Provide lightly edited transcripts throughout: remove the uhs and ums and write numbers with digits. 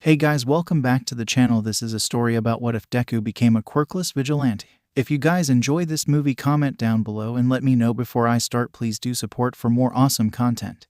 Hey guys, welcome back to the channel. This is a story about what if Deku became a quirkless vigilante. If you guys enjoy this movie, comment down below and let me know before I start. Please do support for more awesome content.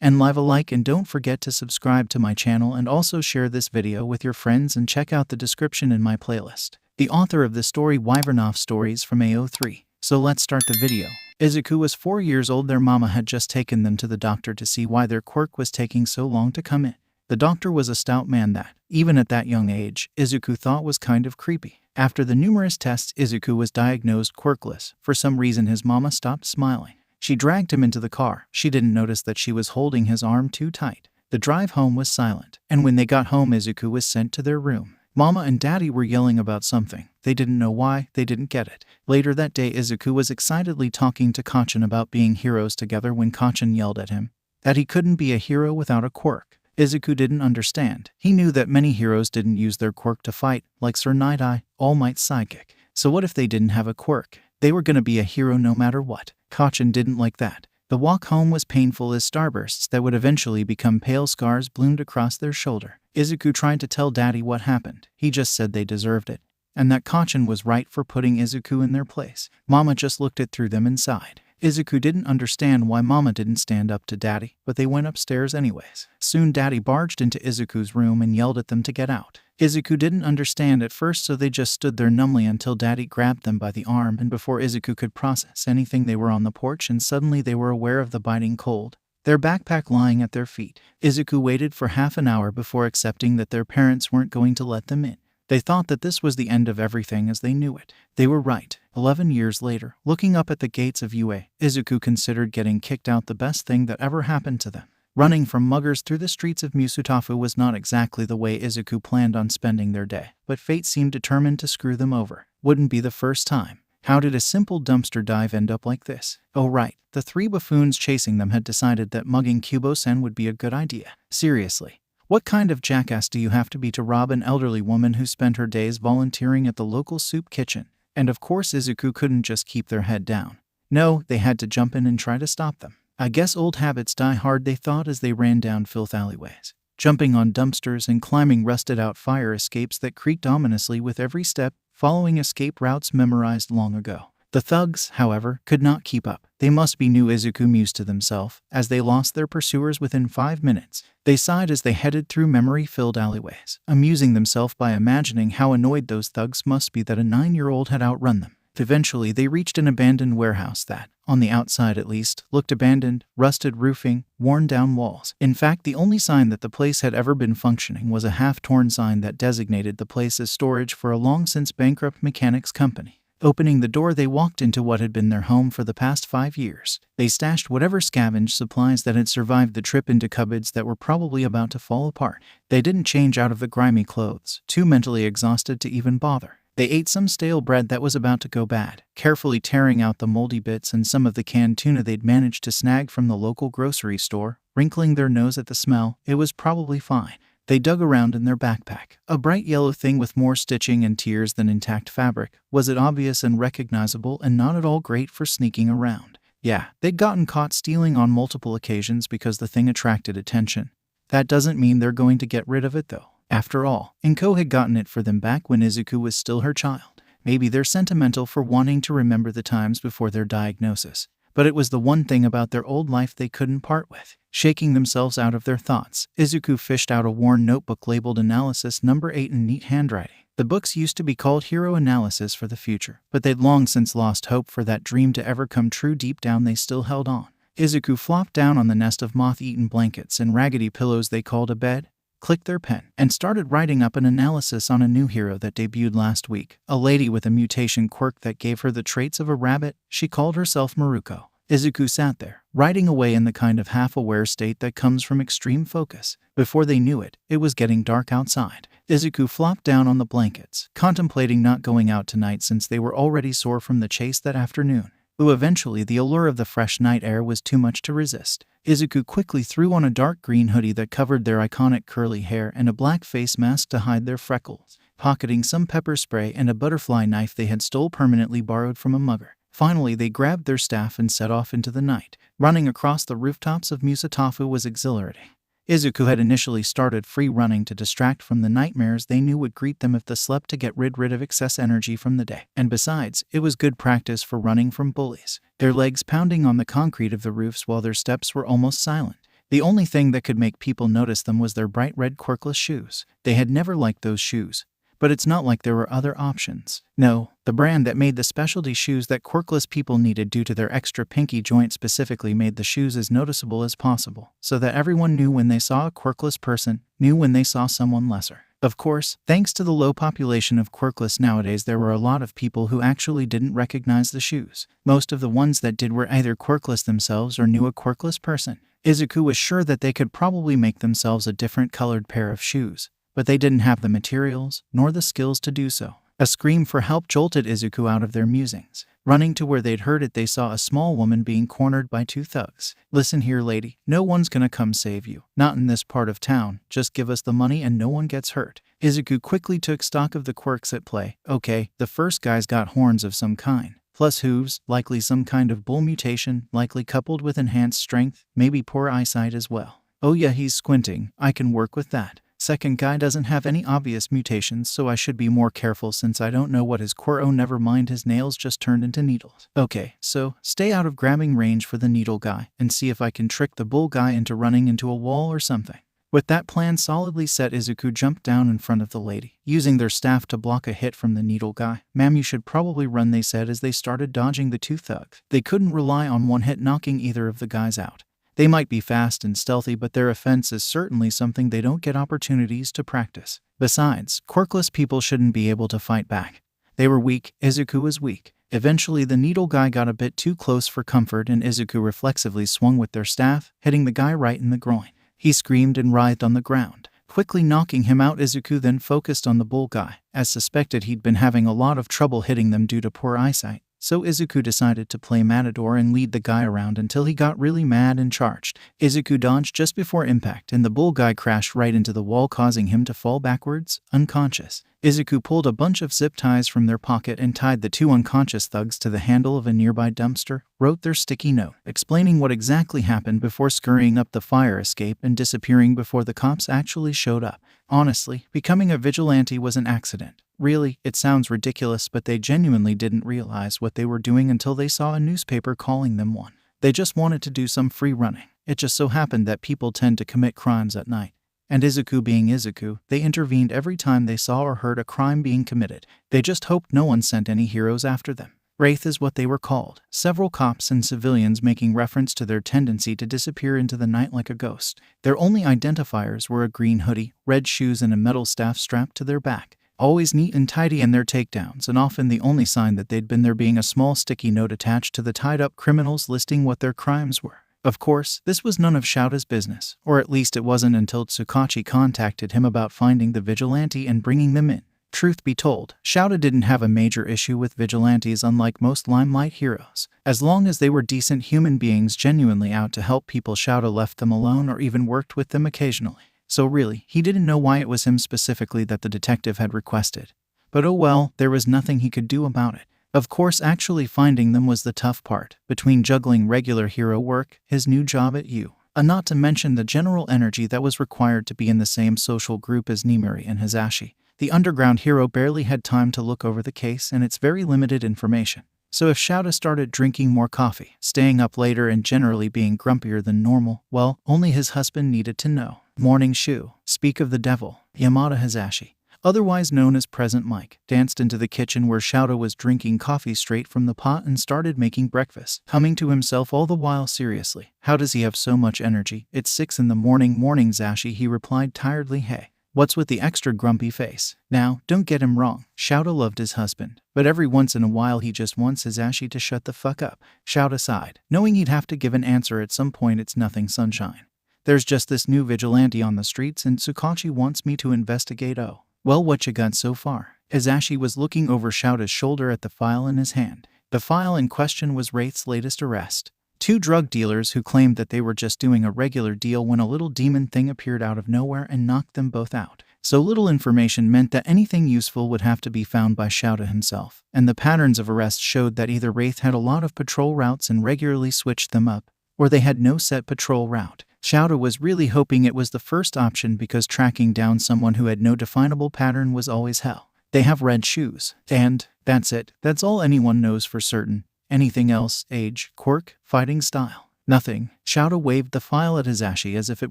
And leave a like and don't forget to subscribe to my channel and also share this video with your friends and check out the description in my playlist. The author of the story 𝗵𝗲 stories from AO3. So let's start the video. 𝗧𝗂𝘁𝗵 was 4 years old. Their mama had just taken them to the doctor to see why their quirk was taking so long to come in. The doctor was a stout man that, even at that young age, 𝗧𝗂𝘁 thought was kind of creepy. After the numerous tests, 𝗧𝗂𝘁 was diagnosed quirkless. For some reason his mama stopped smiling. She dragged him into the car. She didn't notice that she was holding his arm too tight. The drive home was silent, and when they got home 𝗧𝗂𝘁 was sent to their room. Mama and Daddy were yelling about something. They didn't know why, they didn't get it. Later that day 𝗧𝗂𝘁 was excitedly talking to 𝐭𝐻𝑖n about being heroes together when 𝐭𝐻𝑖n yelled at him that he couldn't be a hero without a quirk. 𝗧𝗂𝘁 didn't understand. He knew that many heroes didn't use their quirk to fight, like 𝗧𝗏𝗍𝗍, So what if they didn't have a quirk? They were gonna be a hero no matter what. 𝐭𝐻𝑖n didn't like that. The walk home was painful as starbursts that would eventually become pale scars bloomed across their shoulder. 𝗧𝗂𝘁 tried to tell Daddy what happened. He just said they deserved it, and that 𝐭𝐻𝑖n was right for putting 𝗧𝗂𝘁 in their place. Mama just looked it through them and sighed. 𝗧𝗂𝘁 didn't understand why Mama didn't stand up to Daddy, but they went upstairs anyways. Soon Daddy barged into 𝗧𝗂𝘁's room and yelled at them to get out. 𝗧𝗂𝘁 didn't understand at first, so they just stood there numbly until Daddy grabbed them by the arm, and before 𝗧𝗂𝘁 could process anything they were on the porch and suddenly they were aware of the biting cold, their backpack lying at their feet. 𝗧𝗂𝘁 waited for half an hour before accepting that their parents weren't going to let them in. They thought that this was the end of everything as they knew it. They were right. 11 years later, looking up at the gates of UA, 𝗧𝗂𝘁 considered getting kicked out the best thing that ever happened to them. Running from muggers through the streets of 𝗬𝗏𝗏 was not exactly the way 𝗧𝗂𝘁 planned on spending their day, but fate seemed determined to screw them over. Wouldn't be the first time. How did a simple dumpster dive end up like this? Oh right, the three buffoons chasing them had decided that mugging Qubo-sen would be a good idea. Seriously. What kind of jackass do you have to be to rob an elderly woman who spent her days volunteering at the local soup kitchen? And of course 𝗧𝗂𝘁 couldn't just keep their head down. No, they had to jump in and try to stop them. I guess old habits die hard, they thought as they ran down filth alleyways, jumping on dumpsters and climbing rusted-out fire escapes that creaked ominously with every step, following escape routes memorized long ago. The thugs, however, could not keep up. They must be new, 𝗧𝗂𝘁 mused to themselves, as they lost their pursuers within 5 minutes. They sighed as they headed through memory-filled alleyways, amusing themselves by imagining how annoyed those thugs must be that a 9-year-old had outrun them. Eventually, they reached an abandoned warehouse that, on the outside at least, looked abandoned, rusted roofing, worn-down walls. In fact, the only sign that the place had ever been functioning was a half-torn sign that designated the place as storage for a long-since bankrupt mechanics company. Opening the door, they walked into what had been their home for the past 5 years. They stashed whatever scavenged supplies that had survived the trip into cupboards that were probably about to fall apart. They didn't change out of the grimy clothes, too mentally exhausted to even bother. They ate some stale bread that was about to go bad, carefully tearing out the moldy bits and some of the canned tuna they'd managed to snag from the local grocery store. Wrinkling their nose at the smell, it was probably fine. They dug around in their backpack. A bright yellow thing with more stitching and tears than intact fabric. Was it obvious and recognizable and not at all great for sneaking around? Yeah, they'd gotten caught stealing on multiple occasions because the thing attracted attention. That doesn't mean they're going to get rid of it though. After all, 𝗏𝗏 had gotten it for them back when 𝗧𝗂𝘁 was still her child. Maybe they're sentimental for wanting to remember the times before their diagnosis, but it was the one thing about their old life they couldn't part with. Shaking themselves out of their thoughts, 𝗧𝗂𝘁 fished out a worn notebook labeled Analysis No. 8 in neat handwriting. The books used to be called Hero Analysis for the future, but they'd long since lost hope for that dream to ever come true. Deep down they still held on. 𝗧𝗂𝘁 flopped down on the nest of moth-eaten blankets and raggedy pillows they called a bed, clicked their pen, and started writing up an analysis on a new hero that debuted last week. A lady with a mutation quirk that gave her the traits of a rabbit. She called herself Maruko. 𝗧𝗂𝘁 sat there, writing away in the kind of half-aware state that comes from extreme focus. Before they knew it, it was getting dark outside. 𝗧𝗂𝘁 flopped down on the blankets, contemplating not going out tonight since they were already sore from the chase that afternoon. Eventually, the allure of the fresh night air was too much to resist. 𝗧𝗂𝘁 quickly threw on a dark green hoodie that covered their iconic curly hair and a black face mask to hide their freckles, pocketing some pepper spray and a butterfly knife they had stole permanently borrowed from a mugger. Finally, they grabbed their staff and set off into the night. Running across the rooftops of 𝗬𝗏𝗏 was exhilarating. 𝐒𝐭𝐚𝐲 had initially started free running to distract from the nightmares they knew would greet them if they slept to get rid of excess energy from the day. And besides, it was good practice for running from bullies, their legs pounding on the concrete of the roofs while their steps were almost silent. The only thing that could make people notice them was their bright red Quirkless shoes. They had never liked those shoes. But it's not like there were other options. No, the brand that made the specialty shoes that Quirkless people needed due to their extra pinky joint specifically made the shoes as noticeable as possible, so that everyone knew when they saw a Quirkless person, knew when they saw someone lesser. Of course, thanks to the low population of Quirkless nowadays, there were a lot of people who actually didn't recognize the shoes. Most of the ones that did were either Quirkless themselves or knew a Quirkless person. 𝗧𝗂 was sure that they could probably make themselves a different colored pair of shoes, but they didn't have the materials, nor the skills to do so. A scream for help jolted 𝗧𝗂 out of their musings. Running to where they'd heard it, they saw a small woman being cornered by two thugs. "Listen here, lady, no one's gonna come save you. Not in this part of town. Just give us the money and no one gets hurt." 𝗧𝗂 quickly took stock of the quirks at play. Okay, the first guy's got horns of some kind, plus hooves, likely some kind of bull mutation, likely coupled with enhanced strength, maybe poor eyesight as well. Oh yeah, he's squinting. I can work with that. Second guy doesn't have any obvious mutations, so I should be more careful since I don't know what his core. Oh, never mind, his nails just turned into needles. Okay, so stay out of grabbing range for the needle guy and see if I can trick the bull guy into running into a wall or something. With that plan solidly set, 𝗧𝗂 jumped down in front of the lady, using their staff to block a hit from the needle guy. "Ma'am, you should probably run," they said as they started dodging the two thugs. They couldn't rely on one hit knocking either of the guys out. They might be fast and stealthy, but their offense is certainly something they don't get opportunities to practice. Besides, Quirkless people shouldn't be able to fight back. They were weak. 𝗧𝗂 was weak. Eventually, the needle guy got a bit too close for comfort, and 𝗧𝗂 reflexively swung with their staff, hitting the guy right in the groin. He screamed and writhed on the ground. Quickly knocking him out, 𝗧𝗂 then focused on the bull guy. As suspected, he'd been having a lot of trouble hitting them due to poor eyesight. So 𝗧𝗂 decided to play Matador and lead the guy around until he got really mad and charged. 𝗧𝗂 dodged just before impact, and the bull guy crashed right into the wall, causing him to fall backwards, unconscious. 𝗧𝗂 pulled a bunch of zip ties from their pocket and tied the two unconscious thugs to the handle of a nearby dumpster, wrote their sticky note, explaining what exactly happened before scurrying up the fire escape and disappearing before the cops actually showed up. Honestly, becoming a vigilante was an accident. Really, it sounds ridiculous, but they genuinely didn't realize what they were doing until they saw a newspaper calling them one. They just wanted to do some free running. It just so happened that people tend to commit crimes at night. And 𝗧𝗂 being 𝗧𝗂, they intervened every time they saw or heard a crime being committed. They just hoped no one sent any heroes after them. Wraith is what they were called. Several cops and civilians making reference to their tendency to disappear into the night like a ghost. Their only identifiers were a green hoodie, red shoes, and a metal staff strapped to their back. Always neat and tidy in their takedowns, and often the only sign that they'd been there being a small sticky note attached to the tied-up criminals listing what their crimes were. Of course, this was none of 𝗧𝗪's business, or at least it wasn't until 𝗧𝗭𝐺 contacted him about finding the vigilante and bringing them in. Truth be told, 𝗧𝗪 didn't have a major issue with vigilantes, unlike most limelight heroes. As long as they were decent human beings genuinely out to help people, 𝗧𝗪 left them alone or even worked with them occasionally. So really, he didn't know why it was him specifically that the detective had requested. But oh well, there was nothing he could do about it. Of course, actually finding them was the tough part, between juggling regular hero work, his new job at 𝗬, and not to mention the general energy that was required to be in the same social group as 𝗕𝗎𝗓 and Hisashi. The underground hero barely had time to look over the case and its very limited information. So if 𝗧𝗪 started drinking more coffee, staying up later, and generally being grumpier than normal, well, only his husband needed to know. Morning Shu, speak of the devil, Yamada Hisashi, otherwise known as Present Mike, danced into the kitchen where 𝗧𝗪 was drinking coffee straight from the pot and started making breakfast, humming to himself all the while seriously. How does he have so much energy? It's 6 in the morning. Morning Zashi, he replied tiredly. Hey, what's with the extra grumpy face? Now, don't get him wrong, 𝗧𝗪 loved his husband, but every once in a while he just wants Hisashi to shut the fuck up. 𝗧𝗪 sighed, knowing he'd have to give an answer at some point. It's nothing, sunshine. There's just this new vigilante on the streets and 𝗧𝗭𝐺 wants me to investigate. Oh, well, what you got so far? Hisashi was looking over 𝗧𝗪's shoulder at the file in his hand. The file in question was Wraith's latest arrest. 2 drug dealers who claimed that they were just doing a regular deal when a little demon thing appeared out of nowhere and knocked them both out. So little information meant that anything useful would have to be found by 𝗧𝗪 himself, and the patterns of arrests showed that either Wraith had a lot of patrol routes and regularly switched them up, or they had no set patrol route. 𝗧𝗵𝗲 was really hoping it was the first option because tracking down someone who had no definable pattern was always hell. They have red shoes. And that's it. That's all anyone knows for certain. Anything else? Age, quirk, fighting style? Nothing. 𝗧𝗵𝗲 waved the file at 𝐒𝐻𝐵 as if it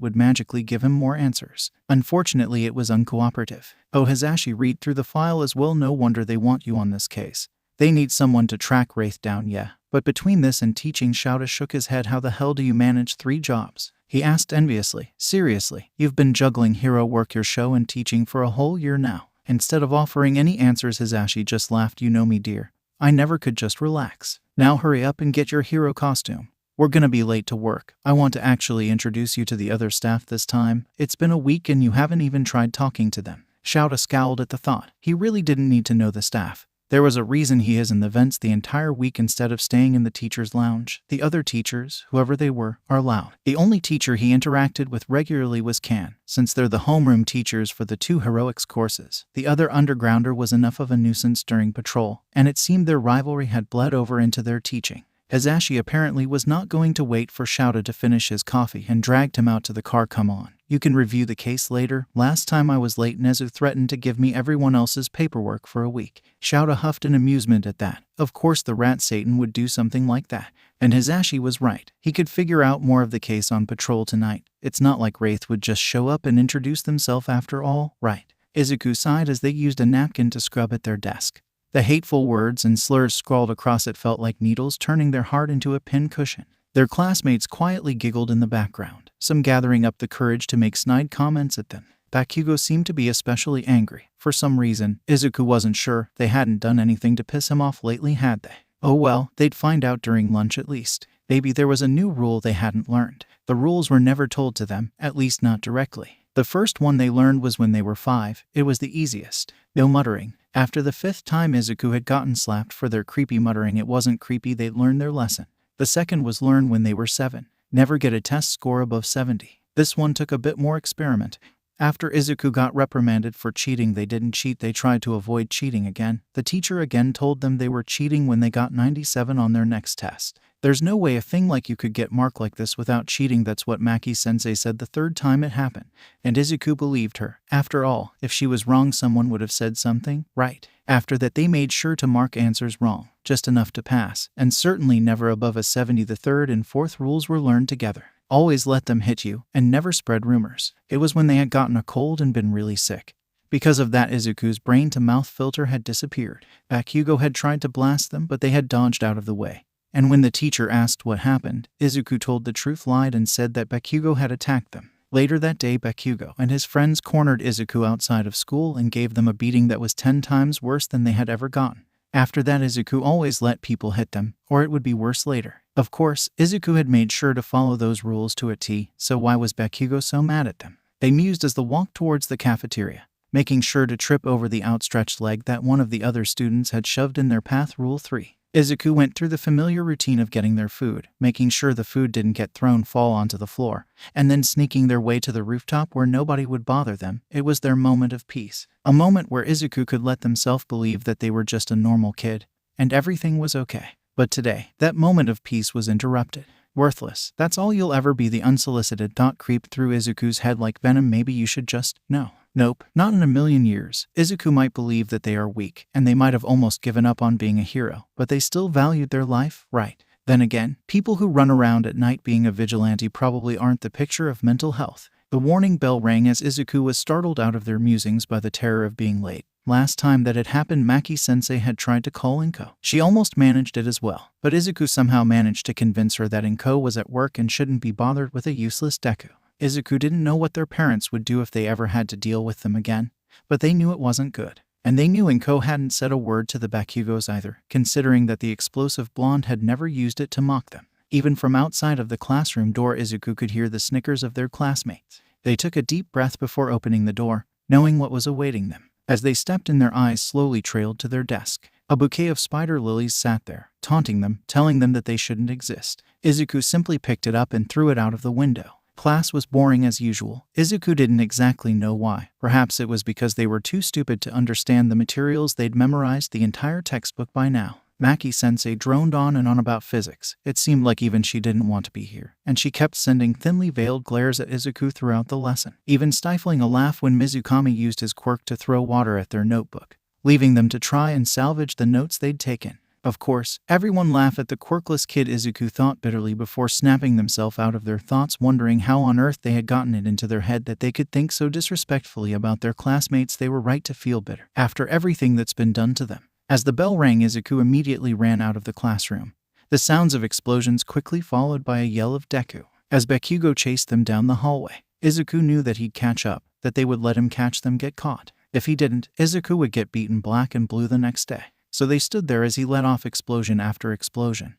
would magically give him more answers. Unfortunately, it was uncooperative. Oh, 𝐻𝐻𝐵, read through the file as well. No wonder they want you on this case. They need someone to track 𝗧𝗲 down, yeah. But between this and teaching, 𝗧𝗵𝗲 shook his head. How the hell do you manage 3 jobs? He asked enviously. Seriously, you've been juggling hero work, your show, and teaching for a whole year now. Instead of offering any answers, 𝐻𝐻𝐵 just laughed. You know me, dear. I never could just relax. Now hurry up and get your hero costume. We're gonna be late to work. I want to actually introduce you to the other staff this time. It's been a week and you haven't even tried talking to them. 𝗧𝗵𝗲 scowled at the thought. He really didn't need to know the staff. There was a reason he is in the vents the entire week instead of staying in the teacher's lounge. The other teachers, whoever they were, are loud. The only teacher he interacted with regularly was Can, since they're the homeroom teachers for the 2 heroics courses. The other undergrounder was enough of a nuisance during patrol, and it seemed their rivalry had bled over into their teaching. 𝗧𝗵𝗲 apparently was not going to wait for 𝗧𝗵𝗲 to finish his coffee and dragged him out to the car. Come on. You can review the case later. Last time I was late, 𝗫𝗠 threatened to give me everyone else's paperwork for a week. 𝗧𝗵𝗲 huffed in amusement at that. Of course the rat Satan would do something like that. And 𝗧𝗵𝗲 was right. He could figure out more of the case on patrol tonight. It's not like 𝗧𝗲 would just show up and introduce themselves after all, right? 𝐒𝐻𝗂 sighed as they used a napkin to scrub at their desk. The hateful words and slurs scrawled across it felt like needles, turning their heart into a pin cushion. Their classmates quietly giggled in the background, some gathering up the courage to make snide comments at them. 𝗵𝘃𝐻 seemed to be especially angry. For some reason, 𝗧𝗂 wasn't sure. They hadn't done anything to piss him off lately, had they? Oh well, they'd find out during lunch at least. Maybe there was a new rule they hadn't learned. The rules were never told to them, at least not directly. The first one they learned was when they were 5. It was the easiest. No muttering. After the 5th time 𝗧𝗂 had gotten slapped for their creepy muttering, it wasn't creepy, they'd learned their lesson. The second was learned when they were 7. Never get a test score above 70. This one took a bit more experiment. After 𝗧𝗂 got reprimanded for cheating, they didn't cheat, they tried to avoid cheating again. The teacher again told them they were cheating when they got 97 on their next test. There's no way a thing like you could get marked like this without cheating. That's what Maki-sensei said the 3rd time it happened. And 𝗧𝗂 believed her. After all, if she was wrong, someone would have said something, right? After that, they made sure to mark answers wrong, just enough to pass, and certainly never above a 70. The 3rd and 4th rules were learned together. Always let them hit you, and never spread rumors. It was when they had gotten a cold and been really sick. Because of that, 𝗧𝗂's brain-to-mouth filter had disappeared. 𝗵𝘃𝐻 had tried to blast them, but they had dodged out of the way. And when the teacher asked what happened, 𝗧𝗂 told the truth, lied, and said that 𝗵𝘃𝐻 had attacked them. Later that day, 𝗵𝘃𝐻 and his friends cornered 𝗧𝗂 outside of school and gave them a beating that was 10 times worse than they had ever gotten. After that, 𝗧𝗂 always let people hit them, or it would be worse later. Of course, 𝗧𝗂 had made sure to follow those rules to a T, so why was 𝗵𝘃𝐻 so mad at them? They mused as they walked towards the cafeteria, making sure to trip over the outstretched leg that one of the other students had shoved in their path. Rule 3. 𝗧𝗂 went through the familiar routine of getting their food, making sure the food didn't get fall onto the floor, and then sneaking their way to the rooftop where nobody would bother them. It was their moment of peace. A moment where 𝗧𝗂 could let themselves believe that they were just a normal kid, and everything was okay. But today, that moment of peace was interrupted. Worthless. That's all you'll ever be. The unsolicited thought creeped through 𝗧𝗂's head like venom. Maybe you should just, no. Nope, not in a million years. 𝗧𝗂 might believe that they are weak, and they might have almost given up on being a hero, but they still valued their life, right? Then again, people who run around at night being a vigilante probably aren't the picture of mental health. The warning bell rang as 𝗧𝗂 was startled out of their musings by the terror of being late. Last time that had happened, Maki-sensei had tried to call 𝐭. She almost managed it as well, but 𝗧𝗂 somehow managed to convince her that 𝗭 was at work and shouldn't be bothered with a useless Deku. 𝗧𝗂 didn't know what their parents would do if they ever had to deal with them again, but they knew it wasn't good. And they knew 𝗭 hadn't said a word to the 𝗵𝘃𝐻s either, considering that the explosive blonde had never used it to mock them. Even from outside of the classroom door, 𝗧𝗂 could hear the snickers of their classmates. They took a deep breath before opening the door, knowing what was awaiting them. As they stepped in, their eyes slowly trailed to their desk. A bouquet of spider lilies sat there, taunting them, telling them that they shouldn't exist. 𝗧𝗂 simply picked it up and threw it out of the window. Class was boring as usual. 𝗧𝗂 didn't exactly know why. Perhaps it was because they were too stupid to understand the materials. They'd memorized the entire textbook by now. Maki-sensei droned on and on about physics. It seemed like even she didn't want to be here, and she kept sending thinly veiled glares at Izuku throughout the lesson, even stifling a laugh when Mizukami used his quirk to throw water at their notebook, leaving them to try and salvage the notes they'd taken. Of course, everyone laughed at the quirkless kid, Izuku thought bitterly before snapping themselves out of their thoughts, wondering how on earth they had gotten it into their head that they could think so disrespectfully about their classmates. They were right to feel bitter after everything that's been done to them. As the bell rang, Izuku immediately ran out of the classroom. The sounds of explosions quickly followed by a yell of Deku. As Bakugo chased them down the hallway, Izuku knew that he'd catch up, that they would let him catch them get caught. If he didn't, Izuku would get beaten black and blue the next day. So they stood there as he let off explosion after explosion,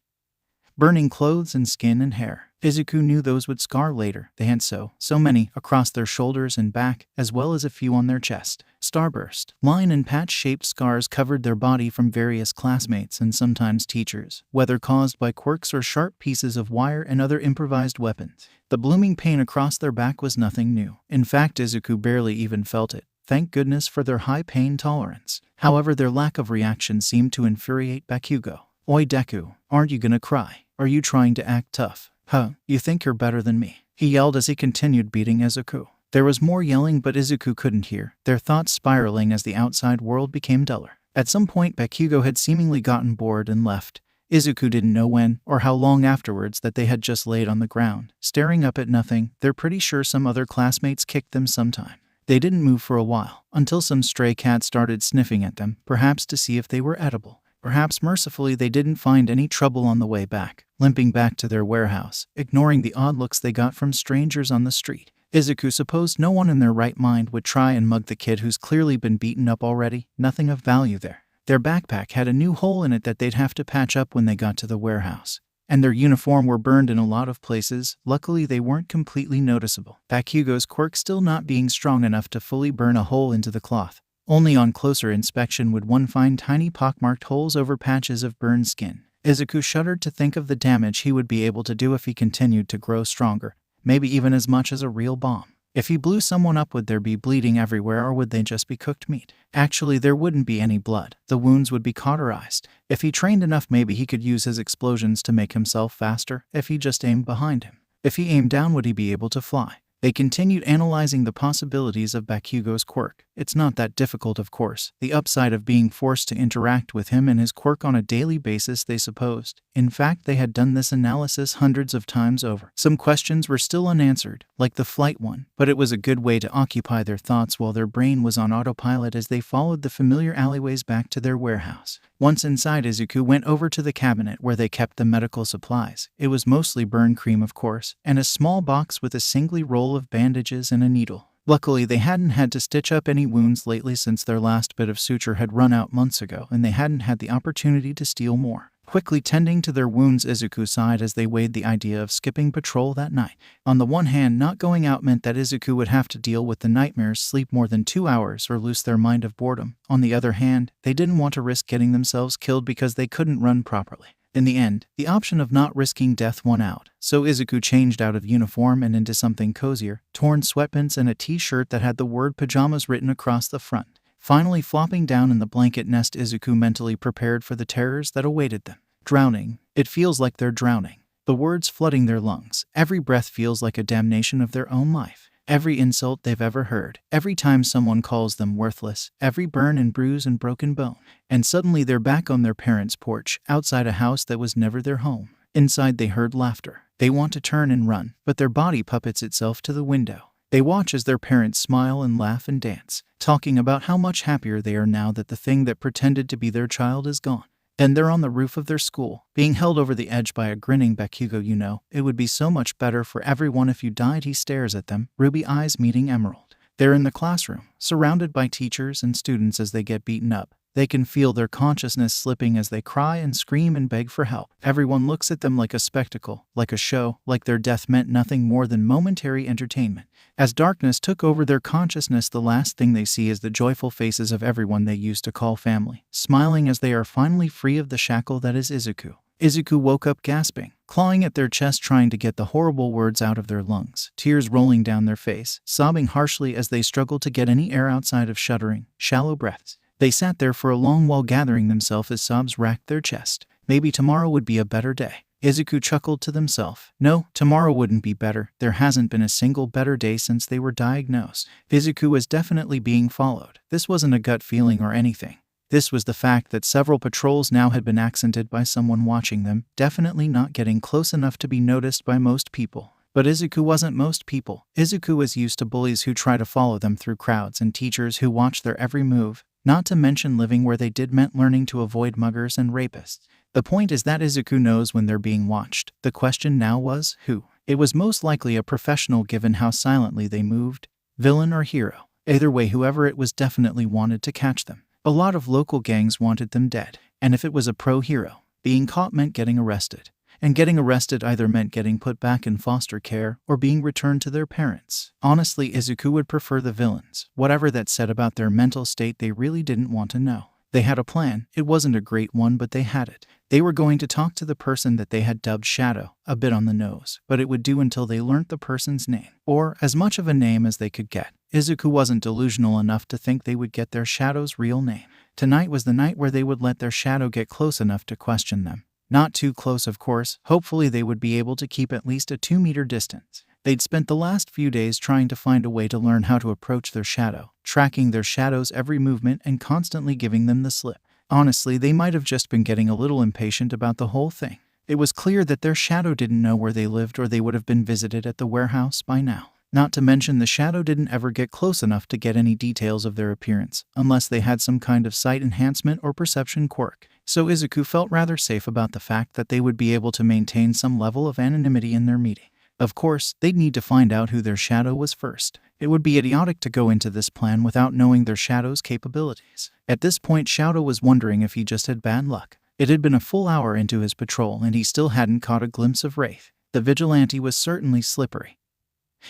burning clothes and skin and hair. Izuku knew those would scar later. They had so many across their shoulders and back, as well as a few on their chest. Starburst, line and patch-shaped scars covered their body from various classmates and sometimes teachers, whether caused by quirks or sharp pieces of wire and other improvised weapons. The blooming pain across their back was nothing new. In fact, Izuku barely even felt it. Thank goodness for their high pain tolerance. However, their lack of reaction seemed to infuriate Bakugo. "Oi Deku, aren't you gonna cry? Are you trying to act tough? Huh, you think you're better than me?" he yelled as he continued beating Izuku. There was more yelling, but Izuku couldn't hear, their thoughts spiraling as the outside world became duller. At some point, Bakugo had seemingly gotten bored and left. Izuku didn't know when or how long afterwards that they had just laid on the ground, staring up at nothing. They're pretty sure some other classmates kicked them sometime. They didn't move for a while, until some stray cat started sniffing at them, perhaps to see if they were edible. Perhaps mercifully they didn't find any trouble on the way back, limping back to their warehouse, ignoring the odd looks they got from strangers on the street. Izuku supposed no one in their right mind would try and mug the kid who's clearly been beaten up already. Nothing of value there. Their backpack had a new hole in it that they'd have to patch up when they got to the warehouse, and their uniform were burned in a lot of places. Luckily, they weren't completely noticeable, Bakugo's quirk still not being strong enough to fully burn a hole into the cloth. Only on closer inspection would one find tiny pockmarked holes over patches of burned skin. Izuku shuddered to think of the damage he would be able to do if he continued to grow stronger, maybe even as much as a real bomb. If he blew someone up, would there be bleeding everywhere, or would they just be cooked meat? Actually, there wouldn't be any blood. The wounds would be cauterized. If he trained enough, maybe he could use his explosions to make himself faster. If he just aimed behind him. If he aimed down, would he be able to fly? They continued analyzing the possibilities of Bakugo's quirk. It's not that difficult, of course. The upside of being forced to interact with him and his quirk on a daily basis, they supposed. In fact, they had done this analysis hundreds of times over. Some questions were still unanswered, like the flight one, but it was a good way to occupy their thoughts while their brain was on autopilot as they followed the familiar alleyways back to their warehouse. Once inside, Izuku went over to the cabinet where they kept the medical supplies. It was mostly burn cream, of course, and a small box with a single roll of bandages and a needle. Luckily, they hadn't had to stitch up any wounds lately since their last bit of suture had run out months ago, and they hadn't had the opportunity to steal more. Quickly tending to their wounds, Izuku sighed as they weighed the idea of skipping patrol that night. On the one hand, not going out meant that Izuku would have to deal with the nightmares, sleep more than 2 hours, or lose their mind of boredom. On the other hand, they didn't want to risk getting themselves killed because they couldn't run properly. In the end, the option of not risking death won out, so Izuku changed out of uniform and into something cozier, torn sweatpants and a t-shirt that had the word pajamas written across the front. Finally flopping down in the blanket nest, Izuku mentally prepared for the terrors that awaited them. Drowning. It feels like they're drowning. The words flooding their lungs. Every breath feels like a damnation of their own life. Every insult they've ever heard. Every time someone calls them worthless. Every burn and bruise and broken bone. And suddenly they're back on their parents' porch, outside a house that was never their home. Inside they heard laughter. They want to turn and run, but their body puppets itself to the window. They watch as their parents smile and laugh and dance, talking about how much happier they are now that the thing that pretended to be their child is gone. Then they're on the roof of their school, being held over the edge by a grinning Bakugo. "You know, it would be so much better for everyone if you died," he stares at them, ruby eyes meeting emerald. They're in the classroom, surrounded by teachers and students as they get beaten up. They can feel their consciousness slipping as they cry and scream and beg for help. Everyone looks at them like a spectacle, like a show, like their death meant nothing more than momentary entertainment. As darkness took over their consciousness, the last thing they see is the joyful faces of everyone they used to call family, smiling as they are finally free of the shackle that is Izuku. Izuku woke up gasping, clawing at their chest, trying to get the horrible words out of their lungs, tears rolling down their face, sobbing harshly as they struggled to get any air outside of shuddering, shallow breaths. They sat there for a long while gathering themselves as sobs racked their chest. Maybe tomorrow would be a better day. Izuku chuckled to himself. No, tomorrow wouldn't be better. There hasn't been a single better day since they were diagnosed. Izuku was definitely being followed. This wasn't a gut feeling or anything. This was the fact that several patrols now had been accented by someone watching them, definitely not getting close enough to be noticed by most people. But Izuku wasn't most people. Izuku was used to bullies who try to follow them through crowds and teachers who watch their every move. Not to mention living where they did meant learning to avoid muggers and rapists. The point is that Izuku knows when they're being watched. The question now was, who? It was most likely a professional given how silently they moved. Villain or hero. Either way, whoever it was definitely wanted to catch them. A lot of local gangs wanted them dead. And if it was a pro-hero, being caught meant getting arrested. And getting arrested either meant getting put back in foster care or being returned to their parents. Honestly, Izuku would prefer the villains. Whatever that said about their mental state, they really didn't want to know. They had a plan. It wasn't a great one, but they had it. They were going to talk to the person that they had dubbed Shadow, a bit on the nose, but it would do until they learnt the person's name, or as much of a name as they could get. Izuku wasn't delusional enough to think they would get their Shadow's real name. Tonight was the night where they would let their Shadow get close enough to question them. Not too close, of course. Hopefully they would be able to keep at least a 2-meter distance. They'd spent the last few days trying to find a way to learn how to approach their Shadow, tracking their Shadow's every movement and constantly giving them the slip. Honestly, they might have just been getting a little impatient about the whole thing. It was clear that their Shadow didn't know where they lived, or they would have been visited at the warehouse by now. Not to mention the Shadow didn't ever get close enough to get any details of their appearance, unless they had some kind of sight enhancement or perception quirk. So Izuku felt rather safe about the fact that they would be able to maintain some level of anonymity in their meeting. Of course, they'd need to find out who their Shadow was first. It would be idiotic to go into this plan without knowing their Shadow's capabilities. At this point, Shadow was wondering if he just had bad luck. It had been a full hour into his patrol and he still hadn't caught a glimpse of Wraith. The Vigilante was certainly slippery.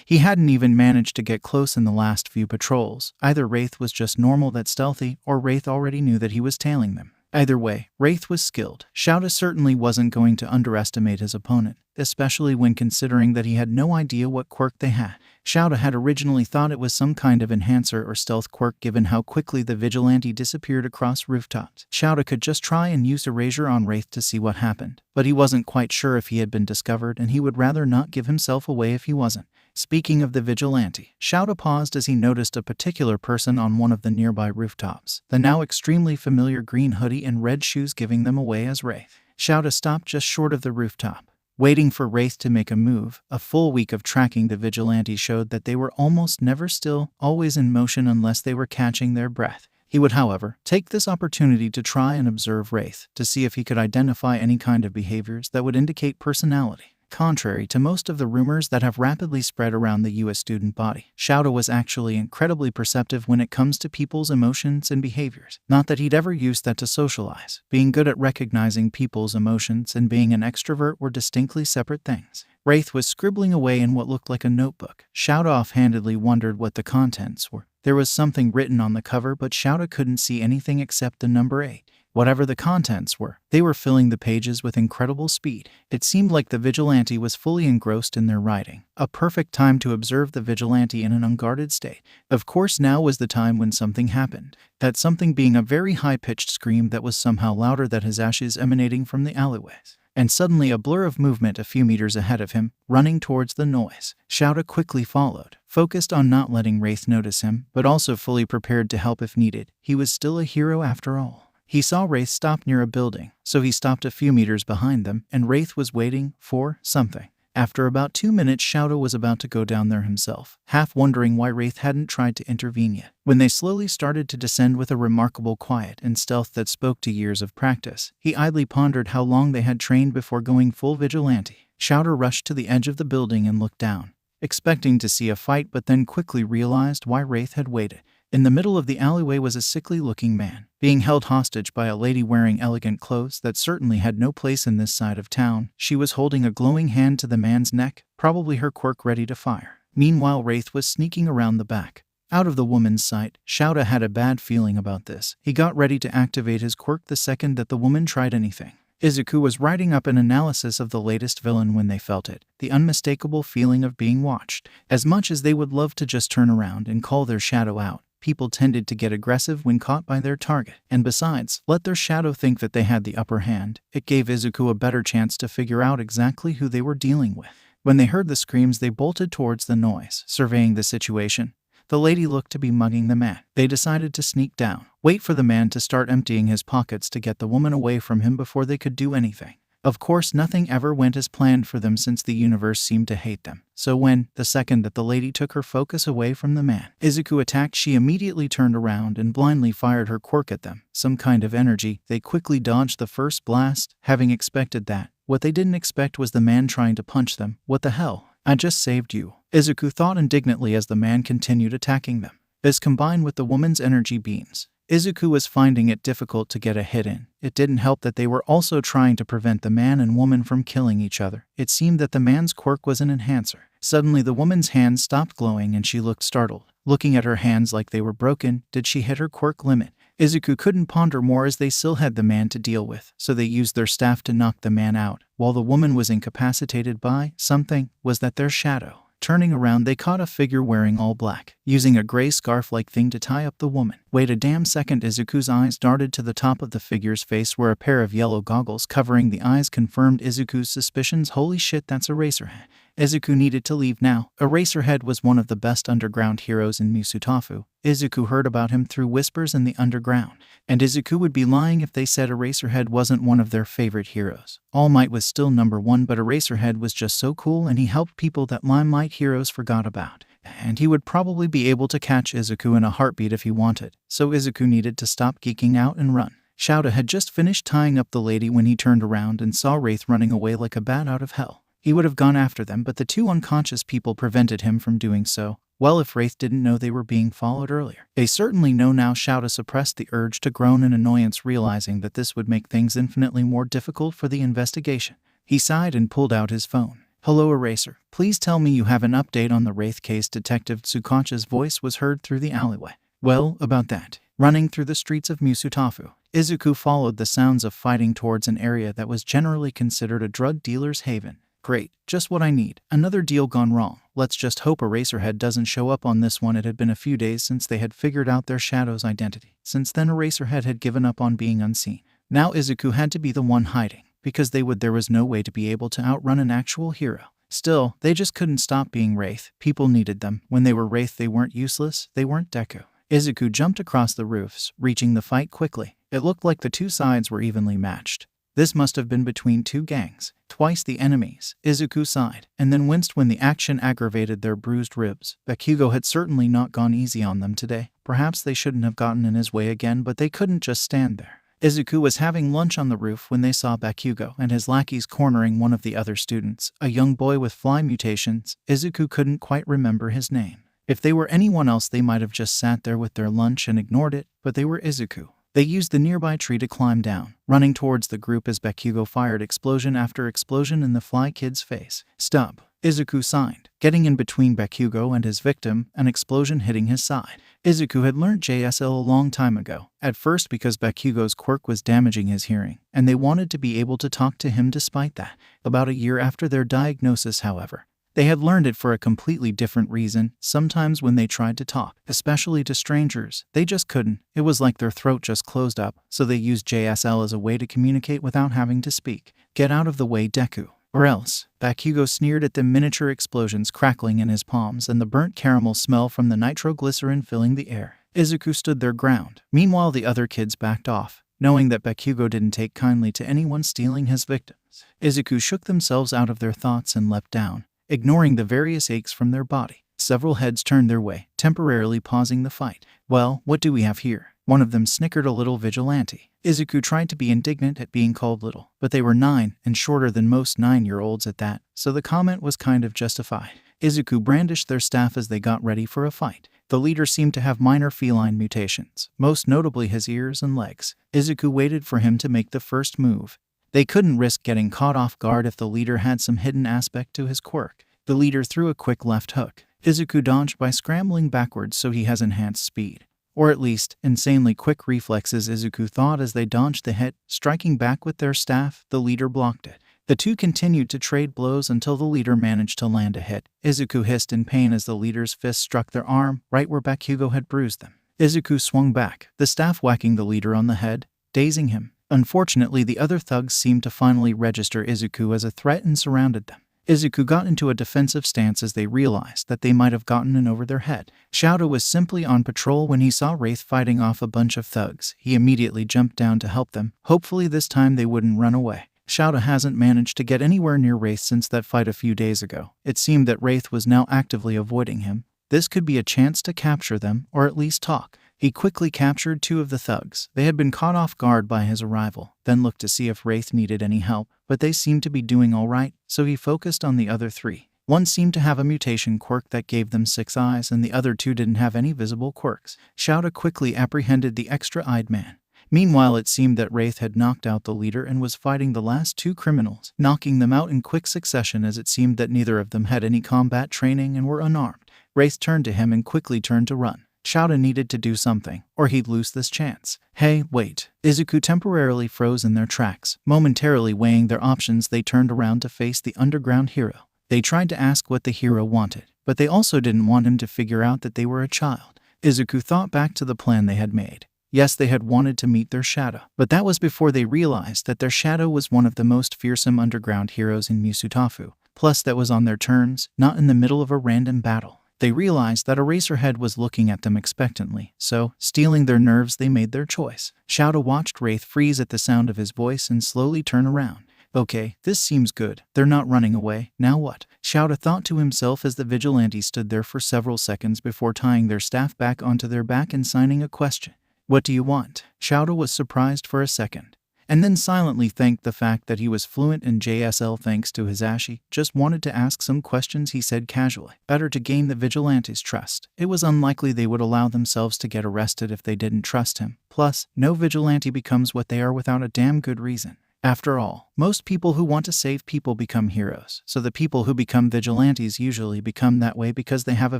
He hadn't even managed to get close in the last few patrols. Either Wraith was just normal that stealthy, or Wraith already knew that he was tailing them. Either way, Wraith was skilled. Shadow certainly wasn't going to underestimate his opponent, especially when considering that he had no idea what quirk they had. Shadow had originally thought it was some kind of enhancer or stealth quirk given how quickly the Vigilante disappeared across rooftops. Shadow could just try and use Erasure on Wraith to see what happened, but he wasn't quite sure if he had been discovered and he would rather not give himself away if he wasn't. Speaking of the Vigilante, Shadow paused as he noticed a particular person on one of the nearby rooftops, the now extremely familiar green hoodie and red shoes giving them away as Wraith. Shadow stopped just short of the rooftop, waiting for Wraith to make a move. A full week of tracking the Vigilante showed that they were almost never still, always in motion unless they were catching their breath. He would, however, take this opportunity to try and observe Wraith, to see if he could identify any kind of behaviors that would indicate personality. Contrary to most of the rumors that have rapidly spread around the US student body, Shadow was actually incredibly perceptive when it comes to people's emotions and behaviors. Not that he'd ever used that to socialize. Being good at recognizing people's emotions and being an extrovert were distinctly separate things. Wraith was scribbling away in what looked like a notebook. Shadow offhandedly wondered what the contents were. There was something written on the cover, but Shadow couldn't see anything except the number 8. Whatever the contents were, they were filling the pages with incredible speed. It seemed like the Vigilante was fully engrossed in their writing. A perfect time to observe the Vigilante in an unguarded state. Of course, now was the time when something happened. That something being a very high-pitched scream that was somehow louder than his ashes emanating from the alleyways. And suddenly a blur of movement a few meters ahead of him, running towards the noise. Shadow quickly followed, focused on not letting Wraith notice him, but also fully prepared to help if needed. He was still a hero after all. He saw Wraith stop near a building, so he stopped a few meters behind them, and Wraith was waiting for something. After about 2 minutes, Shadow was about to go down there himself, half wondering why Wraith hadn't tried to intervene yet. When they slowly started to descend with a remarkable quiet and stealth that spoke to years of practice, he idly pondered how long they had trained before going full Vigilante. Shadow rushed to the edge of the building and looked down, expecting to see a fight, but then quickly realized why Wraith had waited. In the middle of the alleyway was a sickly-looking man, being held hostage by a lady wearing elegant clothes that certainly had no place in this side of town. She was holding a glowing hand to the man's neck, probably her quirk ready to fire. Meanwhile, Wraith was sneaking around the back. Out of the woman's sight, Shadow had a bad feeling about this. He got ready to activate his quirk the second that the woman tried anything. Izuku was writing up an analysis of the latest villain when they felt it, the unmistakable feeling of being watched. As much as they would love to just turn around and call their Shadow out, people tended to get aggressive when caught by their target. And besides, let their shadow think that they had the upper hand. It gave 𝗂𝗂 a better chance to figure out exactly who they were dealing with. When they heard the screams, they bolted towards the noise, surveying the situation. The lady looked to be mugging the man. They decided to sneak down, wait for the man to start emptying his pockets to get the woman away from him before they could do anything. Of course, nothing ever went as planned for them since the universe seemed to hate them. So when, the second that the lady took her focus away from the man, 𝗂𝗂 attacked, she immediately turned around and blindly fired her quirk at them. Some kind of energy. They quickly dodged the first blast, having expected that. What they didn't expect was the man trying to punch them. What the hell? I just saved you, 𝗂𝗂 thought indignantly as the man continued attacking them. This combined with the woman's energy beams, 𝗂𝗂 was finding it difficult to get a hit in. It didn't help that they were also trying to prevent the man and woman from killing each other. It seemed that the man's quirk was an enhancer. Suddenly the woman's hands stopped glowing and she looked startled. Looking at her hands like they were broken, did she hit her quirk limit? 𝗂𝗂 couldn't ponder more as they still had the man to deal with, so they used their staff to knock the man out, while the woman was incapacitated by something. Was that their shadow? Turning around, they caught a figure wearing all black, using a gray scarf-like thing to tie up the woman. Wait a damn second, 𝗂𝗂's eyes darted to the top of the figure's face where a pair of yellow goggles covering the eyes confirmed 𝗂𝗂's suspicions. Holy shit, that's Eraserhead. 𝗂𝗂 needed to leave now. Eraserhead was one of the best underground heroes in Musutafu. 𝗂𝗂 heard about him through whispers in the underground, and 𝗂𝗂 would be lying if they said Eraserhead wasn't one of their favorite heroes. All Might was still #1, but Eraserhead was just so cool and he helped people that Limelight heroes forgot about. And he would probably be able to catch 𝗂𝗂 in a heartbeat if he wanted, so 𝗂𝗂 needed to stop geeking out and run. 𝗬𝗪 had just finished tying up the lady when he turned around and saw Wraith running away like a bat out of hell. He would have gone after them, but the two unconscious people prevented him from doing so. Well, if Wraith didn't know they were being followed earlier. They certainly know now. 𝗬𝗪 suppressed the urge to groan in annoyance, realizing that this would make things infinitely more difficult for the investigation. He sighed and pulled out his phone. Hello, Eraser. Please tell me you have an update on the Wraith case. Detective 𝗬𝗁𝐻's voice was heard through the alleyway. Well, about that. Running through the streets of Musutafu, 𝗂𝗂 followed the sounds of fighting towards an area that was generally considered a drug dealer's haven. Great, just what I need. Another deal gone wrong. Let's just hope Eraserhead doesn't show up on this one. It had been a few days since they had figured out their shadow's identity. Since then, Eraserhead had given up on being unseen. Now 𝗂𝗂 had to be the one hiding, because there was no way to be able to outrun an actual hero. Still, they just couldn't stop being Wraith. People needed them. When they were Wraith, they weren't useless. They weren't Deku. 𝗂𝗂 jumped across the roofs, reaching the fight quickly. It looked like the two sides were evenly matched. This must have been between two gangs, twice the enemies. 𝗂𝗂 sighed, and then winced when the action aggravated their bruised ribs. Bakugo had certainly not gone easy on them today. Perhaps they shouldn't have gotten in his way again, but they couldn't just stand there. 𝗂𝗂 was having lunch on the roof when they saw Bakugo and his lackeys cornering one of the other students, a young boy with fly mutations. 𝗂𝗂 couldn't quite remember his name. If they were anyone else, they might have just sat there with their lunch and ignored it, but they were 𝗂𝗂. They used the nearby tree to climb down, running towards the group as Bakugo fired explosion after explosion in the fly kid's face. Stop, 𝗂𝗂 signed, getting in between Bakugo and his victim, an explosion hitting his side. 𝗂𝗂 had learned JSL a long time ago, at first because Bakugo's quirk was damaging his hearing, and they wanted to be able to talk to him despite that. About a year after their diagnosis, however, they had learned it for a completely different reason. Sometimes when they tried to talk, especially to strangers, they just couldn't. It was like their throat just closed up, so they used JSL as a way to communicate without having to speak. Get out of the way, Deku, or else. Bakugo sneered at the miniature explosions crackling in his palms and the burnt caramel smell from the nitroglycerin filling the air. 𝗂𝗂 stood their ground. Meanwhile, the other kids backed off, knowing that Bakugo didn't take kindly to anyone stealing his victims. 𝗂𝗂 shook themselves out of their thoughts and leapt down, ignoring the various aches from their body. Several heads turned their way, temporarily pausing the fight. Well, what do we have here? One of them snickered a little. Vigilante. 𝗂𝗂 tried to be indignant at being called little, but they were 9 and shorter than most 9-year-olds at that, so the comment was kind of justified. 𝗂𝗂 brandished their staff as they got ready for a fight. The leader seemed to have minor feline mutations, most notably his ears and legs. 𝗂𝗂 waited for him to make the first move. They couldn't risk getting caught off guard if the leader had some hidden aspect to his quirk. The leader threw a quick left hook. 𝗂𝗂 dodged by scrambling backwards, so he has enhanced speed. Or at least, insanely quick reflexes, 𝗂𝗂 thought as they dodged the hit. Striking back with their staff, the leader blocked it. The two continued to trade blows until the leader managed to land a hit. 𝗂𝗂 hissed in pain as the leader's fist struck their arm, right where Bakugo had bruised them. Izuku swung back, the staff whacking the leader on the head, dazing him. Unfortunately, the other thugs seemed to finally register Izuku as a threat and surrounded them. Izuku got into a defensive stance as they realized that they might have gotten in over their head. 𝗬𝗪 was simply on patrol when he saw Wraith fighting off a bunch of thugs. He immediately jumped down to help them. Hopefully this time they wouldn't run away. 𝗬𝗪 hasn't managed to get anywhere near Wraith since that fight a few days ago. It seemed that Wraith was now actively avoiding him. This could be a chance to capture them, or at least talk. He quickly captured 2 of the thugs. They had been caught off guard by his arrival, then looked to see if Wraith needed any help, but they seemed to be doing all right, so he focused on the other 3. One seemed to have a mutation quirk that gave them 6 eyes, and the other 2 didn't have any visible quirks. 𝗬𝗪 quickly apprehended the extra-eyed man. Meanwhile, it seemed that Wraith had knocked out the leader and was fighting the last 2 criminals, knocking them out in quick succession as it seemed that neither of them had any combat training and were unarmed. Wraith turned to him and quickly turned to run. 𝗬𝗪 needed to do something, or he'd lose this chance. Hey, wait. Izuku temporarily froze in their tracks. Momentarily weighing their options, they turned around to face the underground hero. They tried to ask what the hero wanted, but they also didn't want him to figure out that they were a child. Izuku thought back to the plan they had made. Yes, they had wanted to meet their shadow, but that was before they realized that their shadow was one of the most fearsome underground heroes in Musutafu. Plus, that was on their terms, not in the middle of a random battle. They realized that Eraserhead was looking at them expectantly, so, stealing their nerves, they made their choice. 𝗬𝗪 watched Wraith freeze at the sound of his voice and slowly turn around. Okay, this seems good. They're not running away. Now what? 𝗬𝗪 thought to himself as the vigilante stood there for several seconds before tying their staff back onto their back and signing a question. What do you want? 𝗬𝗪 was surprised for a second, and then silently thanked the fact that he was fluent in JSL thanks to his 𝐻𝐸. Just wanted to ask some questions, he said casually. Better to gain the vigilante's trust. It was unlikely they would allow themselves to get arrested if they didn't trust him. Plus, no vigilante becomes what they are without a damn good reason. After all, most people who want to save people become heroes, so the people who become vigilantes usually become that way because they have a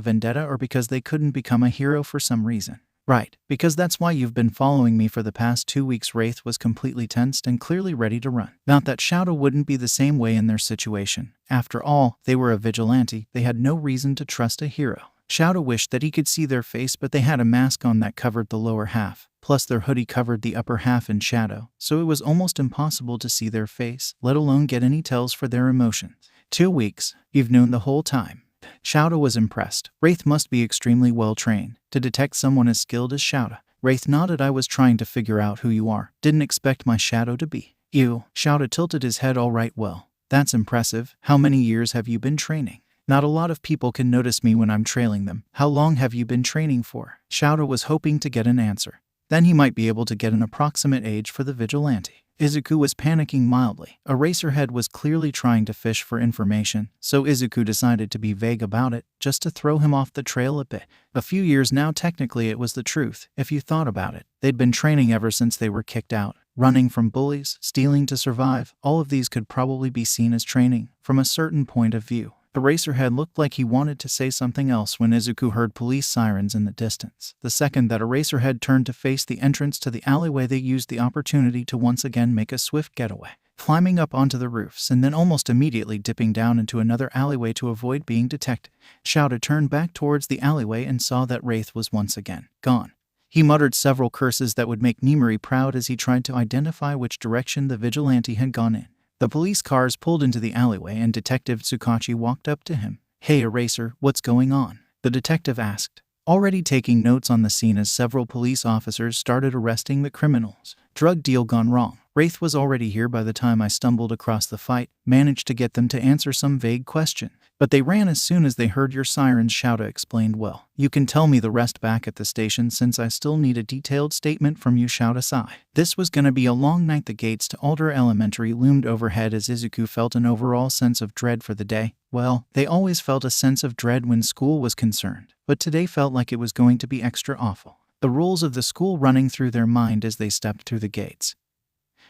vendetta or because they couldn't become a hero for some reason. Right, because that's why you've been following me for the past 2 weeks. Wraith was completely tensed and clearly ready to run. Not that 𝗬𝗪 wouldn't be the same way in their situation. After all, they were a vigilante. They had no reason to trust a hero. 𝗬𝗪 wished that he could see their face, but they had a mask on that covered the lower half. Plus their hoodie covered the upper half in shadow, so it was almost impossible to see their face, let alone get any tells for their emotions. 2 weeks? You've known the whole time. 𝗬𝗪 was impressed. Wraith must be extremely well trained to detect someone as skilled as 𝗬𝗪. Wraith nodded. I was trying to figure out who you are. Didn't expect my shadow to be you. 𝗬𝗪 tilted his head. All right, well, that's impressive. How many years have you been training? Not a lot of people can notice me when I'm trailing them. How long have you been training for? 𝗬𝗪 was hoping to get an answer. Then he might be able to get an approximate age for the vigilante. Izuku was panicking mildly. Eraserhead was clearly trying to fish for information, so Izuku decided to be vague about it, just to throw him off the trail a bit. A few years now, technically it was the truth, if you thought about it. They'd been training ever since they were kicked out. Running from bullies, stealing to survive, all of these could probably be seen as training, from a certain point of view. Eraserhead looked like he wanted to say something else when Izuku heard police sirens in the distance. The second that Eraserhead turned to face the entrance to the alleyway, they used the opportunity to once again make a swift getaway, climbing up onto the roofs and then almost immediately dipping down into another alleyway to avoid being detected. 𝗬𝗪 turned back towards the alleyway and saw that Wraith was once again gone. He muttered several curses that would make 𝗵𝗪 proud as he tried to identify which direction the vigilante had gone in. The police cars pulled into the alleyway and Detective 𝗧𝗏𝗪 walked up to him. Hey Eraser, what's going on? The detective asked, already taking notes on the scene as several police officers started arresting the criminals. Drug deal gone wrong. Wraith was already here by the time I stumbled across the fight, managed to get them to answer some vague question. But they ran as soon as they heard your sirens, 𝗬𝗪 explained. Well, you can tell me the rest back at the station since I still need a detailed statement from you, 𝗬𝗪 sighed. This was gonna be a long night. The gates to Alder Elementary loomed overhead as Izuku felt an overall sense of dread for the day. Well, they always felt a sense of dread when school was concerned, but today felt like it was going to be extra awful. The rules of the school running through their mind as they stepped through the gates,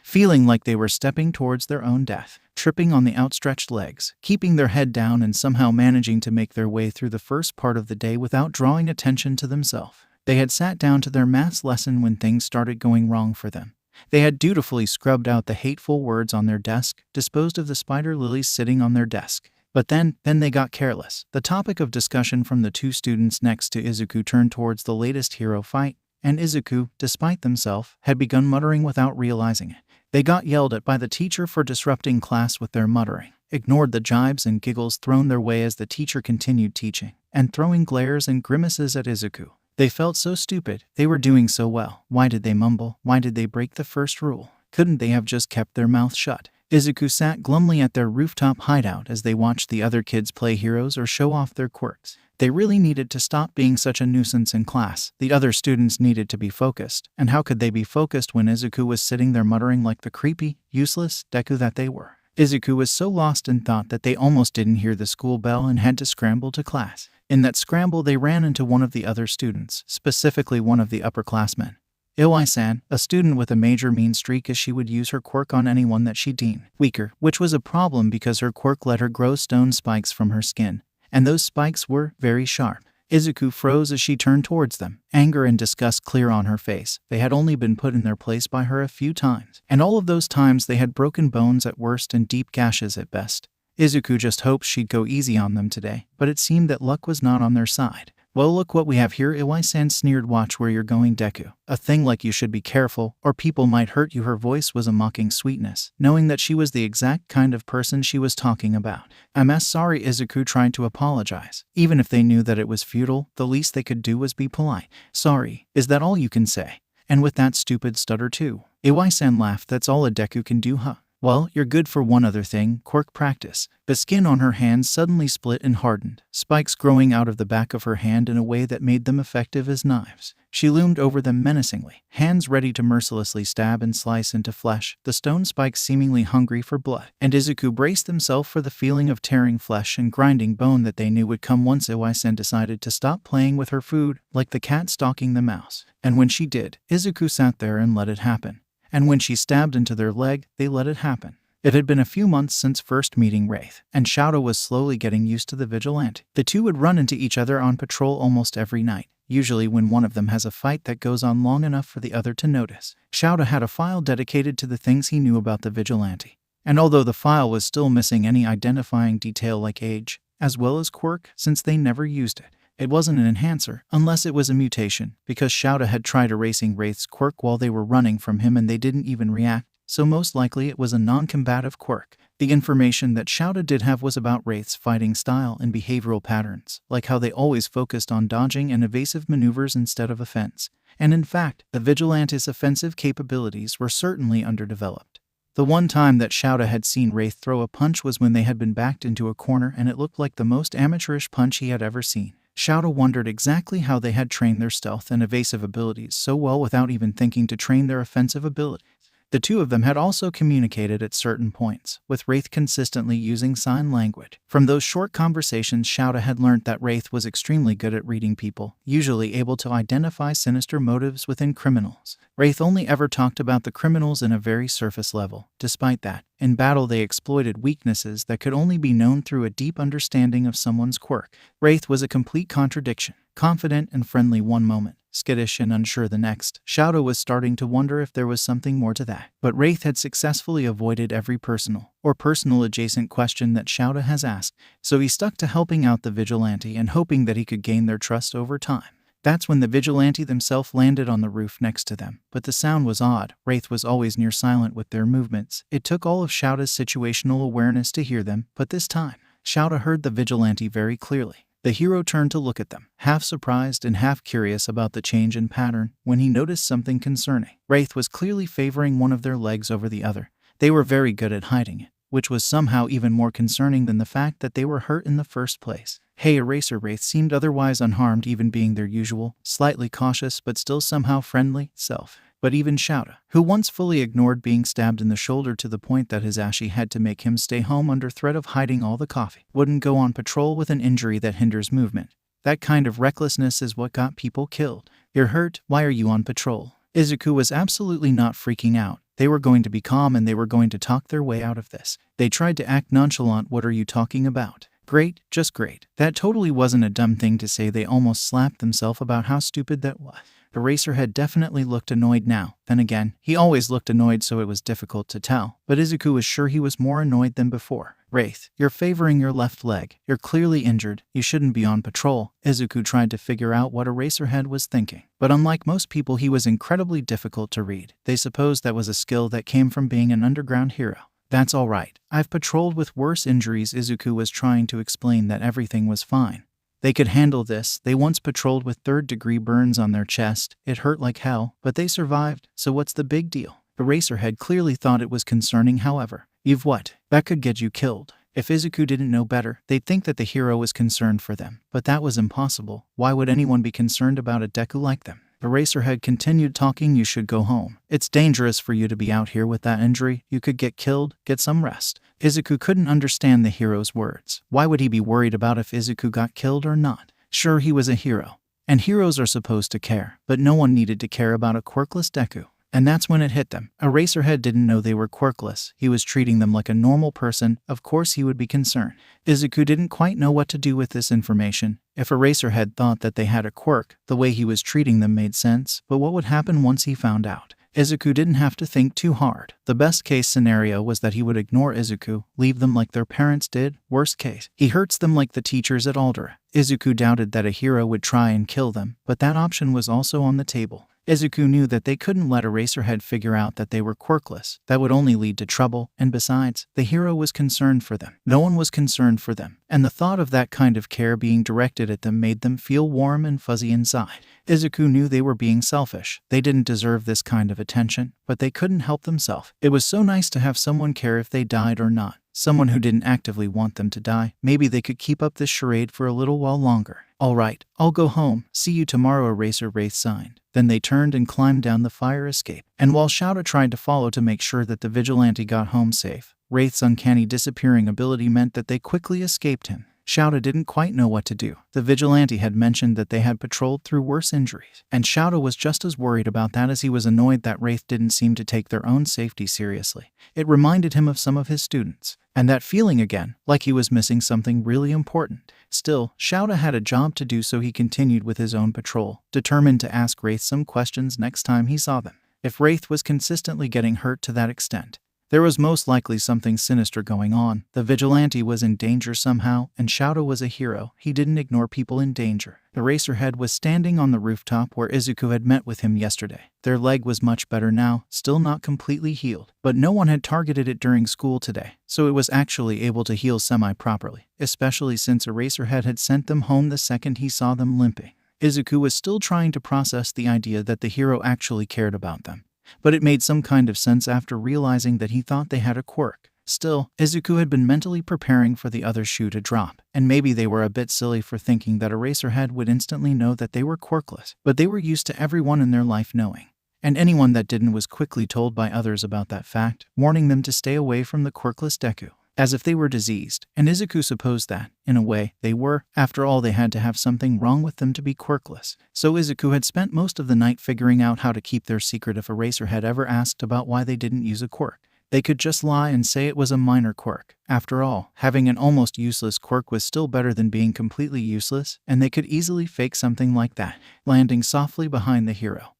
feeling like they were stepping towards their own death, tripping on the outstretched legs, keeping their head down and somehow managing to make their way through the first part of the day without drawing attention to themselves. They had sat down to their maths lesson when things started going wrong for them. They had dutifully scrubbed out the hateful words on their desk, disposed of the spider lilies sitting on their desk. But then they got careless. The topic of discussion from the 2 students next to Izuku turned towards the latest hero fight. and 𝗧𝗂, despite themselves, had begun muttering without realizing it. They got yelled at by the teacher for disrupting class with their muttering, ignored the jibes and giggles thrown their way as the teacher continued teaching, and throwing glares and grimaces at 𝗧𝗂. They felt so stupid. They were doing so well. Why did they mumble? Why did they break the first rule? Couldn't they have just kept their mouth shut? 𝗧𝗂 sat glumly at their rooftop hideout as they watched the other kids play heroes or show off their quirks. They really needed to stop being such a nuisance in class. The other students needed to be focused. And how could they be focused when 𝗧𝗂 was sitting there muttering like the creepy, useless Deku that they were? 𝗧𝗂 was so lost in thought that they almost didn't hear the school bell and had to scramble to class. In that scramble, they ran into one of the other students, specifically one of the upperclassmen. 𝗬𝗧𝗵𝗲, a student with a major mean streak, as she would use her quirk on anyone that she deemed weaker, which was a problem because her quirk let her grow stone spikes from her skin, and those spikes were very sharp. 𝗧𝗂 froze as she turned towards them, anger and disgust clear on her face. They had only been put in their place by her a few times, and all of those times they had broken bones at worst and deep gashes at best. 𝗧𝗂 just hoped she'd go easy on them today, but it seemed that luck was not on their side. Well, look what we have here, 𝗬𝗧𝗵𝗲 sneered. Watch where you're going, Deku. A thing like you should be careful, or people might hurt you. Her voice was a mocking sweetness, knowing that she was the exact kind of person she was talking about. I'm sorry, 𝗧𝗂 tried to apologize. Even if they knew that it was futile, the least they could do was be polite. Sorry, is that all you can say? And with that stupid stutter too? 𝗬𝗧𝗵𝗲 laughed. That's all a Deku can do, huh? Well, you're good for one other thing, quirk practice. The skin on her hand suddenly split and hardened, spikes growing out of the back of her hand in a way that made them effective as knives. She loomed over them menacingly, hands ready to mercilessly stab and slice into flesh, the stone spikes seemingly hungry for blood. And 𝗧𝗂 braced themselves for the feeling of tearing flesh and grinding bone that they knew would come once 𝗬𝗧𝗵𝗲 decided to stop playing with her food, like the cat stalking the mouse. And when she did, 𝗧𝗂 sat there and let it happen. And when she stabbed into their leg, they let it happen. It had been a few months since first meeting Wraith, and 𝗧𝗪 was slowly getting used to the Vigilante. The two would run into each other on patrol almost every night, usually when one of them has a fight that goes on long enough for the other to notice. 𝗧𝗪 had a file dedicated to the things he knew about the Vigilante, and although the file was still missing any identifying detail like age, as well as quirk, since they never used it, it wasn't an enhancer, unless it was a mutation, because 𝗧𝗪 had tried erasing Wraith's quirk while they were running from him and they didn't even react, so most likely it was a non-combative quirk. The information that 𝗧𝗪 did have was about Wraith's fighting style and behavioral patterns, like how they always focused on dodging and evasive maneuvers instead of offense. And in fact, the Vigilante's offensive capabilities were certainly underdeveloped. The one time that 𝗧𝗪 had seen Wraith throw a punch was when they had been backed into a corner and it looked like the most amateurish punch he had ever seen. 𝗧𝗪 wondered exactly how they had trained their stealth and evasive abilities so well without even thinking to train their offensive abilities. The two of them had also communicated at certain points, with Wraith consistently using sign language. From those short conversations, 𝗧𝗪 had learned that Wraith was extremely good at reading people, usually able to identify sinister motives within criminals. Wraith only ever talked about the criminals in a very surface level. Despite that, in battle they exploited weaknesses that could only be known through a deep understanding of someone's quirk. Wraith was a complete contradiction, confident and friendly one moment, skittish and unsure the next. 𝗧𝗪 was starting to wonder if there was something more to that. But Wraith had successfully avoided every personal or personal adjacent question that 𝗧𝗪 has asked, so he stuck to helping out the Vigilante and hoping that he could gain their trust over time. That's when the Vigilante themselves landed on the roof next to them, but the sound was odd. Wraith was always near silent with their movements. It took all of 𝗧𝗪's situational awareness to hear them, but this time, 𝗧𝗪 heard the Vigilante very clearly. The hero turned to look at them, half surprised and half curious about the change in pattern, when he noticed something concerning. Wraith was clearly favoring one of their legs over the other. They were very good at hiding it, which was somehow even more concerning than the fact that they were hurt in the first place. Hey Eraser, Wraith seemed otherwise unharmed, even being their usual, slightly cautious but still somehow friendly self. But even 𝗧𝗪, who once fully ignored being stabbed in the shoulder to the point that his Ashi had to make him stay home under threat of hiding all the coffee, wouldn't go on patrol with an injury that hinders movement. That kind of recklessness is what got people killed. You're hurt, why are you on patrol? 𝗧𝗂 was absolutely not freaking out. They were going to be calm and they were going to talk their way out of this. They tried to act nonchalant. What are you talking about? Great, just great. That totally wasn't a dumb thing to say. They almost slapped themselves about how stupid that was. Eraser had definitely looked annoyed now. Then again, he always looked annoyed, so it was difficult to tell. But 𝗧𝗂 was sure he was more annoyed than before. Wraith, you're favoring your left leg. You're clearly injured. You shouldn't be on patrol. 𝗧𝗂𝘁 tried to figure out what Eraserhead was thinking. But unlike most people, he was incredibly difficult to read. They supposed that was a skill that came from being an underground hero. That's all right. I've patrolled with worse injuries. 𝗧𝗂𝘁 was trying to explain that everything was fine. They could handle this. They once patrolled with third-degree burns on their chest. It hurt like hell, but they survived, so what's the big deal? Eraserhead clearly thought it was concerning, however. You've what? That could get you killed. If 𝗧𝗂𝘁 didn't know better, they'd think that the hero was concerned for them. But that was impossible. Why would anyone be concerned about a Deku like them? Eraserhead continued talking. You should go home. It's dangerous for you to be out here with that injury. You could get killed. Get some rest. 𝗧𝗂𝘁 couldn't understand the hero's words. Why would he be worried about if 𝗧𝗂𝘁 got killed or not? Sure, he was a hero. And heroes are supposed to care. But no one needed to care about a quirkless Deku. And that's when it hit them. Eraserhead didn't know they were quirkless. He was treating them like a normal person. Of course he would be concerned. 𝗧𝗂𝘁 didn't quite know what to do with this information. If Eraserhead thought that they had a quirk, the way he was treating them made sense. But what would happen once he found out? 𝗧𝗂𝘁 didn't have to think too hard. The best case scenario was that he would ignore 𝗧𝗂𝘁, leave them like their parents did. Worst case, he hurts them like the teachers at 𝐎𝐴LDRA. 𝗧𝗂𝘁 doubted that a hero would try and kill them, but that option was also on the table. 𝗧𝗂𝘁 knew that they couldn't let Eraserhead figure out that they were quirkless. That would only lead to trouble, and besides, the hero was concerned for them. No one was concerned for them, and the thought of that kind of care being directed at them made them feel warm and fuzzy inside. 𝗧𝗂𝘁 knew they were being selfish. They didn't deserve this kind of attention, but they couldn't help themselves. It was so nice to have someone care if they died or not. Someone who didn't actively want them to die. Maybe they could keep up this charade for a little while longer. All right, I'll go home. See you tomorrow, Wraith signed. Then they turned and climbed down the fire escape. And while 𝗬𝗪 tried to follow to make sure that the Vigilante got home safe, Wraith's uncanny disappearing ability meant that they quickly escaped him. 𝗬𝗪 didn't quite know what to do. The Vigilante had mentioned that they had patrolled through worse injuries, and 𝗬𝗪 was just as worried about that as he was annoyed that Wraith didn't seem to take their own safety seriously. It reminded him of some of his students. And that feeling again, like he was missing something really important. Still, 𝗬𝗪 had a job to do, so he continued with his own patrol, determined to ask Wraith some questions next time he saw them. If Wraith was consistently getting hurt to that extent, there was most likely something sinister going on. The Vigilante was in danger somehow, and 𝗬𝗪 was a hero. He didn't ignore people in danger. Eraserhead was standing on the rooftop where 𝗧𝗂𝘁 had met with him yesterday. Their leg was much better now, still not completely healed. But no one had targeted it during school today, so it was actually able to heal semi-properly, especially since Eraserhead had sent them home the second he saw them limping. 𝗧𝗂𝘁 was still trying to process the idea that the hero actually cared about them. But it made some kind of sense after realizing that he thought they had a quirk. Still, 𝗧𝗂𝘁 had been mentally preparing for the other shoe to drop, and maybe they were a bit silly for thinking that Eraserhead would instantly know that they were quirkless, but they were used to everyone in their life knowing. And anyone that didn't was quickly told by others about that fact, warning them to stay away from the quirkless Deku, as if they were diseased, and 𝗧𝗂𝘁 supposed that, in a way, they were. After all, they had to have something wrong with them to be quirkless. So 𝗧𝗂𝘁 had spent most of the night figuring out how to keep their secret if Eraserhead ever asked about why they didn't use a quirk. They could just lie and say it was a minor quirk. After all, having an almost useless quirk was still better than being completely useless, and they could easily fake something like that, landing softly behind the hero,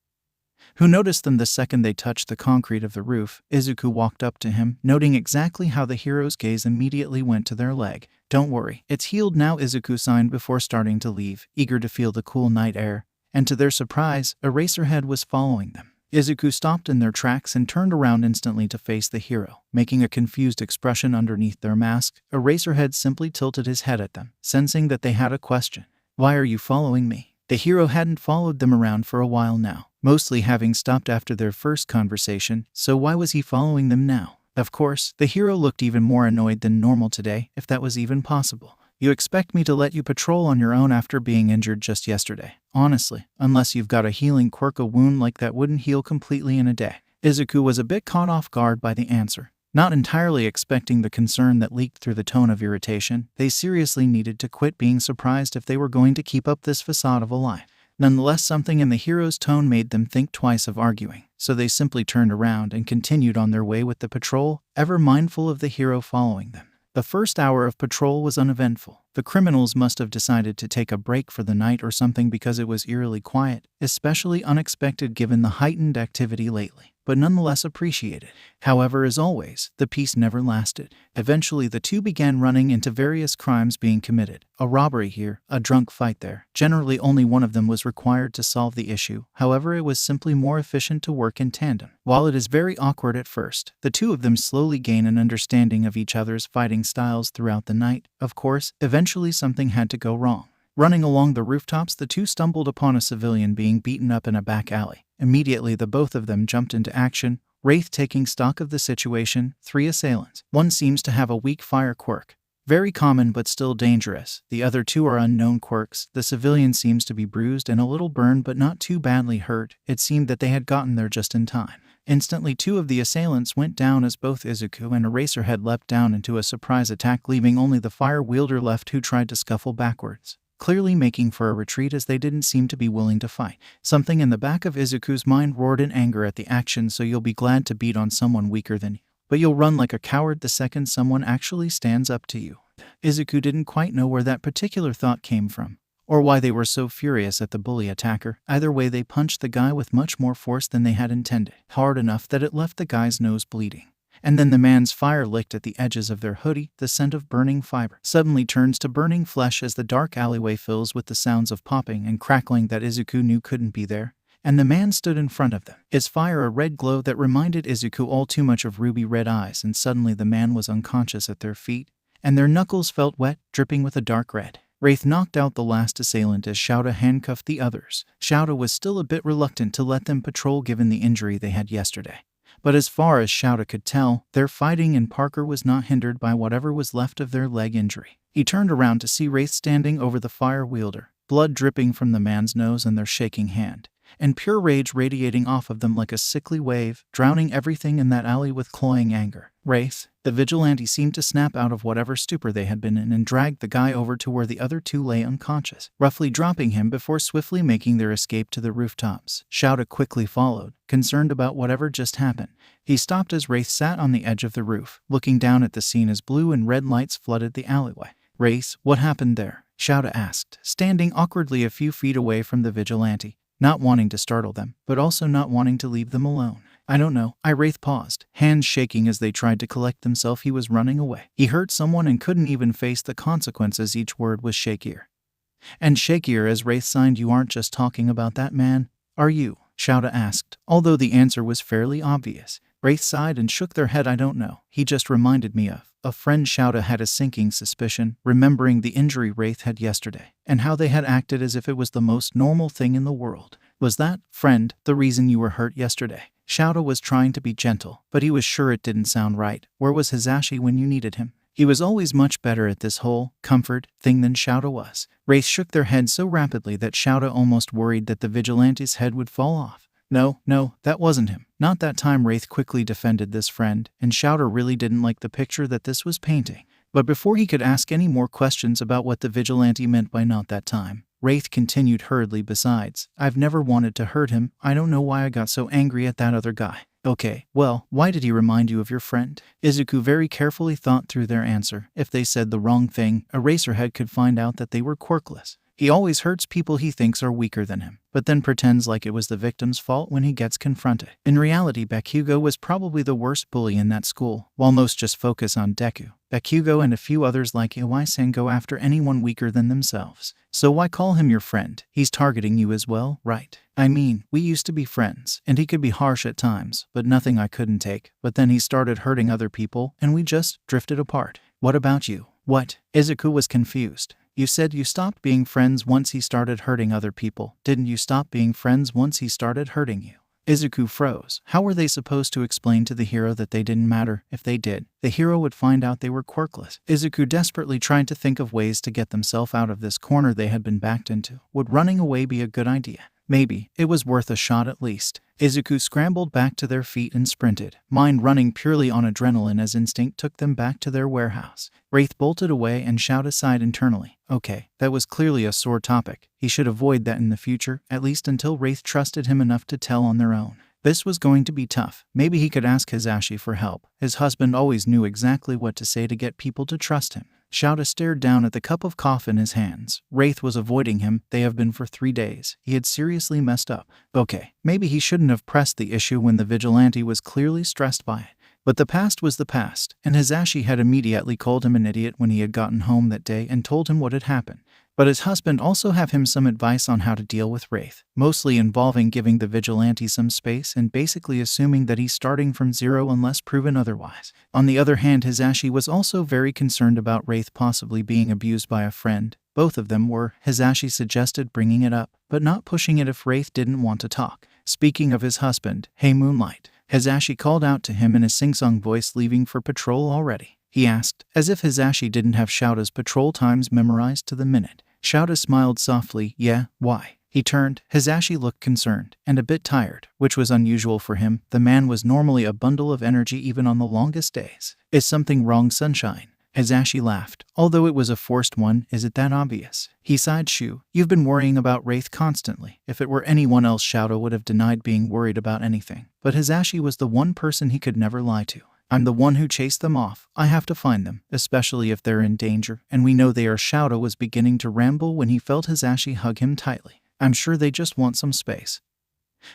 who noticed them the second they touched the concrete of the roof. 𝗧𝗂𝘁 walked up to him, noting exactly how the hero's gaze immediately went to their leg. Don't worry, it's healed now, 𝗧𝗂𝘁 signed before starting to leave, eager to feel the cool night air. And to their surprise, Eraserhead was following them. 𝗧𝗂𝘁 stopped in their tracks and turned around instantly to face the hero, making a confused expression underneath their mask. Eraserhead simply tilted his head at them, sensing that they had a question. Why are you following me? The hero hadn't followed them around for a while now, mostly having stopped after their first conversation, so why was he following them now? Of course, the hero looked even more annoyed than normal today, if that was even possible. You expect me to let you patrol on your own after being injured just yesterday? Honestly, unless you've got a healing quirk, a wound like that wouldn't heal completely in a day. 𝗧𝗂𝘁 was a bit caught off guard by the answer, not entirely expecting the concern that leaked through the tone of irritation. They seriously needed to quit being surprised if they were going to keep up this facade of a lie. Nonetheless, something in the hero's tone made them think twice of arguing, so they simply turned around and continued on their way with the patrol, ever mindful of the hero following them. The first hour of patrol was uneventful. The criminals must have decided to take a break for the night or something because it was eerily quiet, especially unexpected given the heightened activity lately. but nonetheless appreciated. However, as always, the peace never lasted. Eventually, the two began running into various crimes being committed. A robbery here, a drunk fight there. Generally, only one of them was required to solve the issue. However, it was simply more efficient to work in tandem. While it is very awkward at first, the two of them slowly gain an understanding of each other's fighting styles throughout the night. Of course, eventually something had to go wrong. Running along the rooftops, the two stumbled upon a civilian being beaten up in a back alley. Immediately, the both of them jumped into action, Wraith taking stock of the situation. 3 assailants. One seems to have a weak fire quirk. Very common but still dangerous. The other 2 are unknown quirks. The civilian seems to be bruised and a little burned but not too badly hurt. It seemed that they had gotten there just in time. Instantly, 2 of the assailants went down as both 𝗧𝗂 and Eraserhead leapt down into a surprise attack, leaving only the fire wielder left, who tried to scuffle backwards, clearly making for a retreat as they didn't seem to be willing to fight. Something in the back of 𝗧𝗂's mind roared in anger at the action. So you'll be glad to beat on someone weaker than you, but you'll run like a coward the second someone actually stands up to you. 𝗧𝗂 didn't quite know where that particular thought came from, or why they were so furious at the bully attacker. Either way, they punched the guy with much more force than they had intended, hard enough that it left the guy's nose bleeding. And then the man's fire licked at the edges of their hoodie. The scent of burning fiber suddenly turns to burning flesh as the dark alleyway fills with the sounds of popping and crackling that 𝗧𝗂 knew couldn't be there. And the man stood in front of them, his fire a red glow that reminded 𝗧𝗂 all too much of ruby red eyes. And suddenly the man was unconscious at their feet, and their knuckles felt wet, dripping with a dark red. Wraith knocked out the last assailant as 𝗬𝗪 handcuffed the others. 𝗬𝗪 was still a bit reluctant to let them patrol given the injury they had yesterday. But as far as 𝗬𝗪 could tell, their fighting in Parker was not hindered by whatever was left of their leg injury. He turned around to see Wraith standing over the fire wielder, blood dripping from the man's nose and their shaking hand, and pure rage radiating off of them like a sickly wave, drowning everything in that alley with cloying anger. Wraith, the vigilante, seemed to snap out of whatever stupor they had been in and dragged the guy over to where the other 2 lay unconscious, roughly dropping him before swiftly making their escape to the rooftops. 𝗬𝗪 quickly followed, concerned about whatever just happened. He stopped as Wraith sat on the edge of the roof, looking down at the scene as blue and red lights flooded the alleyway. "Wraith, what happened there?" 𝗬𝗪 asked, standing awkwardly a few feet away from the vigilante, not wanting to startle them, but also not wanting to leave them alone. "I don't know." Wraith paused, hands shaking as they tried to collect themselves. He was running away. He hurt someone and couldn't even face the consequences. Each word was shakier and shakier as Wraith signed. "You aren't just talking about that man, are you?" 𝗬𝗪 asked, although the answer was fairly obvious. Wraith sighed and shook their head. "I don't know. He just reminded me of a friend." 𝗬𝗪 had a sinking suspicion, remembering the injury Wraith had yesterday, and how they had acted as if it was the most normal thing in the world. "Was that friend the reason you were hurt yesterday?" 𝗬𝗪 was trying to be gentle, but he was sure it didn't sound right. "Where was 𝐻𝗧𝗍 when you needed him?" He was always much better at this whole comfort thing than 𝗬𝗪 was. Wraith shook their head so rapidly that 𝗬𝗪 almost worried that the vigilante's head would fall off. No, that wasn't him. Not that time." Wraith quickly defended this friend, and 𝗬𝗪 really didn't like the picture that this was painting. But before he could ask any more questions about what the vigilante meant by "not that time," Wraith continued hurriedly, "Besides, I've never wanted to hurt him. I don't know why I got so angry at that other guy." "Okay, well, why did he remind you of your friend?" 𝗧𝗂 very carefully thought through their answer. If they said the wrong thing, Eraserhead could find out that they were quirkless. He always hurts people he thinks are weaker than him, but then pretends like it was the victim's fault when he gets confronted. In reality, Bakugo was probably the worst bully in that school. While most just focus on Deku, Bakugo and a few others like 𝐒𝐻𝗫 go after anyone weaker than themselves. So why call him your friend? He's targeting you as well, right? I mean, we used to be friends, and he could be harsh at times, but nothing I couldn't take. But then he started hurting other people, and we just drifted apart. What about you?" "What?" 𝗧𝗂 was confused. "You said you stopped being friends once he started hurting other people. Didn't you stop being friends once he started hurting you?" 𝗧𝗂 froze. How were they supposed to explain to the hero that they didn't matter? If they did, the hero would find out they were quirkless. 𝗧𝗂 desperately tried to think of ways to get themselves out of this corner they had been backed into. Would running away be a good idea? Maybe. It was worth a shot at least. 𝗧𝗂 scrambled back to their feet and sprinted, mind running purely on adrenaline as instinct took them back to their warehouse. Wraith bolted away and 𝗬𝗪 sighed internally. Okay, that was clearly a sore topic. He should avoid that in the future, at least until Wraith trusted him enough to tell on their own. This was going to be tough. Maybe he could ask 𝗧𝗧𝗍 for help. His husband always knew exactly what to say to get people to trust him. 𝗧𝗪 stared down at the cup of coffee in his hands. Wraith was avoiding him. They have been for 3 days. He had seriously messed up. Okay, maybe he shouldn't have pressed the issue when the vigilante was clearly stressed by it. But the past was the past, and 𝐒𝐻𝐵 had immediately called him an idiot when he had gotten home that day and told him what had happened. But his husband also have him some advice on how to deal with Wraith, mostly involving giving the vigilante some space and basically assuming that he's starting from zero unless proven otherwise. On the other hand, 𝗧𝗪 was also very concerned about Wraith possibly being abused by a friend. Both of them were. 𝗧𝗪 suggested bringing it up, but not pushing it if Wraith didn't want to talk. Speaking of his husband, hey Moonlight, 𝗧𝗪 called out to him in a sing-song voice, leaving for patrol already? He asked, as if 𝗧𝗪 didn't have 𝗧𝗪's patrol times memorized to the minute. 𝗧𝗪 smiled softly. Yeah, why? He turned. 𝗧𝗪 looked concerned and a bit tired, which was unusual for him. The man was normally a bundle of energy even on the longest days. Is something wrong, sunshine? 𝗧𝗪 laughed, although it was a forced one. Is it that obvious? He sighed. You've been worrying about Wraith constantly. If it were anyone else, 𝗧𝗪 would have denied being worried about anything. But 𝗧𝗪 was the one person he could never lie to. I'm the one who chased them off. I have to find them, especially if they're in danger, and we know they are. 𝗧𝗪 was beginning to ramble when he felt 𝗧𝗪 hug him tightly. I'm sure they just want some space.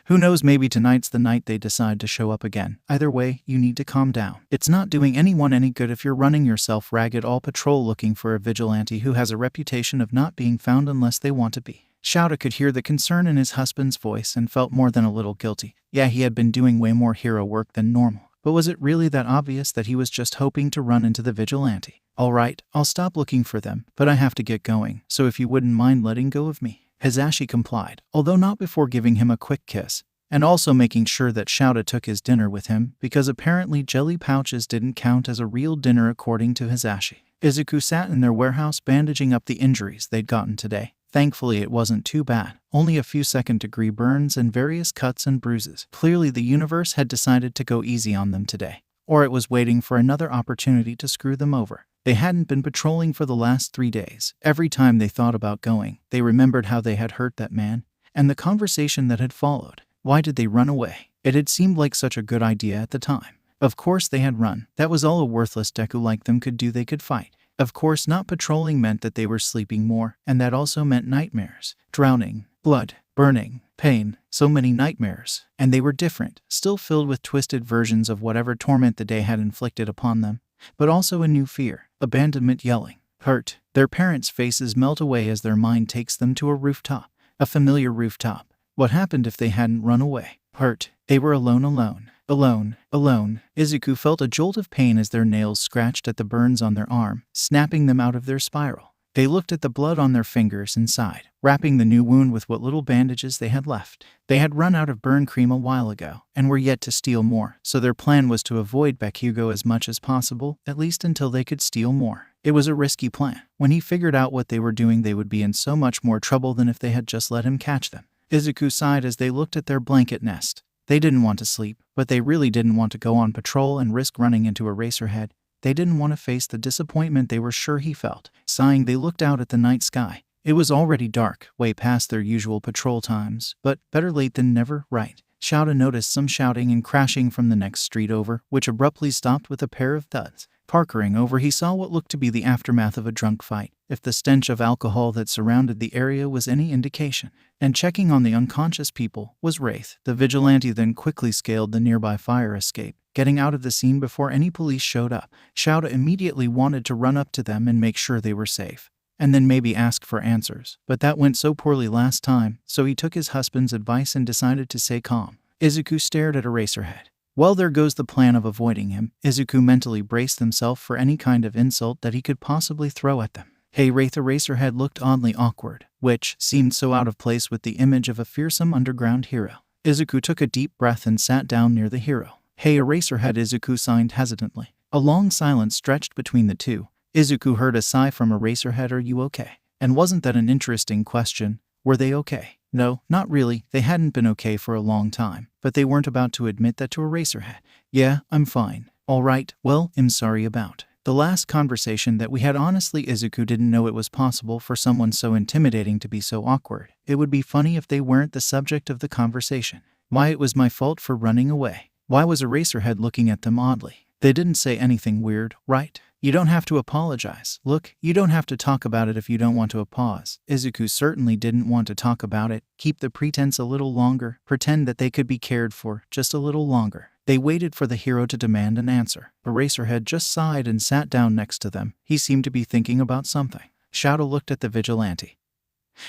Who knows, maybe tonight's the night they decide to show up again. Either way, you need to calm down. It's not doing anyone any good if you're running yourself ragged all patrol looking for a vigilante who has a reputation of not being found unless they want to be. 𝗧𝗪 could hear the concern in his husband's voice and felt more than a little guilty. Yeah, he had been doing way more hero work than normal. But was it really that obvious that he was just hoping to run into the vigilante? All right, I'll stop looking for them, but I have to get going, so if you wouldn't mind letting go of me. 𝗧𝗪 complied, although not before giving him a quick kiss, and also making sure that 𝗧𝗪 took his dinner with him, because apparently jelly pouches didn't count as a real dinner according to 𝗧𝗪. Izuku sat in their warehouse bandaging up the injuries they'd gotten today. Thankfully it wasn't too bad, only a few second-degree burns and various cuts and bruises. Clearly the universe had decided to go easy on them today, or it was waiting for another opportunity to screw them over. They hadn't been patrolling for the last 3 days. Every time they thought about going, they remembered how they had hurt that man, and the conversation that had followed. Why did they run away? It had seemed like such a good idea at the time. Of course they had run. That was all a worthless Deku like them could do. They could fight. Of course not patrolling meant that they were sleeping more, and that also meant nightmares. Drowning, blood, burning, pain, so many nightmares. And they were different, still filled with twisted versions of whatever torment the day had inflicted upon them, but also a new fear, abandonment, yelling, hurt. Their parents' faces melt away as their mind takes them to a rooftop, a familiar rooftop. What happened if they hadn't run away? Hurt. They were alone. Izuku felt a jolt of pain as their nails scratched at the burns on their arm, snapping them out of their spiral. They looked at the blood on their fingers and sighed, wrapping the new wound with what little bandages they had left. They had run out of burn cream a while ago, and were yet to steal more, so their plan was to avoid Bakugo as much as possible, at least until they could steal more. It was a risky plan. When he figured out what they were doing, they would be in so much more trouble than if they had just let him catch them. Izuku sighed as they looked at their blanket nest. They didn't want to sleep, but they really didn't want to go on patrol and risk running into Eraserhead. They didn't want to face the disappointment they were sure he felt. Sighing, they looked out at the night sky. It was already dark, way past their usual patrol times, but better late than never, right? 𝗧𝗪 noticed some shouting and crashing from the next street over, which abruptly stopped with a pair of thuds. Parkering over, he saw what looked to be the aftermath of a drunk fight, if the stench of alcohol that surrounded the area was any indication. And checking on the unconscious people was Wraith. The vigilante then quickly scaled the nearby fire escape, getting out of the scene before any police showed up. 𝗧𝗪 immediately wanted to run up to them and make sure they were safe, and then maybe ask for answers, but that went so poorly last time, so he took his husband's advice and decided to stay calm. Izuku stared at Eraserhead. Well, there goes the plan of avoiding him. Izuku mentally braced himself for any kind of insult that he could possibly throw at them. Hey Wraith. Eraserhead looked oddly awkward, which seemed so out of place with the image of a fearsome underground hero. Izuku took a deep breath and sat down near the hero. Hey Eraserhead. Izuku signed hesitantly. A long silence stretched between the two. Izuku heard a sigh from Eraserhead. Are you okay? And wasn't that an interesting question? Were they okay? No, not really. They hadn't been okay for a long time, but they weren't about to admit that to Eraserhead. Yeah, I'm fine. All right, well, I'm sorry about the last conversation that we had. Honestly, Izuku didn't know it was possible for someone so intimidating to be so awkward. It would be funny if they weren't the subject of the conversation. Why, it was my fault for running away. Why was Eraserhead looking at them oddly? They didn't say anything weird, right? You don't have to apologize. Look, you don't have to talk about it if you don't want to pause. 𝗧𝗂 certainly didn't want to talk about it. Keep the pretense a little longer. Pretend that they could be cared for just a little longer. They waited for the hero to demand an answer. Eraserhead just sighed and sat down next to them. He seemed to be thinking about something. 𝗬𝗪 looked at the vigilante,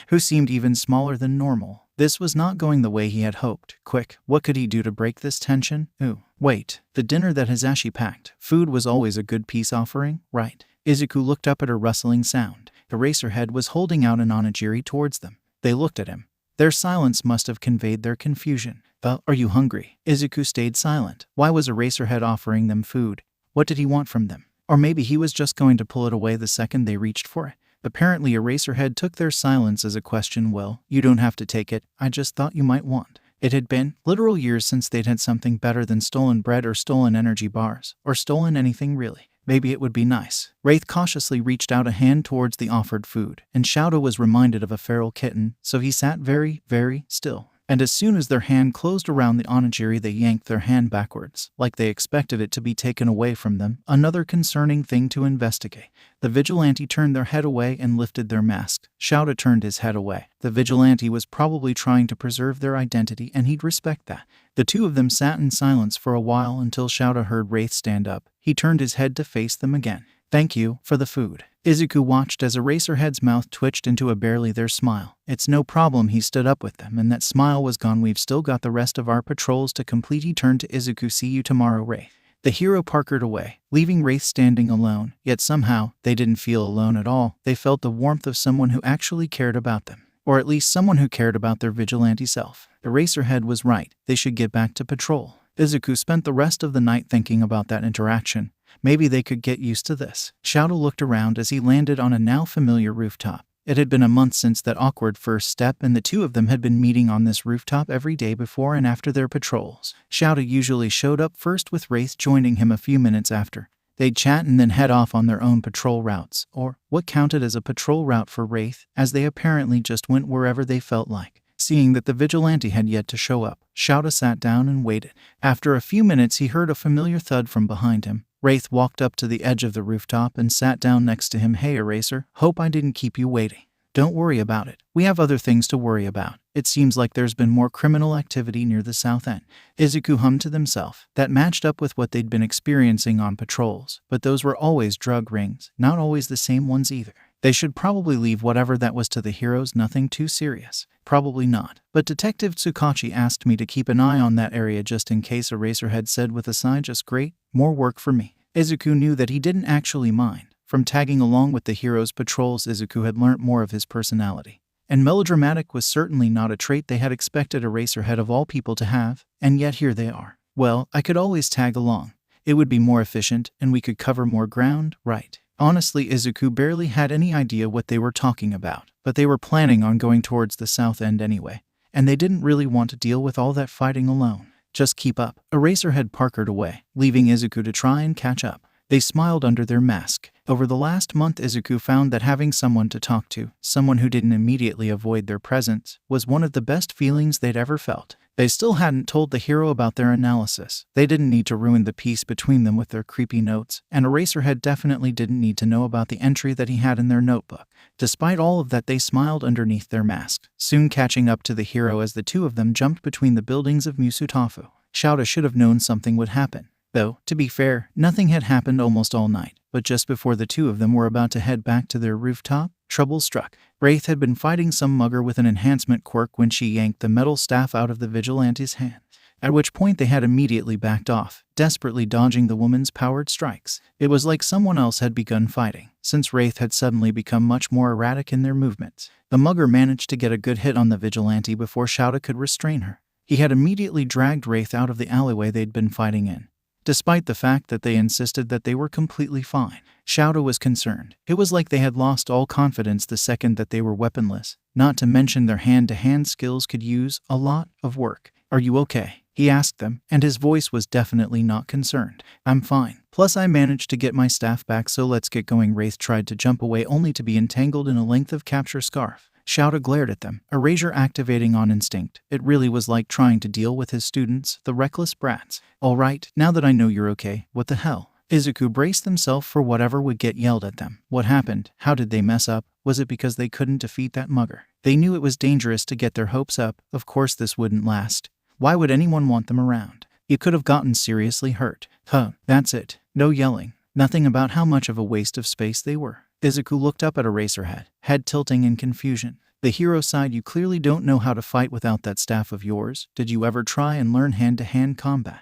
who seemed even smaller than normal. This was not going the way he had hoped. Quick, what could he do to break this tension? Wait, the dinner that Hisashi packed. Food was always a good peace offering, right? 𝗧𝗂 looked up at a rustling sound. Eraserhead was holding out an onigiri towards them. They looked at him. Their silence must have conveyed their confusion. Are you hungry? 𝗧𝗂 stayed silent. Why was Eraserhead offering them food? What did he want from them? Or maybe he was just going to pull it away the second they reached for it. Apparently Eraserhead took their silence as a question. Well, you don't have to take it. I just thought you might want. It had been literal years since they'd had something better than stolen bread or stolen energy bars, or stolen anything really. Maybe it would be nice. Wraith cautiously reached out a hand towards the offered food, and 𝗬𝗪 was reminded of a feral kitten, so he sat very, very still. And as soon as their hand closed around the onigiri, they yanked their hand backwards, like they expected it to be taken away from them. Another concerning thing to investigate. The vigilante turned their head away and lifted their mask. 𝗬𝗪 turned his head away. The vigilante was probably trying to preserve their identity, and he'd respect that. The two of them sat in silence for a while until 𝗬𝗪 heard Wraith stand up. He turned his head to face them again. Thank you for the food. 𝗧𝗂 watched as Eraserhead's mouth twitched into a barely there smile. It's no problem, he stood up with them, and that smile was gone. We've still got the rest of our patrols to complete. He turned to 𝗧𝗂. See you tomorrow, Wraith. The hero parkered away, leaving Wraith standing alone. Yet somehow, they didn't feel alone at all. They felt the warmth of someone who actually cared about them. Or at least someone who cared about their vigilante self. Eraserhead was right. They should get back to patrol. 𝗧𝗂 spent the rest of the night thinking about that interaction. Maybe they could get used to this. 𝗬𝗪 looked around as he landed on a now familiar rooftop. It had been a month since that awkward first step, and the two of them had been meeting on this rooftop every day before and after their patrols. 𝗬𝗪 usually showed up first, with Wraith joining him a few minutes after. They'd chat and then head off on their own patrol routes, or what counted as a patrol route for Wraith, as they apparently just went wherever they felt like. Seeing that the vigilante had yet to show up, 𝗬𝗪 sat down and waited. After a few minutes he heard a familiar thud from behind him. Wraith walked up to the edge of the rooftop and sat down next to him. Hey Eraser, hope I didn't keep you waiting. Don't worry about it. We have other things to worry about. It seems like there's been more criminal activity near the south end. 𝗧𝗂 hummed to themselves. That matched up with what they'd been experiencing on patrols, but those were always drug rings, not always the same ones either. They should probably leave whatever that was to the heroes. Nothing too serious. Probably not. But Detective 𝗧𝗪 asked me to keep an eye on that area just in case, Eraserhead said with a sigh. Just great. More work for me. 𝗧𝗂 knew that he didn't actually mind. From tagging along with the heroes' patrols, 𝗧𝗂 had learnt more of his personality. And melodramatic was certainly not a trait they had expected Eraserhead of all people to have, and yet here they are. Well, I could always tag along. It would be more efficient, and we could cover more ground, right? Honestly, 𝗧𝗂 barely had any idea what they were talking about, but they were planning on going towards the south end anyway, and they didn't really want to deal with all that fighting alone. Just keep up. Eraserhead parkered away, leaving 𝗧𝗂 to try and catch up. They smiled under their mask. Over the last month, 𝗧𝗂 found that having someone to talk to, someone who didn't immediately avoid their presence, was one of the best feelings they'd ever felt. They still hadn't told the hero about their analysis. They didn't need to ruin the peace between them with their creepy notes, and Eraserhead definitely didn't need to know about the entry that he had in their notebook. Despite all of that, they smiled underneath their masks, soon catching up to the hero as the two of them jumped between the buildings of Musutafu. 𝗬𝗪 should have known something would happen. Though, to be fair, nothing had happened almost all night, but just before the two of them were about to head back to their rooftop, trouble struck. Wraith had been fighting some mugger with an enhancement quirk when she yanked the metal staff out of the vigilante's hand, at which point they had immediately backed off, desperately dodging the woman's powered strikes. It was like someone else had begun fighting, since Wraith had suddenly become much more erratic in their movements. The mugger managed to get a good hit on the vigilante before 𝗬𝗪 could restrain her. He had immediately dragged Wraith out of the alleyway they'd been fighting in, despite the fact that they insisted that they were completely fine. 𝗬𝗪 was concerned. It was like they had lost all confidence the second that they were weaponless, not to mention their hand-to-hand skills could use a lot of work. Are you okay? He asked them, and his voice was definitely not concerned. I'm fine. Plus I managed to get my staff back, so let's get going. Wraith tried to jump away only to be entangled in a length of capture scarf. 𝗬𝗪 glared at them, erasure activating on instinct. It really was like trying to deal with his students, the reckless brats. All right, now that I know you're okay, what the hell? 𝗧𝗂𝘁 braced themselves for whatever would get yelled at them. What happened? How did they mess up? Was it because they couldn't defeat that mugger? They knew it was dangerous to get their hopes up. Of course this wouldn't last. Why would anyone want them around? You could have gotten seriously hurt. That's it. No yelling. Nothing about how much of a waste of space they were. 𝗧𝗂𝘁 looked up at Eraserhead, head tilting in confusion. The hero sighed. You clearly don't know how to fight without that staff of yours. Did you ever try and learn hand-to-hand combat?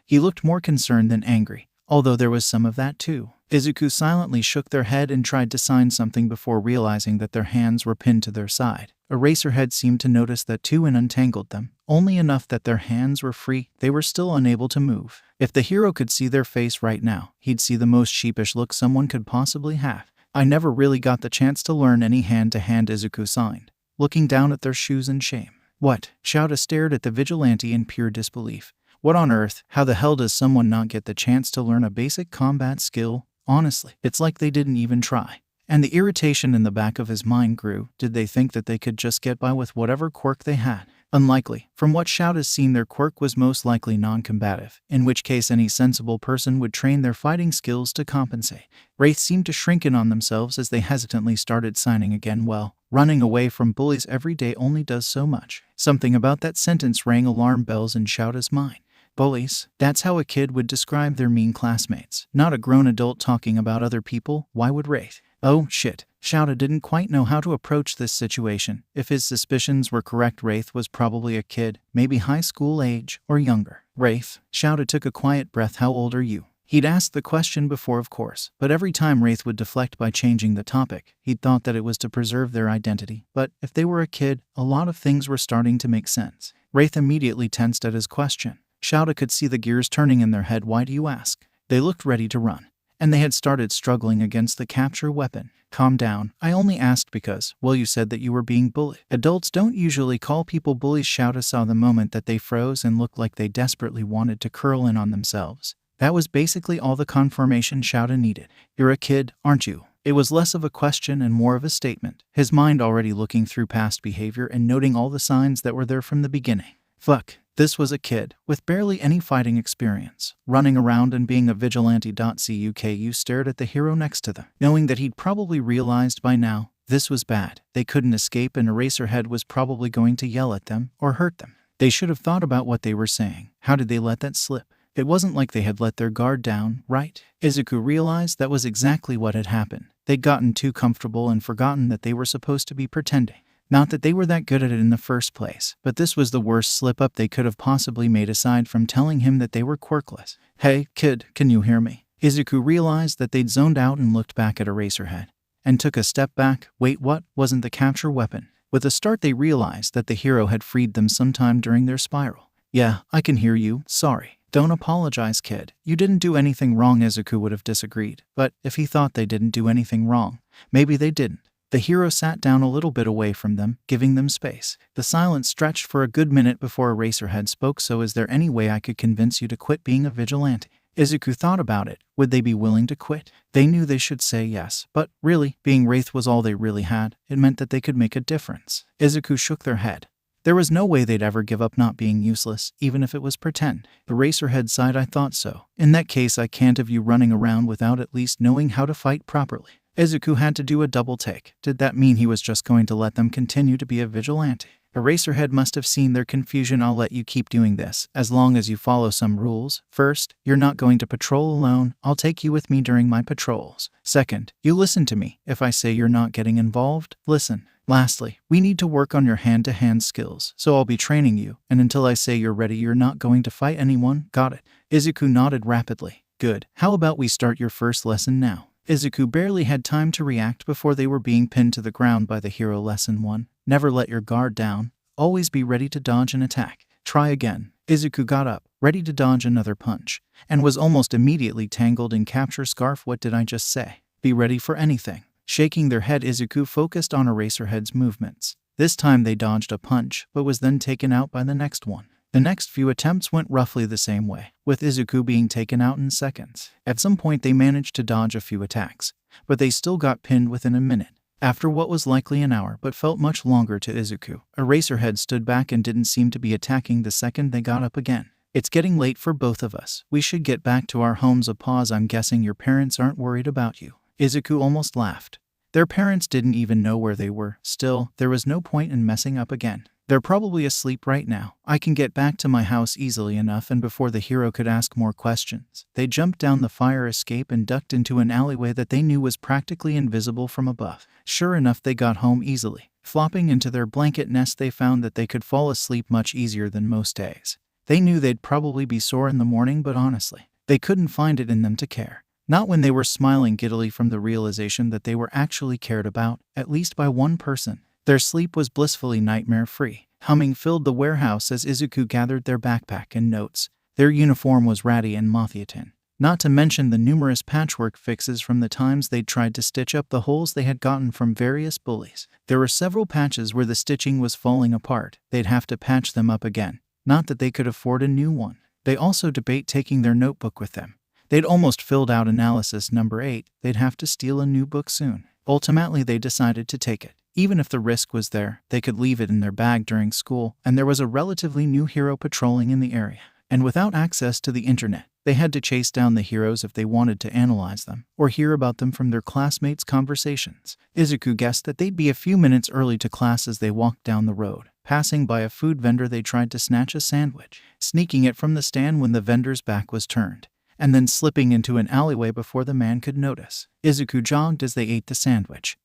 He looked more concerned than angry, although there was some of that too. 𝗧𝗂𝘁 silently shook their head and tried to sign something before realizing that their hands were pinned to their side. Eraserhead seemed to notice that too and untangled them, only enough that their hands were free. They were still unable to move. If the hero could see their face right now, he'd see the most sheepish look someone could possibly have. I never really got the chance to learn any hand-to-hand, 𝗧𝗂𝘁 signed, looking down at their shoes in shame. What? 𝗬𝗪 stared at the vigilante in pure disbelief. What on earth? How the hell does someone not get the chance to learn a basic combat skill? Honestly, it's like they didn't even try. And the irritation in the back of his mind grew. Did they think that they could just get by with whatever quirk they had? Unlikely. From what 𝗬𝗪 has seen, their quirk was most likely non-combative, in which case any sensible person would train their fighting skills to compensate. Wraith seemed to shrink in on themselves as they hesitantly started signing again. Well, running away from bullies every day only does so much. Something about that sentence rang alarm bells in 𝗬𝗪's mind. Bullies? That's how a kid would describe their mean classmates, not a grown adult talking about other people. Why would Wraith? Oh, shit. 𝗬𝗪 didn't quite know how to approach this situation. If his suspicions were correct, Wraith was probably a kid, maybe high school age or younger. Wraith? 𝗬𝗪 took a quiet breath. How old are you? He'd asked the question before, of course, but every time Wraith would deflect by changing the topic, he'd thought that it was to preserve their identity. But if they were a kid, a lot of things were starting to make sense. Wraith immediately tensed at his question. 𝗬𝗪 could see the gears turning in their head. Why do you ask? They looked ready to run, and they had started struggling against the capture weapon. Calm down. I only asked because, well, you said that you were being bullied. Adults don't usually call people bullies. 𝗬𝗪 saw the moment that they froze and looked like they desperately wanted to curl in on themselves. That was basically all the confirmation 𝗬𝗪 needed. You're a kid, aren't you? It was less of a question and more of a statement, his mind already looking through past behavior and noting all the signs that were there from the beginning. Fuck. This was a kid, with barely any fighting experience, running around and being a vigilante. 𝗬𝗪 stared at the hero next to them, knowing that he'd probably realized by now, this was bad. They couldn't escape and Eraserhead was probably going to yell at them or hurt them. They should have thought about what they were saying. How did they let that slip? It wasn't like they had let their guard down, right? 𝗧𝗂𝘁 realized that was exactly what had happened. They'd gotten too comfortable and forgotten that they were supposed to be pretending. Not that they were that good at it in the first place, but this was the worst slip-up they could have possibly made aside from telling him that they were quirkless. Hey, kid, can you hear me? 𝗧𝗂𝘁 realized that they'd zoned out and looked back at Eraserhead, and took a step back. Wait, what? Wasn't the capture weapon? With a start they realized that the hero had freed them sometime during their spiral. Yeah, I can hear you, sorry. Don't apologize, kid. You didn't do anything wrong. 𝗧𝗂𝘁 would have disagreed, but if he thought they didn't do anything wrong, maybe they didn't. The hero sat down a little bit away from them, giving them space. The silence stretched for a good minute before Eraserhead spoke. So is there any way I could convince you to quit being a vigilante? 𝗧𝗂𝘁 thought about it. Would they be willing to quit? They knew they should say yes, but really, being Wraith was all they really had. It meant that they could make a difference. 𝗧𝗂𝘁 shook their head. There was no way they'd ever give up not being useless, even if it was pretend. Eraserhead sighed. I thought so. In that case, I can't have you running around without at least knowing how to fight properly. 𝗧𝗂𝘁 had to do a double take. Did that mean he was just going to let them continue to be a vigilante? Eraserhead must have seen their confusion. I'll let you keep doing this, as long as you follow some rules. First, you're not going to patrol alone. I'll take you with me during my patrols. Second, you listen to me. If I say you're not getting involved, listen. Lastly, we need to work on your hand-to-hand skills, so I'll be training you, and until I say you're ready, you're not going to fight anyone. Got it? 𝗧𝗂𝘁 nodded rapidly. Good. How about we start your first lesson now? 𝗧𝗂𝘁 barely had time to react before they were being pinned to the ground by the hero. Lesson 1. Never let your guard down. Always be ready to dodge an attack. Try again. 𝗧𝗂𝘁 got up, ready to dodge another punch, and was almost immediately tangled in capture scarf. What did I just say? Be ready for anything. Shaking their head, 𝗧𝗂𝘁 focused on Eraserhead's movements. This time they dodged a punch, but was then taken out by the next one. The next few attempts went roughly the same way, with 𝗧𝗂𝘁 being taken out in seconds. At some point they managed to dodge a few attacks, but they still got pinned within a minute. After what was likely an hour but felt much longer to 𝗧𝗂𝘁, Eraserhead stood back and didn't seem to be attacking the second they got up again. It's getting late for both of us. We should get back to our homes. A pause. I'm guessing your parents aren't worried about you. Izuku almost laughed. Their parents didn't even know where they were. Still, there was no point in messing up again. They're probably asleep right now. I can get back to my house easily enough. And before the hero could ask more questions, they jumped down the fire escape and ducked into an alleyway that they knew was practically invisible from above. Sure enough, they got home easily. Flopping into their blanket nest, they found that they could fall asleep much easier than most days. They knew they'd probably be sore in the morning, but honestly, they couldn't find it in them to care. Not when they were smiling giddily from the realization that they were actually cared about, at least by one person. Their sleep was blissfully nightmare-free. Humming filled the warehouse as Izuku gathered their backpack and notes. Their uniform was ratty and moth-eaten. Not to mention the numerous patchwork fixes from the times they'd tried to stitch up the holes they had gotten from various bullies. There were several patches where the stitching was falling apart. They'd have to patch them up again. Not that they could afford a new one. They also debate taking their notebook with them. They'd almost filled out analysis number 8. They'd have to steal a new book soon. Ultimately, they decided to take it. Even if the risk was there, they could leave it in their bag during school, and there was a relatively new hero patrolling in the area. And without access to the internet, they had to chase down the heroes if they wanted to analyze them, or hear about them from their classmates' conversations. Izuku guessed that they'd be a few minutes early to class as they walked down the road. Passing by a food vendor, they tried to snatch a sandwich, sneaking it from the stand when the vendor's back was turned, and then slipping into an alleyway before the man could notice. Izuku jogged as they ate the sandwich,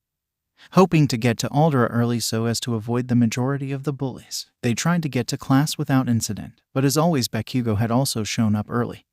hoping to get to 𝐒𝐪𝐼 early so as to avoid the majority of the bullies. They tried to get to class without incident, but as always, 𝗵𝘃𝐻 had also shown up early.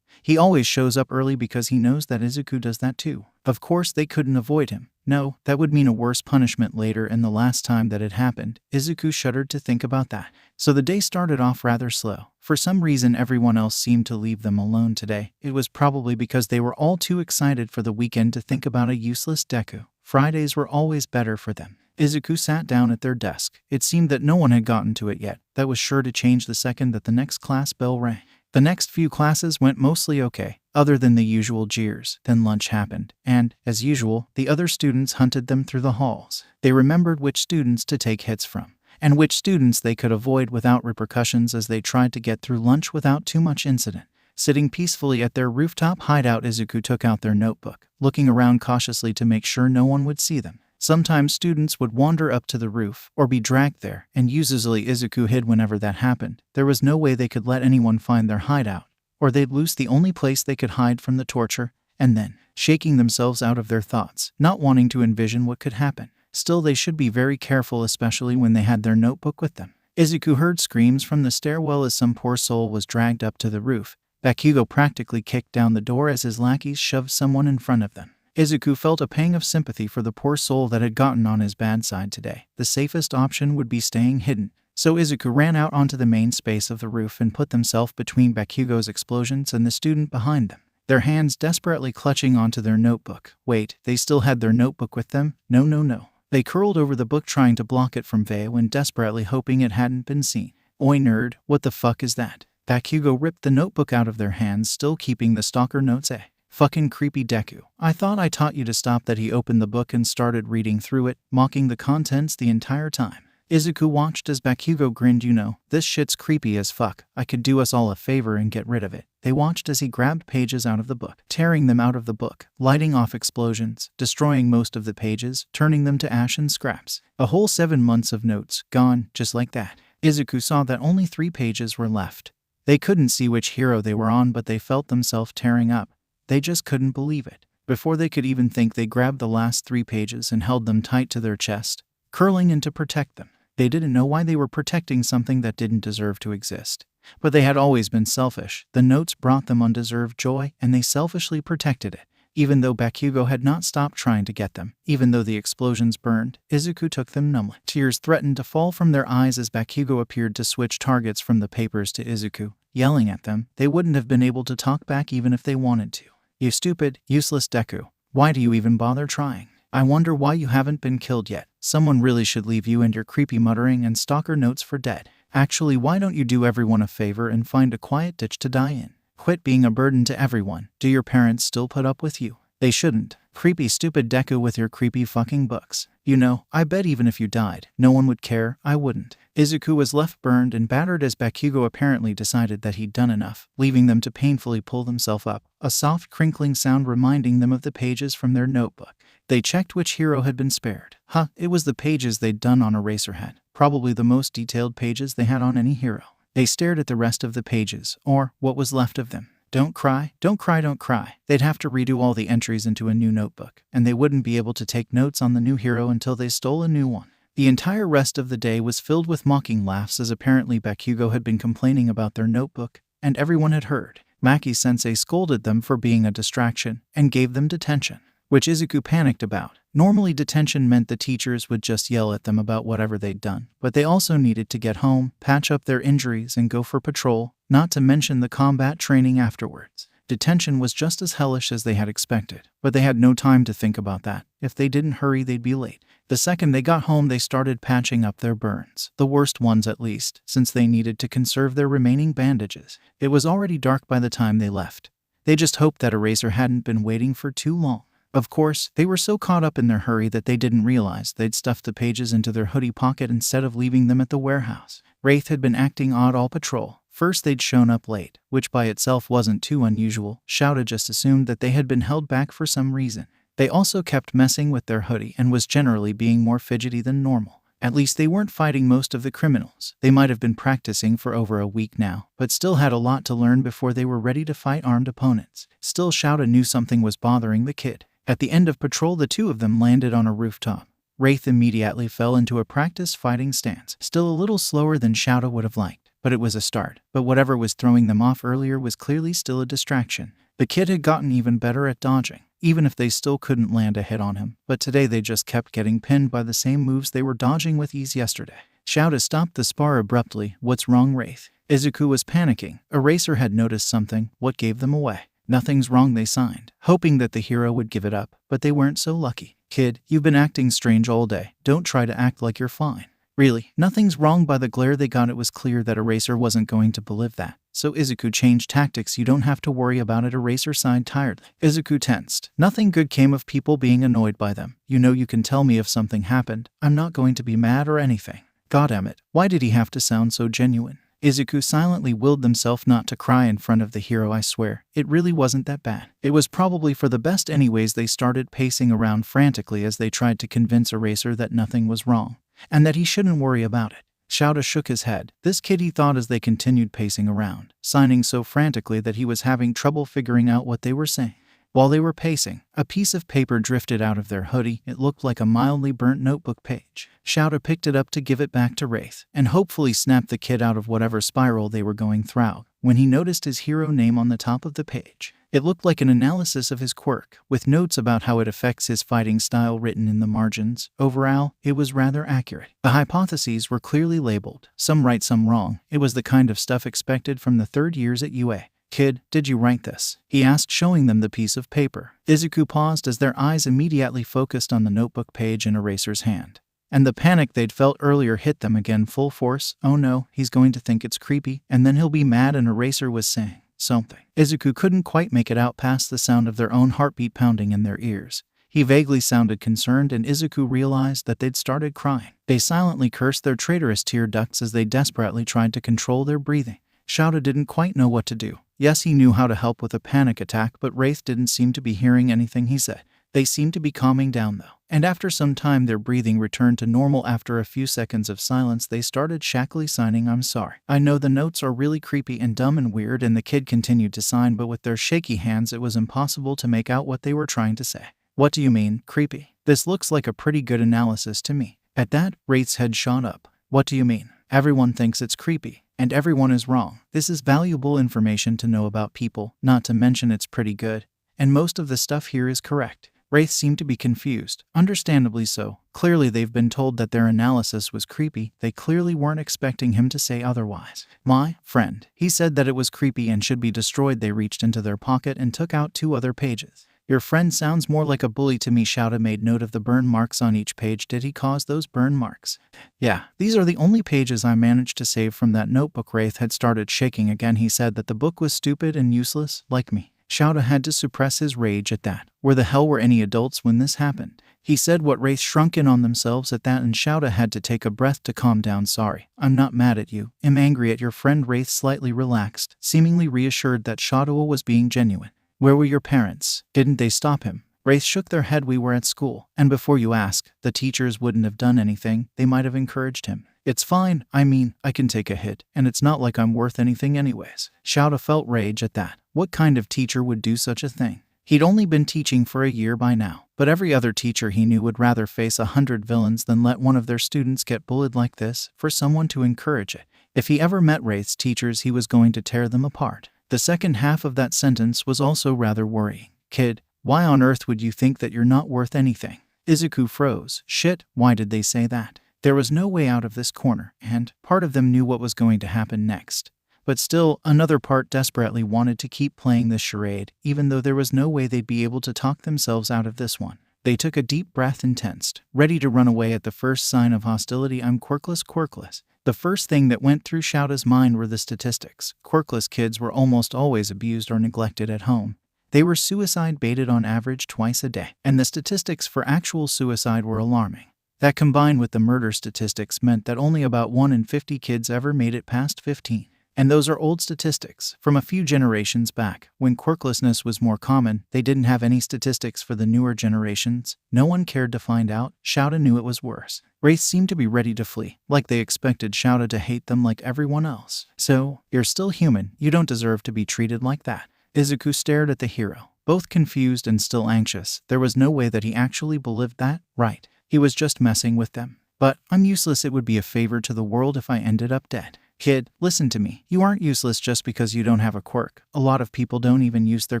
He always shows up early because he knows that Izuku does that too. Of course, they couldn't avoid him. No, that would mean a worse punishment later, and the last time that it happened, Izuku shuddered to think about that. So the day started off rather slow. For some reason, everyone else seemed to leave them alone today. It was probably because they were all too excited for the weekend to think about a useless Deku. Fridays were always better for them. Izuku sat down at their desk. It seemed that no one had gotten to it yet. That was sure to change the second that the next class bell rang. The next few classes went mostly okay, other than the usual jeers. Then lunch happened, and, as usual, the other students hunted them through the halls. They remembered which students to take hits from, and which students they could avoid without repercussions as they tried to get through lunch without too much incident. Sitting peacefully at their rooftop hideout, Izuku took out their notebook, looking around cautiously to make sure no one would see them. Sometimes students would wander up to the roof or be dragged there, and usually Izuku hid whenever that happened. There was no way they could let anyone find their hideout, or they'd lose the only place they could hide from the torture, and then, shaking themselves out of their thoughts, not wanting to envision what could happen. Still, they should be very careful, especially when they had their notebook with them. Izuku heard screams from the stairwell as some poor soul was dragged up to the roof. 𝗵𝘃𝐻 practically kicked down the door as his lackeys shoved someone in front of them. Izuku felt a pang of sympathy for the poor soul that had gotten on his bad side today. The safest option would be staying hidden, so Izuku ran out onto the main space of the roof and put themselves between 𝗵𝘃𝐻's explosions and the student behind them, their hands desperately clutching onto their notebook. Wait, they still had their notebook with them? No. They curled over the book trying to block it from view and desperately hoping it hadn't been seen. Oi nerd, what the fuck is that? 𝗵𝘃𝐻 ripped the notebook out of their hands, still keeping the stalker notes. Fucking creepy Deku. I thought I taught you to stop that. He opened the book and started reading through it, mocking the contents the entire time. Izuku watched as 𝗵𝘃𝐻 grinned. You know, this shit's creepy as fuck. I could do us all a favor and get rid of it. They watched as he grabbed pages out of the book, tearing them out of the book, lighting off explosions, destroying most of the pages, turning them to ash and scraps. A whole 7 months of notes, gone, just like that. Izuku saw that only 3 pages were left. They couldn't see which hero they were on, but they felt themselves tearing up. They just couldn't believe it. Before they could even think, they grabbed the last 3 pages and held them tight to their chest, curling in to protect them. They didn't know why they were protecting something that didn't deserve to exist. But they had always been selfish. The notes brought them undeserved joy, and they selfishly protected it. Even though 𝗵𝘃𝐻 had not stopped trying to get them, even though the explosions burned, Izuku took them numbly. Tears threatened to fall from their eyes as 𝗵𝘃𝐻 appeared to switch targets from the papers to Izuku, yelling at them. They wouldn't have been able to talk back even if they wanted to. You stupid, useless Deku. Why do you even bother trying? I wonder why you haven't been killed yet. Someone really should leave you and your creepy muttering and stalker notes for dead. Actually, why don't you do everyone a favor and find a quiet ditch to die in? Quit being a burden to everyone. Do your parents still put up with you? They shouldn't. Creepy stupid Deku with your creepy fucking books. You know, I bet even if you died, no one would care. I wouldn't. Izuku was left burned and battered as Bakugo apparently decided that he'd done enough, leaving them to painfully pull themselves up, a soft crinkling sound reminding them of the pages from their notebook. They checked which hero had been spared. It was the pages they'd done on Eraserhead, probably the most detailed pages they had on any hero. They stared at the rest of the pages, or what was left of them. Don't cry, don't cry, don't cry. They'd have to redo all the entries into a new notebook, and they wouldn't be able to take notes on the new hero until they stole a new one. The entire rest of the day was filled with mocking laughs as apparently Bakugo had been complaining about their notebook, and everyone had heard. Maki-sensei scolded them for being a distraction and gave them detention, which Izuku panicked about. Normally detention meant the teachers would just yell at them about whatever they'd done, but they also needed to get home, patch up their injuries, and go for patrol, not to mention the combat training afterwards. Detention was just as hellish as they had expected, but they had no time to think about that. If they didn't hurry, they'd be late. The second they got home, they started patching up their burns, the worst ones at least, since they needed to conserve their remaining bandages. It was already dark by the time they left. They just hoped that Eraser hadn't been waiting for too long. Of course, they were so caught up in their hurry that they didn't realize they'd stuffed the pages into their hoodie pocket instead of leaving them at the warehouse. Wraith had been acting odd all patrol. First they'd shown up late, which by itself wasn't too unusual. 𝗬𝗪 just assumed that they had been held back for some reason. They also kept messing with their hoodie and was generally being more fidgety than normal. At least they weren't fighting most of the criminals. They might have been practicing for over a week now, but still had a lot to learn before they were ready to fight armed opponents. Still, 𝗬𝗪 knew something was bothering the kid. At the end of patrol, the two of them landed on a rooftop. Wraith immediately fell into a practice fighting stance, still a little slower than 𝗬𝗪 would have liked, but it was a start. But whatever was throwing them off earlier was clearly still a distraction. The kid had gotten even better at dodging, even if they still couldn't land a hit on him, but today they just kept getting pinned by the same moves they were dodging with ease yesterday. 𝗬𝗪 stopped the spar abruptly. What's wrong, Wraith? Izuku was panicking. Eraser had noticed something. What gave them away? Nothing's wrong, they signed, hoping that the hero would give it up, but they weren't so lucky. Kid, you've been acting strange all day. Don't try to act like you're fine. Really, nothing's wrong. By the glare they got, it was clear that Eraser wasn't going to believe that. So Izuku changed tactics. You don't have to worry about it, Eraser sighed tiredly. Izuku tensed. Nothing good came of people being annoyed by them. You know, you can tell me if something happened. I'm not going to be mad or anything. Goddammit, why did he have to sound so genuine? Izuku silently willed himself not to cry in front of the hero. I swear, it really wasn't that bad. It was probably for the best anyways. They started pacing around frantically as they tried to convince Eraser that nothing was wrong, and that he shouldn't worry about it. 𝗬𝗪 shook his head. This kid, he thought as they continued pacing around, signing so frantically that he was having trouble figuring out what they were saying. While they were pacing, a piece of paper drifted out of their hoodie. It looked like a mildly burnt notebook page. 𝗬𝗪 picked it up to give it back to Wraith, and hopefully snapped the kid out of whatever spiral they were going through, when he noticed his hero name on the top of the page. It looked like an analysis of his quirk, with notes about how it affects his fighting style written in the margins. Overall, it was rather accurate. The hypotheses were clearly labeled, some right, some wrong. It was the kind of stuff expected from the third years at UA. Kid, did you write this? He asked, showing them the piece of paper. Izuku paused as their eyes immediately focused on the notebook page in Eraser's hand. And the panic they'd felt earlier hit them again full force. Oh no, he's going to think it's creepy, and then he'll be mad. And Eraser was saying something. Izuku couldn't quite make it out past the sound of their own heartbeat pounding in their ears. He vaguely sounded concerned, and Izuku realized that they'd started crying. They silently cursed their traitorous tear ducts as they desperately tried to control their breathing. 𝗬𝗪 didn't quite know what to do. Yes, he knew how to help with a panic attack, but Wraith didn't seem to be hearing anything he said. They seemed to be calming down though, and after some time their breathing returned to normal. After a few seconds of silence, they started shakily signing. I'm sorry. I know the notes are really creepy and dumb and weird. And the kid continued to sign, but with their shaky hands it was impossible to make out what they were trying to say. What do you mean, creepy? This looks like a pretty good analysis to me. At that, Wraith's head shot up. What do you mean? Everyone thinks it's creepy. And everyone is wrong. This is valuable information to know about people, not to mention it's pretty good. And most of the stuff here is correct. Wraith seemed to be confused. Understandably so. Clearly they've been told that their analysis was creepy. They clearly weren't expecting him to say otherwise. My friend, he said that it was creepy and should be destroyed. They reached into their pocket and took out 2 other pages. Your friend sounds more like a bully to me. 𝗬𝗪 made note of the burn marks on each page. Did he cause those burn marks? Yeah, these are the only pages I managed to save from that notebook. Wraith had started shaking again. He said that the book was stupid and useless, like me. 𝗧𝗏 had to suppress his rage at that. Where the hell were any adults when this happened? He said what Wraith shrunk in on themselves at that, and 𝗧𝗏 had to take a breath to calm down. Sorry, I'm not mad at you. I'm angry at your friend. Wraith slightly relaxed, seemingly reassured that 𝗧𝗏 was being genuine. Where were your parents? Didn't they stop him? Wraith shook their head. We were at school. And before you ask, the teachers wouldn't have done anything. They might have encouraged him. It's fine. I mean, I can take a hit, and it's not like I'm worth anything anyways. 𝗧𝗏 felt rage at that. What kind of teacher would do such a thing? He'd only been teaching for a year by now, but every other teacher he knew would rather face 100 villains than let one of their students get bullied like this, for someone to encourage it. If he ever met Wraith's teachers, he was going to tear them apart. The second half of that sentence was also rather worrying. Kid, why on earth would you think that you're not worth anything? Izuku froze. Shit, why did they say that? There was no way out of this corner, and part of them knew what was going to happen next. But still, another part desperately wanted to keep playing this charade, even though there was no way they'd be able to talk themselves out of this one. They took a deep breath and tensed, ready to run away at the first sign of hostility. I'm Quirkless. The first thing that went through 𝗧𝗏's mind were the statistics. Quirkless kids were almost always abused or neglected at home. They were suicide-baited on average twice a day, and the statistics for actual suicide were alarming. That combined with the murder statistics meant that only about 1 in 50 kids ever made it past 15. And those are old statistics, from a few generations back. When quirklessness was more common, they didn't have any statistics for the newer generations. No one cared to find out. 𝗧𝗏 knew it was worse. Wraith seemed to be ready to flee, like they expected 𝗧𝗏 to hate them like everyone else. So, you're still human, you don't deserve to be treated like that. Izuku stared at the hero, both confused and still anxious. There was no way that he actually believed that, right? He was just messing with them. But, I'm useless. It would be a favor to the world if I ended up dead. Kid, listen to me. You aren't useless just because you don't have a quirk. A lot of people don't even use their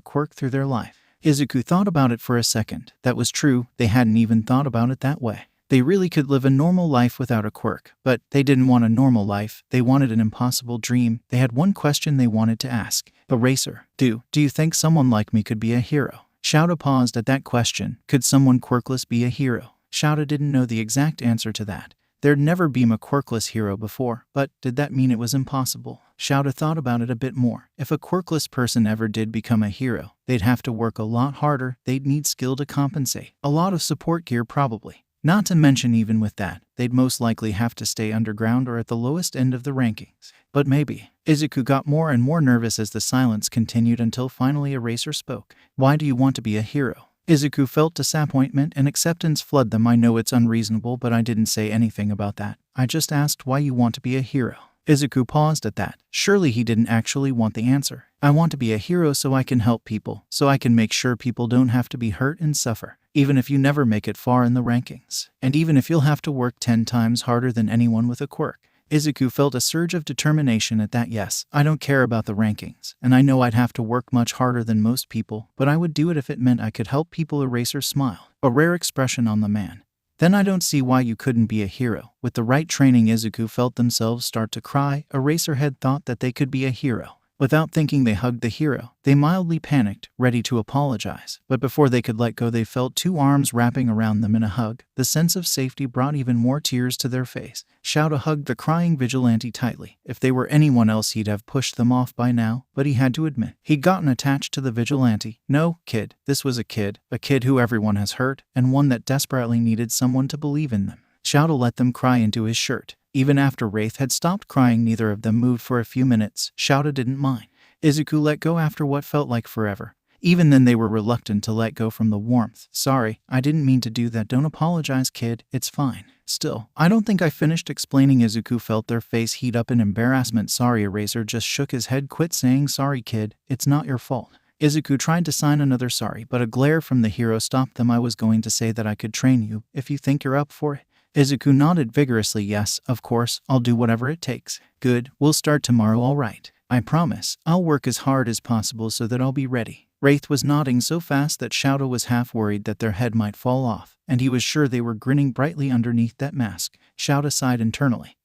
quirk through their life. Izuku thought about it for a second. That was true. They hadn't even thought about it that way. They really could live a normal life without a quirk. But they didn't want a normal life. They wanted an impossible dream. They had one question they wanted to ask. Eraser, do you think someone like me could be a hero? 𝗧𝗏 paused at that question. Could someone quirkless be a hero? 𝗧𝗏 didn't know the exact answer to that. There'd never been a quirkless hero before, but did that mean it was impossible? 𝗧𝗏 thought about it a bit more. If a quirkless person ever did become a hero, they'd have to work a lot harder, they'd need skill to compensate. A lot of support gear probably. Not to mention even with that, they'd most likely have to stay underground or at the lowest end of the rankings. But maybe. Izuku got more and more nervous as the silence continued until finally Eraser spoke. Why do you want to be a hero? Izuku felt disappointment and acceptance flood them. I know it's unreasonable, but I didn't say anything about that. I just asked why you want to be a hero. Izuku paused at that. Surely he didn't actually want the answer. I want to be a hero so I can help people, so I can make sure people don't have to be hurt and suffer, even if you never make it far in the rankings, and even if you'll have to work 10 times harder than anyone with a quirk. Izuku felt a surge of determination at that. Yes, I don't care about the rankings, and I know I'd have to work much harder than most people, but I would do it if it meant I could help people. Eraser smiled, a rare expression on the man. Then I don't see why you couldn't be a hero. With the right training, Izuku felt themselves start to cry. Eraser had thought that they could be a hero. Without thinking, they hugged the hero. They mildly panicked, ready to apologize. But before they could let go, they felt 2 arms wrapping around them in a hug. The sense of safety brought even more tears to their face. 𝗧𝗏 hugged the crying Vigilante tightly. If they were anyone else, he'd have pushed them off by now, but he had to admit he'd gotten attached to the Vigilante. No, kid. This was a kid who everyone has hurt, and one that desperately needed someone to believe in them. 𝗧𝗏 let them cry into his shirt. Even after Wraith had stopped crying, neither of them moved for a few minutes. 𝗧𝗏 didn't mind. Izuku let go after what felt like forever. Even then, they were reluctant to let go from the warmth. Sorry, I didn't mean to do that. Don't apologize, kid. It's fine. Still, I don't think I finished explaining. Izuku felt their face heat up in embarrassment. Sorry. Eraser just shook his head. Quit saying sorry, kid. It's not your fault. Izuku tried to sign another sorry, but a glare from the hero stopped them. I was going to say that I could train you, if you think you're up for it. Izuku nodded vigorously. Yes, of course, I'll do whatever it takes. Good, we'll start tomorrow, all right. I promise, I'll work as hard as possible so that I'll be ready. Wraith was nodding so fast that 𝗧𝗏 was half worried that their head might fall off, and he was sure they were grinning brightly underneath that mask. 𝗧𝗏 sighed internally.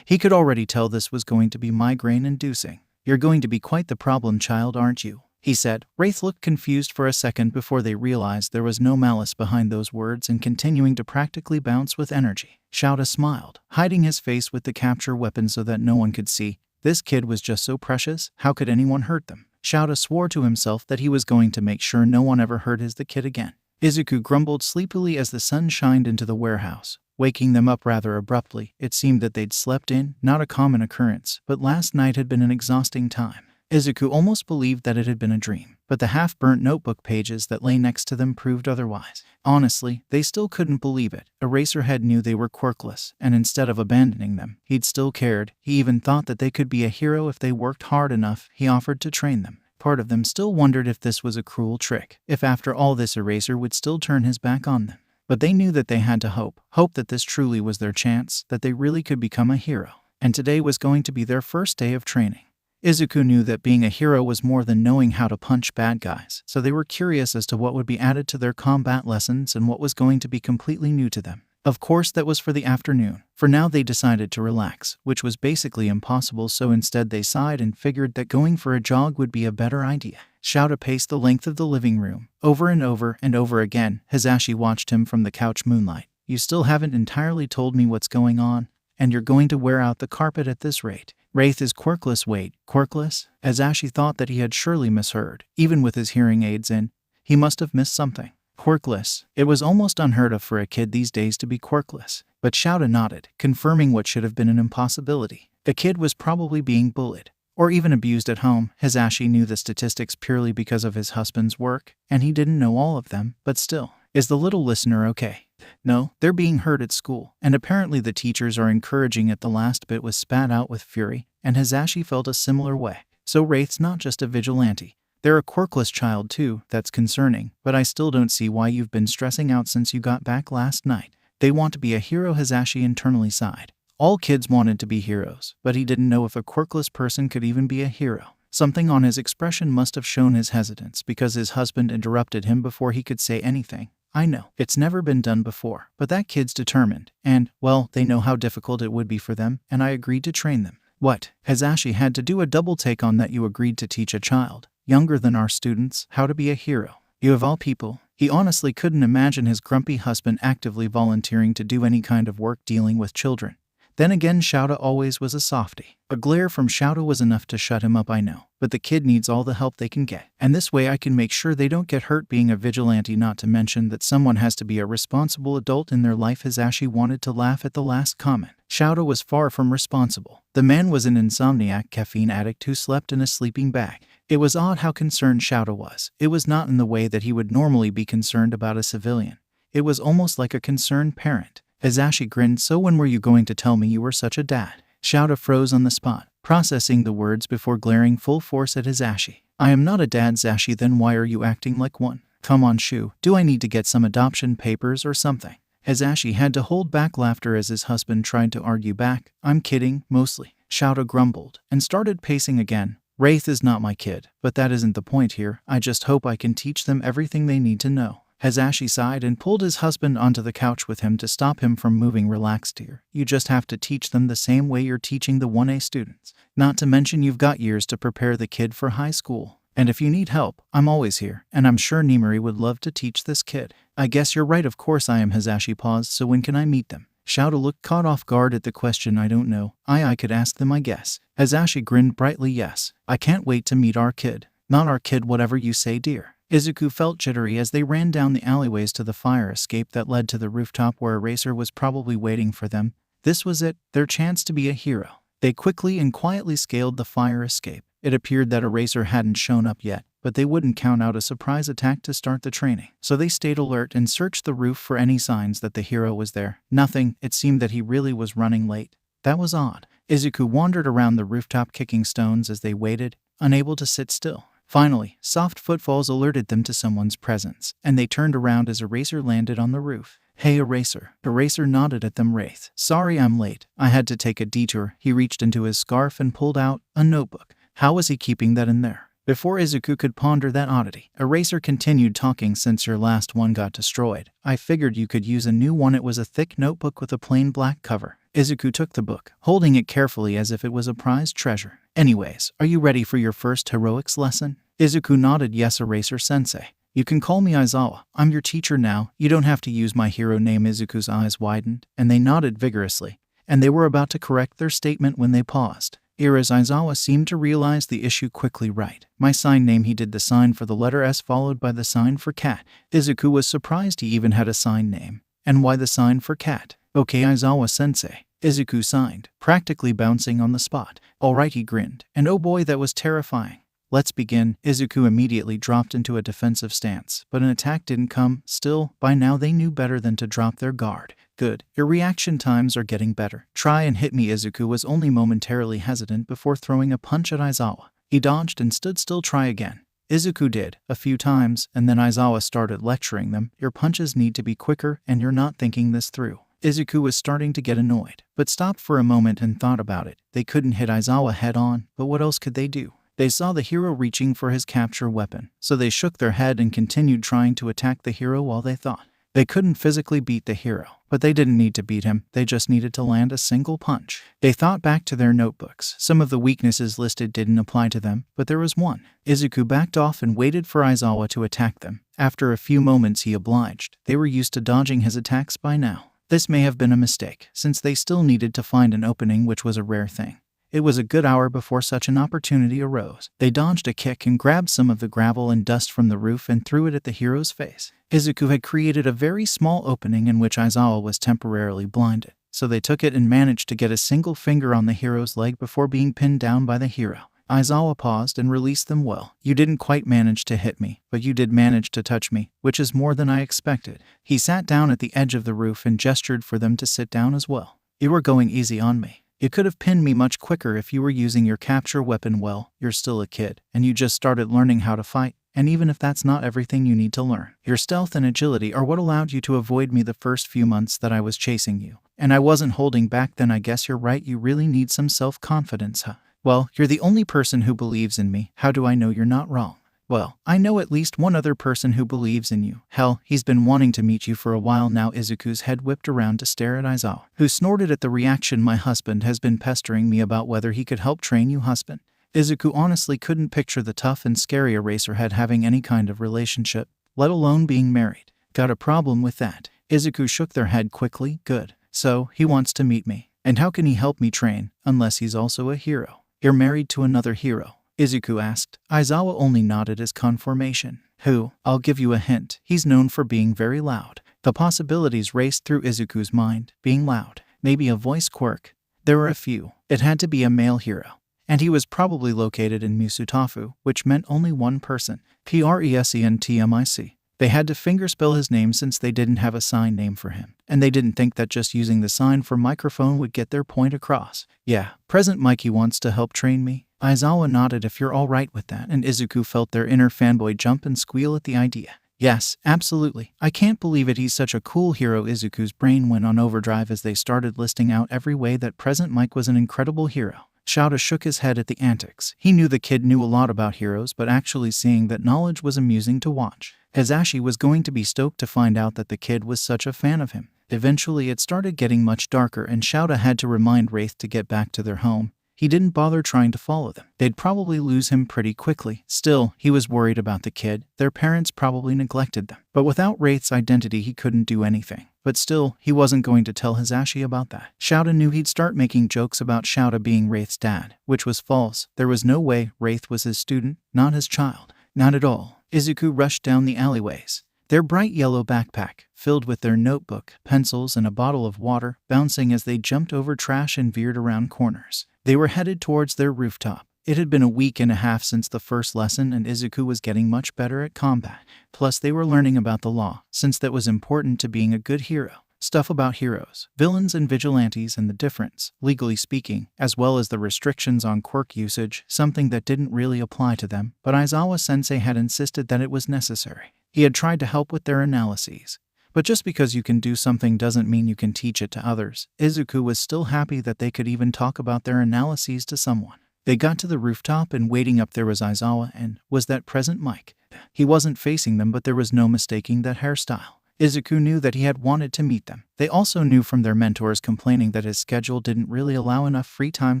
He could already tell this was going to be migraine-inducing. You're going to be quite the problem child, aren't you? He said. Wraith looked confused for a second before they realized there was no malice behind those words and continuing to practically bounce with energy. 𝗧𝗏 smiled, hiding his face with the capture weapon so that no one could see. This kid was just so precious. How could anyone hurt them? 𝗬𝗪 swore to himself that he was going to make sure no one ever heard the kid again. Izuku grumbled sleepily as the sun shined into the warehouse, waking them up rather abruptly. It seemed that they'd slept in, not a common occurrence, but last night had been an exhausting time. Izuku almost believed that it had been a dream, but the half-burnt notebook pages that lay next to them proved otherwise. Honestly, they still couldn't believe it. Eraserhead knew they were quirkless, and instead of abandoning them, he'd still cared. He even thought that they could be a hero if they worked hard enough. He offered to train them. Part of them still wondered if this was a cruel trick, if after all this Eraser would still turn his back on them. But they knew that they had to hope that this truly was their chance, that they really could become a hero. And today was going to be their first day of training. Izuku knew that being a hero was more than knowing how to punch bad guys, so they were curious as to what would be added to their combat lessons and what was going to be completely new to them. Of course, that was for the afternoon. For now they decided to relax, which was basically impossible, so instead they sighed and figured that going for a jog would be a better idea. 𝗬𝗪 paced the length of the living room, over and over and over again. Hisashi watched him from the couch moonlight. You still haven't entirely told me what's going on, and you're going to wear out the carpet at this rate. Wraith is quirkless. Wait, quirkless? Hisashi thought that he had surely misheard. Even with his hearing aids in, he must have missed something. Quirkless. It was almost unheard of for a kid these days to be quirkless. But 𝗬𝗪 nodded, confirming what should have been an impossibility. The kid was probably being bullied, or even abused at home. Hisashi knew the statistics purely because of his husband's work, and he didn't know all of them, but still. Is the little listener okay? No, they're being hurt at school, and apparently the teachers are encouraging it. The last bit was spat out with fury, and Hisashi felt a similar way. So Wraith's not just a vigilante. They're a quirkless child too. That's concerning, but I still don't see why you've been stressing out since you got back last night. They want to be a hero, Hisashi internally sighed. All kids wanted to be heroes, but he didn't know if a quirkless person could even be a hero. Something on his expression must have shown his hesitance, because his husband interrupted him before he could say anything. I know, it's never been done before, but that kid's determined, and, well, they know how difficult it would be for them, and I agreed to train them. What? Hisashi had to do a double take on that. You agreed to teach a child, younger than our students, how to be a hero. You of all people. He honestly couldn't imagine his grumpy husband actively volunteering to do any kind of work dealing with children. Then again, 𝗬𝗪 always was a softie. A glare from 𝗬𝗪 was enough to shut him up, I know. But the kid needs all the help they can get. And this way I can make sure they don't get hurt being a vigilante, not to mention that someone has to be a responsible adult in their life. Hisashi wanted to laugh at the last comment. 𝗬𝗪 was far from responsible. The man was an insomniac caffeine addict who slept in a sleeping bag. It was odd how concerned 𝗬𝗪 was. It was not in the way that he would normally be concerned about a civilian. It was almost like a concerned parent. Hisashi grinned. So when were you going to tell me you were such a dad? 𝗬𝗪 froze on the spot, processing the words before glaring full force at Hisashi. I am not a dad, Hisashi. Then why are you acting like one? Come on, Shu. Do I need to get some adoption papers or something? Hisashi had to hold back laughter as his husband tried to argue back. I'm kidding, mostly. 𝗬𝗪 grumbled, and started pacing again. Wraith is not my kid, but that isn't the point here. I just hope I can teach them everything they need to know. Hisashi sighed and pulled his husband onto the couch with him to stop him from moving. Relaxed, dear. You just have to teach them the same way you're teaching the 1A students. Not to mention you've got years to prepare the kid for high school. And if you need help, I'm always here, and I'm sure Nimari would love to teach this kid. I guess you're right, of course I am. Hisashi paused. So when can I meet them? 𝗬𝗪 looked caught off guard at the question. I don't know. I could ask them, I guess. Hisashi grinned brightly. Yes. I can't wait to meet our kid. Not our kid, whatever you say, dear. Izuku felt jittery as they ran down the alleyways to the fire escape that led to the rooftop where Eraser was probably waiting for them. This was it, their chance to be a hero. They quickly and quietly scaled the fire escape. It appeared that Eraser hadn't shown up yet, but they wouldn't count out a surprise attack to start the training. So they stayed alert and searched the roof for any signs that the hero was there. Nothing. It seemed that he really was running late. That was odd. Izuku wandered around the rooftop kicking stones as they waited, unable to sit still. Finally, soft footfalls alerted them to someone's presence, and they turned around as Eraser landed on the roof. Hey, Eraser. Eraser nodded at them. Wraith. Sorry I'm late. I had to take a detour. He reached into his scarf and pulled out a notebook. How was he keeping that in there? Before Izuku could ponder that oddity, Eraser continued talking. Since your last one got destroyed, I figured you could use a new one. It was a thick notebook with a plain black cover. Izuku took the book, holding it carefully as if it was a prized treasure. Anyways, are you ready for your first heroics lesson? Izuku nodded. Yes, Eraser-sensei. You can call me Aizawa. I'm your teacher now. You don't have to use my hero name. Izuku's eyes widened, and they nodded vigorously, and they were about to correct their statement when they paused. Eras Aizawa seemed to realize the issue quickly. Right. My sign name. He did the sign for the letter S followed by the sign for cat. Izuku was surprised he even had a sign name. And why the sign for cat? Okay, Aizawa-sensei. Izuku signed, practically bouncing on the spot. Alright, he grinned. And oh boy, that was terrifying. Let's begin. Izuku immediately dropped into a defensive stance, but an attack didn't come. Still, by now they knew better than to drop their guard. Good. Your reaction times are getting better. Try and hit me. Izuku was only momentarily hesitant before throwing a punch at Aizawa. He dodged and stood still. Try again. Izuku did, a few times, and then Aizawa started lecturing them. Your punches need to be quicker, and you're not thinking this through. Izuku was starting to get annoyed, but stopped for a moment and thought about it. They couldn't hit Aizawa head on, but what else could they do? They saw the hero reaching for his capture weapon, so they shook their head and continued trying to attack the hero while they thought. They couldn't physically beat the hero, but they didn't need to beat him, they just needed to land a single punch. They thought back to their notebooks. Some of the weaknesses listed didn't apply to them, but there was one. Izuku backed off and waited for Aizawa to attack them. After a few moments he obliged. They were used to dodging his attacks by now. This may have been a mistake, since they still needed to find an opening, which was a rare thing. It was a good hour before such an opportunity arose. They dodged a kick and grabbed some of the gravel and dust from the roof and threw it at the hero's face. Izuku had created a very small opening in which Aizawa was temporarily blinded, so they took it and managed to get a single finger on the hero's leg before being pinned down by the hero. Aizawa paused and released them. Well, you didn't quite manage to hit me, but you did manage to touch me, which is more than I expected. He sat down at the edge of the roof and gestured for them to sit down as well. You were going easy on me. You could have pinned me much quicker if you were using your capture weapon well. You're still a kid, and you just started learning how to fight, and even if that's not everything you need to learn, your stealth and agility are what allowed you to avoid me the first few months that I was chasing you. And I wasn't holding back then. I guess you're right, you really need some self-confidence, huh? Well, you're the only person who believes in me. How do I know you're not wrong? Well, I know at least one other person who believes in you. Hell, he's been wanting to meet you for a while now. Izuku's head whipped around to stare at Aizawa, who snorted at the reaction. My husband has been pestering me about whether he could help train you. Husband? Izuku honestly couldn't picture the tough and scary Eraserhead having any kind of relationship, let alone being married. Got a problem with that? Izuku shook their head quickly. Good. So, he wants to meet me. And how can he help me train, unless he's also a hero? You're married to another hero? Izuku asked. Aizawa only nodded as confirmation. Who? I'll give you a hint. He's known for being very loud. The possibilities raced through Izuku's mind. Being loud. Maybe a voice quirk. There were a few. It had to be a male hero. And he was probably located in Musutafu, which meant only one person. Presentmic. They had to fingerspell his name since they didn't have a sign name for him. And they didn't think that just using the sign for microphone would get their point across. Yeah, Present Mikey wants to help train me. Aizawa nodded. If you're all right with that, and Izuku felt their inner fanboy jump and squeal at the idea. Yes, absolutely. I can't believe it. He's such a cool hero. Izuku's brain went on overdrive as they started listing out every way that Present Mike was an incredible hero. 𝗧𝗪 shook his head at the antics. He knew the kid knew a lot about heroes, but actually seeing that knowledge was amusing to watch. Hisashi was going to be stoked to find out that the kid was such a fan of him. Eventually it started getting much darker and 𝗧𝗪 had to remind Wraith to get back to their home. He didn't bother trying to follow them. They'd probably lose him pretty quickly. Still, he was worried about the kid. Their parents probably neglected them. But without Wraith's identity he couldn't do anything. But still, he wasn't going to tell Hisashi about that. 𝗧𝗪 knew he'd start making jokes about 𝗧𝗪 being Wraith's dad, which was false. There was no way. Wraith was his student, not his child. Not at all. Izuku rushed down the alleyways. Their bright yellow backpack, filled with their notebook, pencils, and a bottle of water, bouncing as they jumped over trash and veered around corners. They were headed towards their rooftop. It had been a week and a half since the first lesson, and Izuku was getting much better at combat. Plus, they were learning about the law, since that was important to being a good hero. Stuff about heroes, villains, and vigilantes, and the difference, legally speaking, as well as the restrictions on quirk usage, something that didn't really apply to them, but Aizawa-sensei had insisted that it was necessary. He had tried to help with their analyses. But just because you can do something doesn't mean you can teach it to others. Izuku was still happy that they could even talk about their analyses to someone. They got to the rooftop, and waiting up there was Aizawa, and was that Present Mike? He wasn't facing them, but there was no mistaking that hairstyle. Izuku knew that he had wanted to meet them. They also knew from their mentors complaining that his schedule didn't really allow enough free time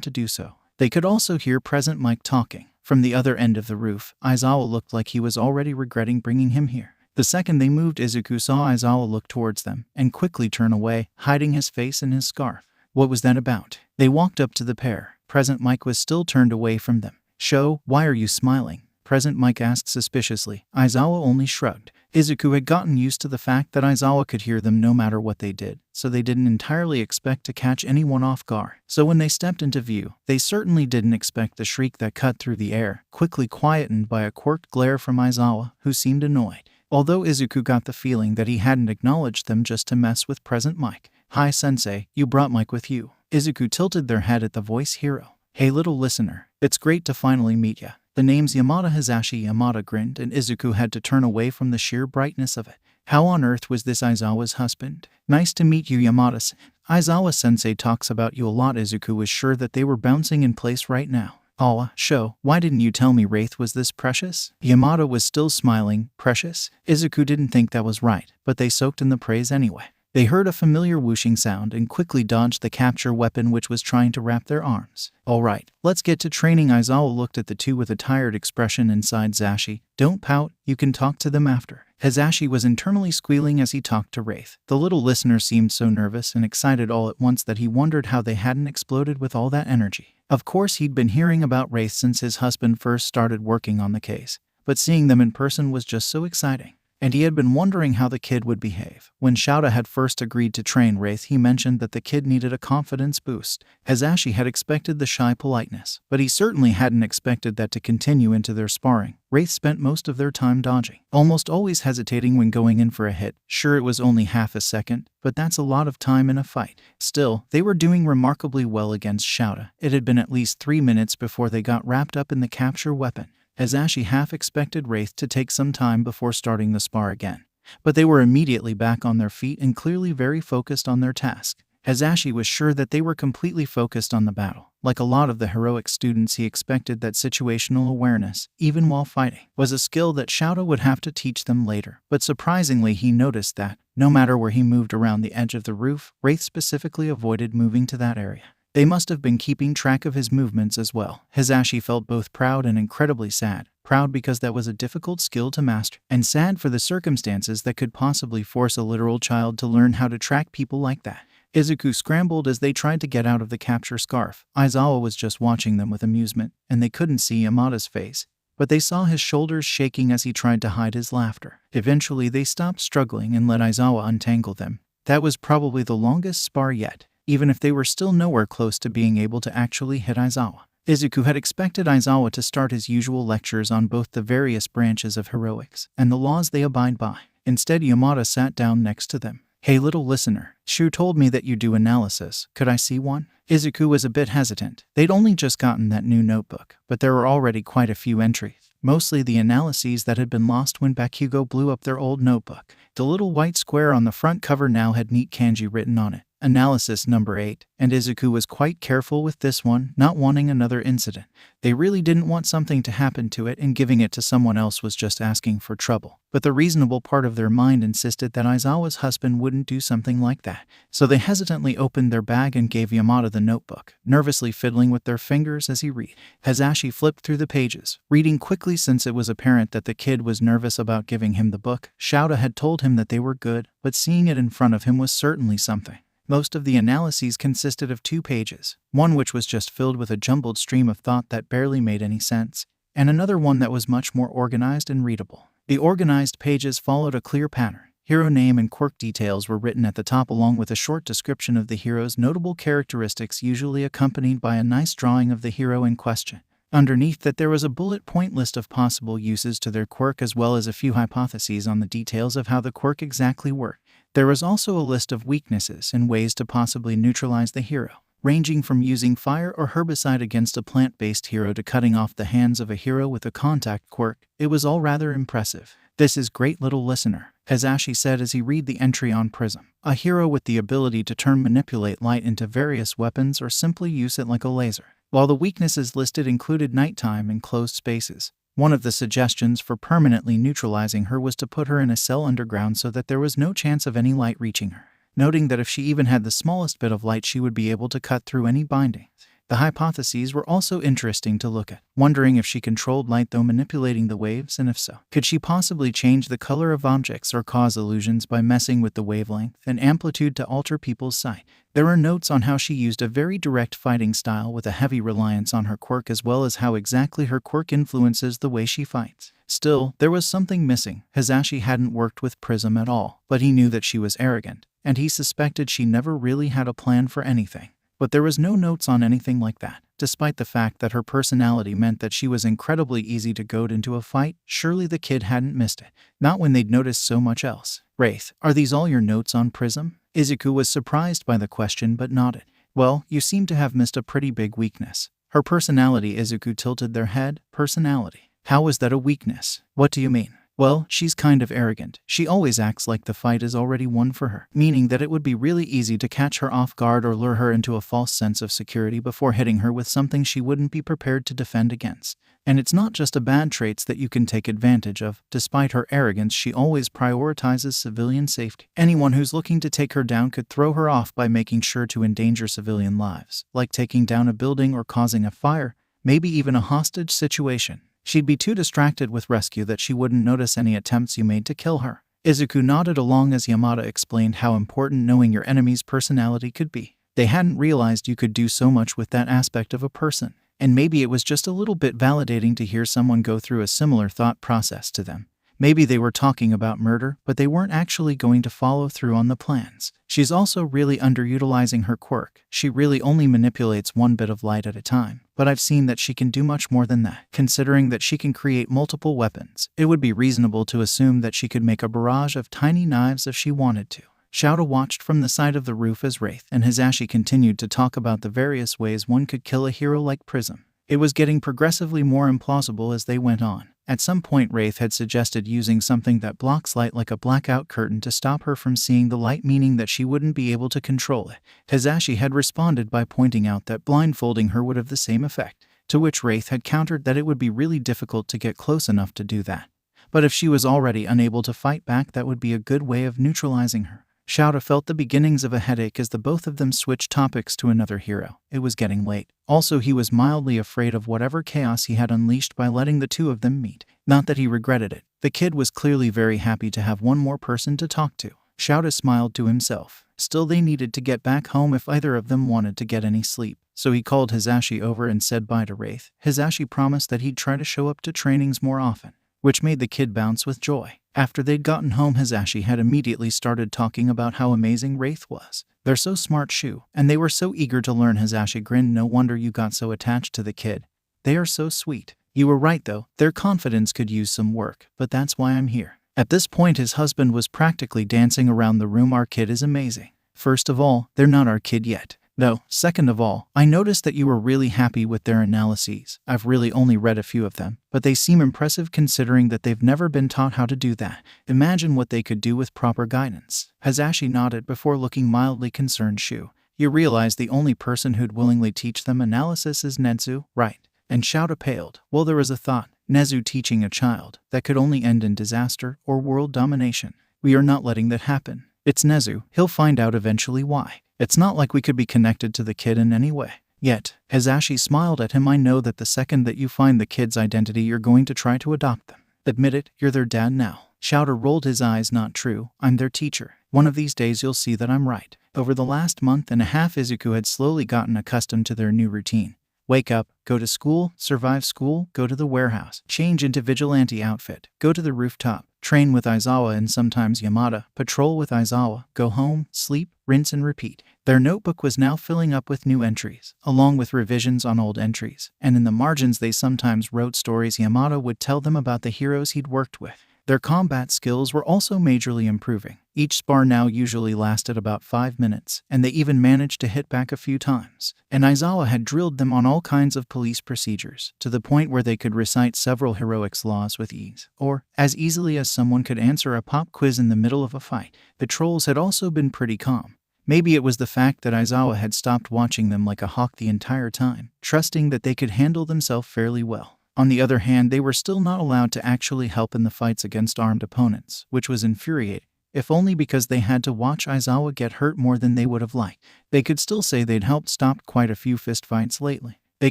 to do so. They could also hear Present Mike talking. From the other end of the roof, Aizawa looked like he was already regretting bringing him here. The second they moved, Izuku saw Aizawa look towards them and quickly turn away, hiding his face in his scarf. What was that about? They walked up to the pair. Present Mike was still turned away from them. Sho, why are you smiling? Present Mike asked suspiciously. Aizawa only shrugged. Izuku had gotten used to the fact that Aizawa could hear them no matter what they did, so they didn't entirely expect to catch anyone off guard. So when they stepped into view, they certainly didn't expect the shriek that cut through the air, quickly quietened by a quirked glare from Aizawa, who seemed annoyed. Although Izuku got the feeling that he hadn't acknowledged them just to mess with Present Mike. Hi sensei, you brought Mike with you. Izuku tilted their head at the voice hero. Hey little listener, it's great to finally meet ya. The name's Yamada. Yamada grinned, and Izuku had to turn away from the sheer brightness of it. How on earth was this Aizawa's husband? Nice to meet you, Yamada. Aizawa-sensei talks about you a lot. Izuku was sure that they were bouncing in place right now. Awa, Sho, why didn't you tell me Wraith was this precious? Yamada was still smiling. Precious? Izuku didn't think that was right, but they soaked in the praise anyway. They heard a familiar whooshing sound and quickly dodged the capture weapon which was trying to wrap their arms. Alright, let's get to training. Aizawa looked at the two with a tired expression and sighed. Zashi, don't pout, you can talk to them after. Hazashi was internally squealing as he talked to Wraith. The little listener seemed so nervous and excited all at once that he wondered how they hadn't exploded with all that energy. Of course he'd been hearing about Wraith since his husband first started working on the case, but seeing them in person was just so exciting. And he had been wondering how the kid would behave. When 𝗬𝗪 had first agreed to train Wraith, he mentioned that the kid needed a confidence boost. Hazashi had expected the shy politeness, but he certainly hadn't expected that to continue into their sparring. Wraith spent most of their time dodging, almost always hesitating when going in for a hit. Sure, it was only half a second, but that's a lot of time in a fight. Still, they were doing remarkably well against 𝗬𝗪. It had been at least 3 minutes before they got wrapped up in the capture weapon. Hazashi half expected Wraith to take some time before starting the spar again, but they were immediately back on their feet and clearly very focused on their task. Hazashi was sure that they were completely focused on the battle. Like a lot of the heroic students, he expected that situational awareness, even while fighting, was a skill that 𝗬𝗪 would have to teach them later. But surprisingly, he noticed that, no matter where he moved around the edge of the roof, Wraith specifically avoided moving to that area. They must have been keeping track of his movements as well. Hazashi felt both proud and incredibly sad. Proud because that was a difficult skill to master, and sad for the circumstances that could possibly force a literal child to learn how to track people like that. Izuku scrambled as they tried to get out of the capture scarf. Aizawa was just watching them with amusement, and they couldn't see Yamada's face, but they saw his shoulders shaking as he tried to hide his laughter. Eventually they stopped struggling and let Aizawa untangle them. That was probably the longest spar yet, even if they were still nowhere close to being able to actually hit Aizawa. Izuku had expected Aizawa to start his usual lectures on both the various branches of heroics and the laws they abide by. Instead, Yamada sat down next to them. Hey little listener, Shu told me that you do analysis. Could I see one? Izuku was a bit hesitant. They'd only just gotten that new notebook, but there were already quite a few entries, mostly the analyses that had been lost when Bakugo blew up their old notebook. The little white square on the front cover now had neat kanji written on it. Analysis number 8, and Izuku was quite careful with this one, not wanting another incident. They really didn't want something to happen to it, and giving it to someone else was just asking for trouble. But the reasonable part of their mind insisted that Aizawa's husband wouldn't do something like that. So they hesitantly opened their bag and gave Yamada the notebook, nervously fiddling with their fingers as he read. Hazashi flipped through the pages, reading quickly since it was apparent that the kid was nervous about giving him the book. 𝗬𝗪 had told him that they were good, but seeing it in front of him was certainly something. Most of the analyses consisted of 2 pages, one which was just filled with a jumbled stream of thought that barely made any sense, and another one that was much more organized and readable. The organized pages followed a clear pattern. Hero name and quirk details were written at the top along with a short description of the hero's notable characteristics, usually accompanied by a nice drawing of the hero in question. Underneath that there was a bullet point list of possible uses to their quirk as well as a few hypotheses on the details of how the quirk exactly worked. There was also a list of weaknesses and ways to possibly neutralize the hero, ranging from using fire or herbicide against a plant-based hero to cutting off the hands of a hero with a contact quirk. It was all rather impressive. This is great little listener, Hazashi said as he read the entry on Prism. A hero with the ability to manipulate light into various weapons or simply use it like a laser. While the weaknesses listed included nighttime and closed spaces, one of the suggestions for permanently neutralizing her was to put her in a cell underground so that there was no chance of any light reaching her, noting that if she even had the smallest bit of light she would be able to cut through any bindings. The hypotheses were also interesting to look at, wondering if she controlled light though manipulating the waves, and if so, could she possibly change the color of objects or cause illusions by messing with the wavelength and amplitude to alter people's sight. There are notes on how she used a very direct fighting style with a heavy reliance on her quirk, as well as how exactly her quirk influences the way she fights. Still, there was something missing. 𝐻𝐵 hadn't worked with Prism at all, but he knew that she was arrogant, and he suspected she never really had a plan for anything. But there was no notes on anything like that. Despite the fact that her personality meant that she was incredibly easy to goad into a fight, surely the kid hadn't missed it. Not when they'd noticed so much else. Wraith, are these all your notes on Prism? Izuku was surprised by the question but nodded. Well, you seem to have missed a pretty big weakness. Her personality. Izuku tilted their head. Personality? How was that a weakness? What do you mean? Well, she's kind of arrogant. She always acts like the fight is already won for her, meaning that it would be really easy to catch her off guard or lure her into a false sense of security before hitting her with something she wouldn't be prepared to defend against. And it's not just a bad traits that you can take advantage of. Despite her arrogance, she always prioritizes civilian safety. Anyone who's looking to take her down could throw her off by making sure to endanger civilian lives, like taking down a building or causing a fire, maybe even a hostage situation. She'd be too distracted with rescue that she wouldn't notice any attempts you made to kill her. Izuku nodded along as Yamada explained how important knowing your enemy's personality could be. They hadn't realized you could do so much with that aspect of a person, and maybe it was just a little bit validating to hear someone go through a similar thought process to them. Maybe they were talking about murder, but they weren't actually going to follow through on the plans. She's also really underutilizing her quirk. She really only manipulates one bit of light at a time, but I've seen that she can do much more than that. Considering that she can create multiple weapons, it would be reasonable to assume that she could make a barrage of tiny knives if she wanted to. 𝗬𝗪 watched from the side of the roof as Wraith and 𝗧𝗵𝗲 continued to talk about the various ways one could kill a hero like Prism. It was getting progressively more implausible as they went on. At some point, Wraith had suggested using something that blocks light like a blackout curtain to stop her from seeing the light, meaning that she wouldn't be able to control it. 𝗧𝗵𝗲 had responded by pointing out that blindfolding her would have the same effect, to which Wraith had countered that it would be really difficult to get close enough to do that. But if she was already unable to fight back, that would be a good way of neutralizing her. 𝗬𝗪 felt the beginnings of a headache as the both of them switched topics to another hero. It was getting late. Also, he was mildly afraid of whatever chaos he had unleashed by letting the two of them meet. Not that he regretted it. The kid was clearly very happy to have one more person to talk to. 𝗬𝗪 smiled to himself. Still, they needed to get back home if either of them wanted to get any sleep. So he called 𝗧𝗵𝗲 over and said bye to Wraith. 𝗧𝗵𝗲 promised that he'd try to show up to trainings more often, which made the kid bounce with joy. After they'd gotten home, 𝗧𝗵𝗲 had immediately started talking about how amazing Wraith was. They're so smart, Shu, and they were so eager to learn. 𝗧𝗵𝗲 grinned. No wonder you got so attached to the kid. They are so sweet. You were right though, their confidence could use some work, but that's why I'm here. At this point, his husband was practically dancing around the room. Our kid is amazing. First of all, they're not our kid yet. Though, second of all, I noticed that you were really happy with their analyses. I've really only read a few of them, but they seem impressive considering that they've never been taught how to do that. Imagine what they could do with proper guidance. 𝗧𝗵𝗲 nodded before looking mildly concerned. Shu, you realize the only person who'd willingly teach them analysis is Nezu, right? And 𝗬𝗪 paled. Well, there was a thought. Nezu teaching a child, that could only end in disaster or world domination. We are not letting that happen. It's Nezu. He'll find out eventually why. It's not like we could be connected to the kid in any way. Yet, 𝗧𝗵𝗲 smiled at him. I know that the second that you find the kid's identity, you're going to try to adopt them. Admit it, you're their dad now. 𝗬𝗪 rolled his eyes. Not true. I'm their teacher. One of these days you'll see that I'm right. Over the last month and a half, Izuku had slowly gotten accustomed to their new routine. Wake up, go to school, survive school, go to the warehouse, change into vigilante outfit, go to the rooftop, train with Aizawa and sometimes Yamada, patrol with Aizawa, go home, sleep, rinse and repeat. Their notebook was now filling up with new entries, along with revisions on old entries, and in the margins they sometimes wrote stories. Yamada would tell them about the heroes he'd worked with. Their combat skills were also majorly improving. Each spar now usually lasted about 5 minutes, and they even managed to hit back a few times. And Aizawa had drilled them on all kinds of police procedures, to the point where they could recite several heroics laws with ease, or as easily as someone could answer a pop quiz in the middle of a fight. The trolls had also been pretty calm. Maybe it was the fact that Aizawa had stopped watching them like a hawk the entire time, trusting that they could handle themselves fairly well. On the other hand, they were still not allowed to actually help in the fights against armed opponents, which was infuriating. if only because they had to watch Aizawa get hurt more than they would have liked. They could still say they'd helped stop quite a few fistfights lately. They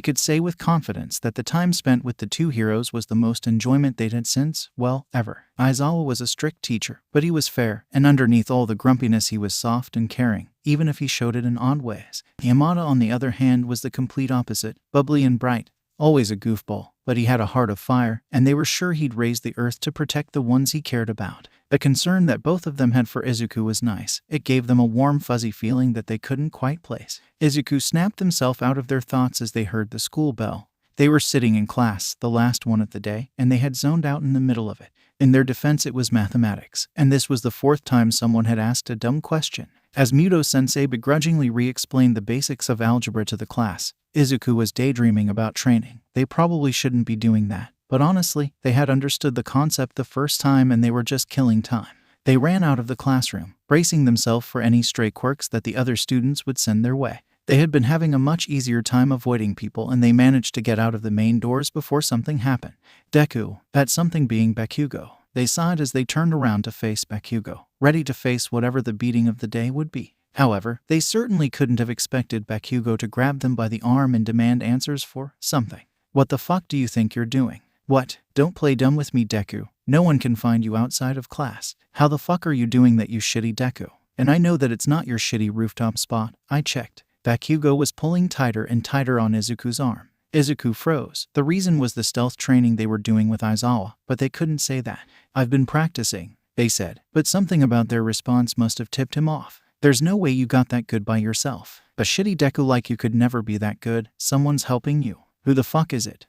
could say with confidence that the time spent with the two heroes was the most enjoyment they'd had since, well, ever. Aizawa was a strict teacher, but he was fair, and underneath all the grumpiness he was soft and caring, even if he showed it in odd ways. Yamada, on the other hand, was the complete opposite, bubbly and bright, always a goofball, but he had a heart of fire, and they were sure he'd raise the earth to protect the ones he cared about. The concern that both of them had for Izuku was nice. It gave them a warm, fuzzy feeling that they couldn't quite place. Izuku snapped himself out of their thoughts as they heard the school bell. They were sitting in class, the last one of the day, and they had zoned out in the middle of it. In their defense, it was mathematics, and this was the fourth time someone had asked a dumb question. As Muto-sensei begrudgingly re-explained the basics of algebra to the class, Izuku was daydreaming about training. They probably shouldn't be doing that, but honestly, they had understood the concept the first time and they were just killing time. They ran out of the classroom, bracing themselves for any stray quirks that the other students would send their way. They had been having a much easier time avoiding people, and they managed to get out of the main doors before something happened. Deku, that something being Bakugo. They sighed as they turned around to face Bakugo, ready to face whatever the beating of the day would be. However, they certainly couldn't have expected Bakugo to grab them by the arm and demand answers for something. "What the fuck do you think you're doing?" "What? Don't play dumb with me, Deku. No one can find you outside of class. How the fuck are you doing that, you shitty Deku? And I know that it's not your shitty rooftop spot. I checked." Bakugo was pulling tighter and tighter on Izuku's arm. Izuku froze. The reason was the stealth training they were doing with Aizawa, but they couldn't say that. "I've been practicing," they said, but something about their response must have tipped him off. "There's no way you got that good by yourself. A shitty Deku like you could never be that good. Someone's helping you." "Who the fuck is it?"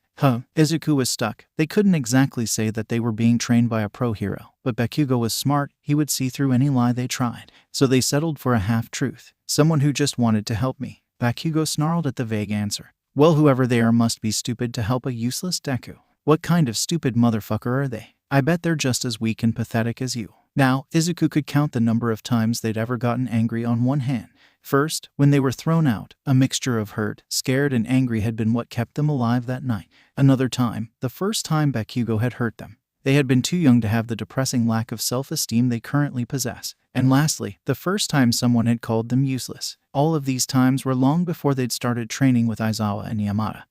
Izuku was stuck. They couldn't exactly say that they were being trained by a pro hero, but Bakugo was smart. He would see through any lie they tried. So they settled for a half-truth. "Someone who just wanted to help me." Bakugo snarled at the vague answer. "Well, whoever they are must be stupid to help a useless Deku. What kind of stupid motherfucker are they? I bet they're just as weak and pathetic as you." Now, Izuku could count the number of times they'd ever gotten angry on one hand. First, when they were thrown out, a mixture of hurt, scared, and angry had been what kept them alive that night. Another time, the first time Bakugo had hurt them. They had been too young to have the depressing lack of self-esteem they currently possess. And lastly, the first time someone had called them useless. All of these times were long before they'd started training with Aizawa and Yamada,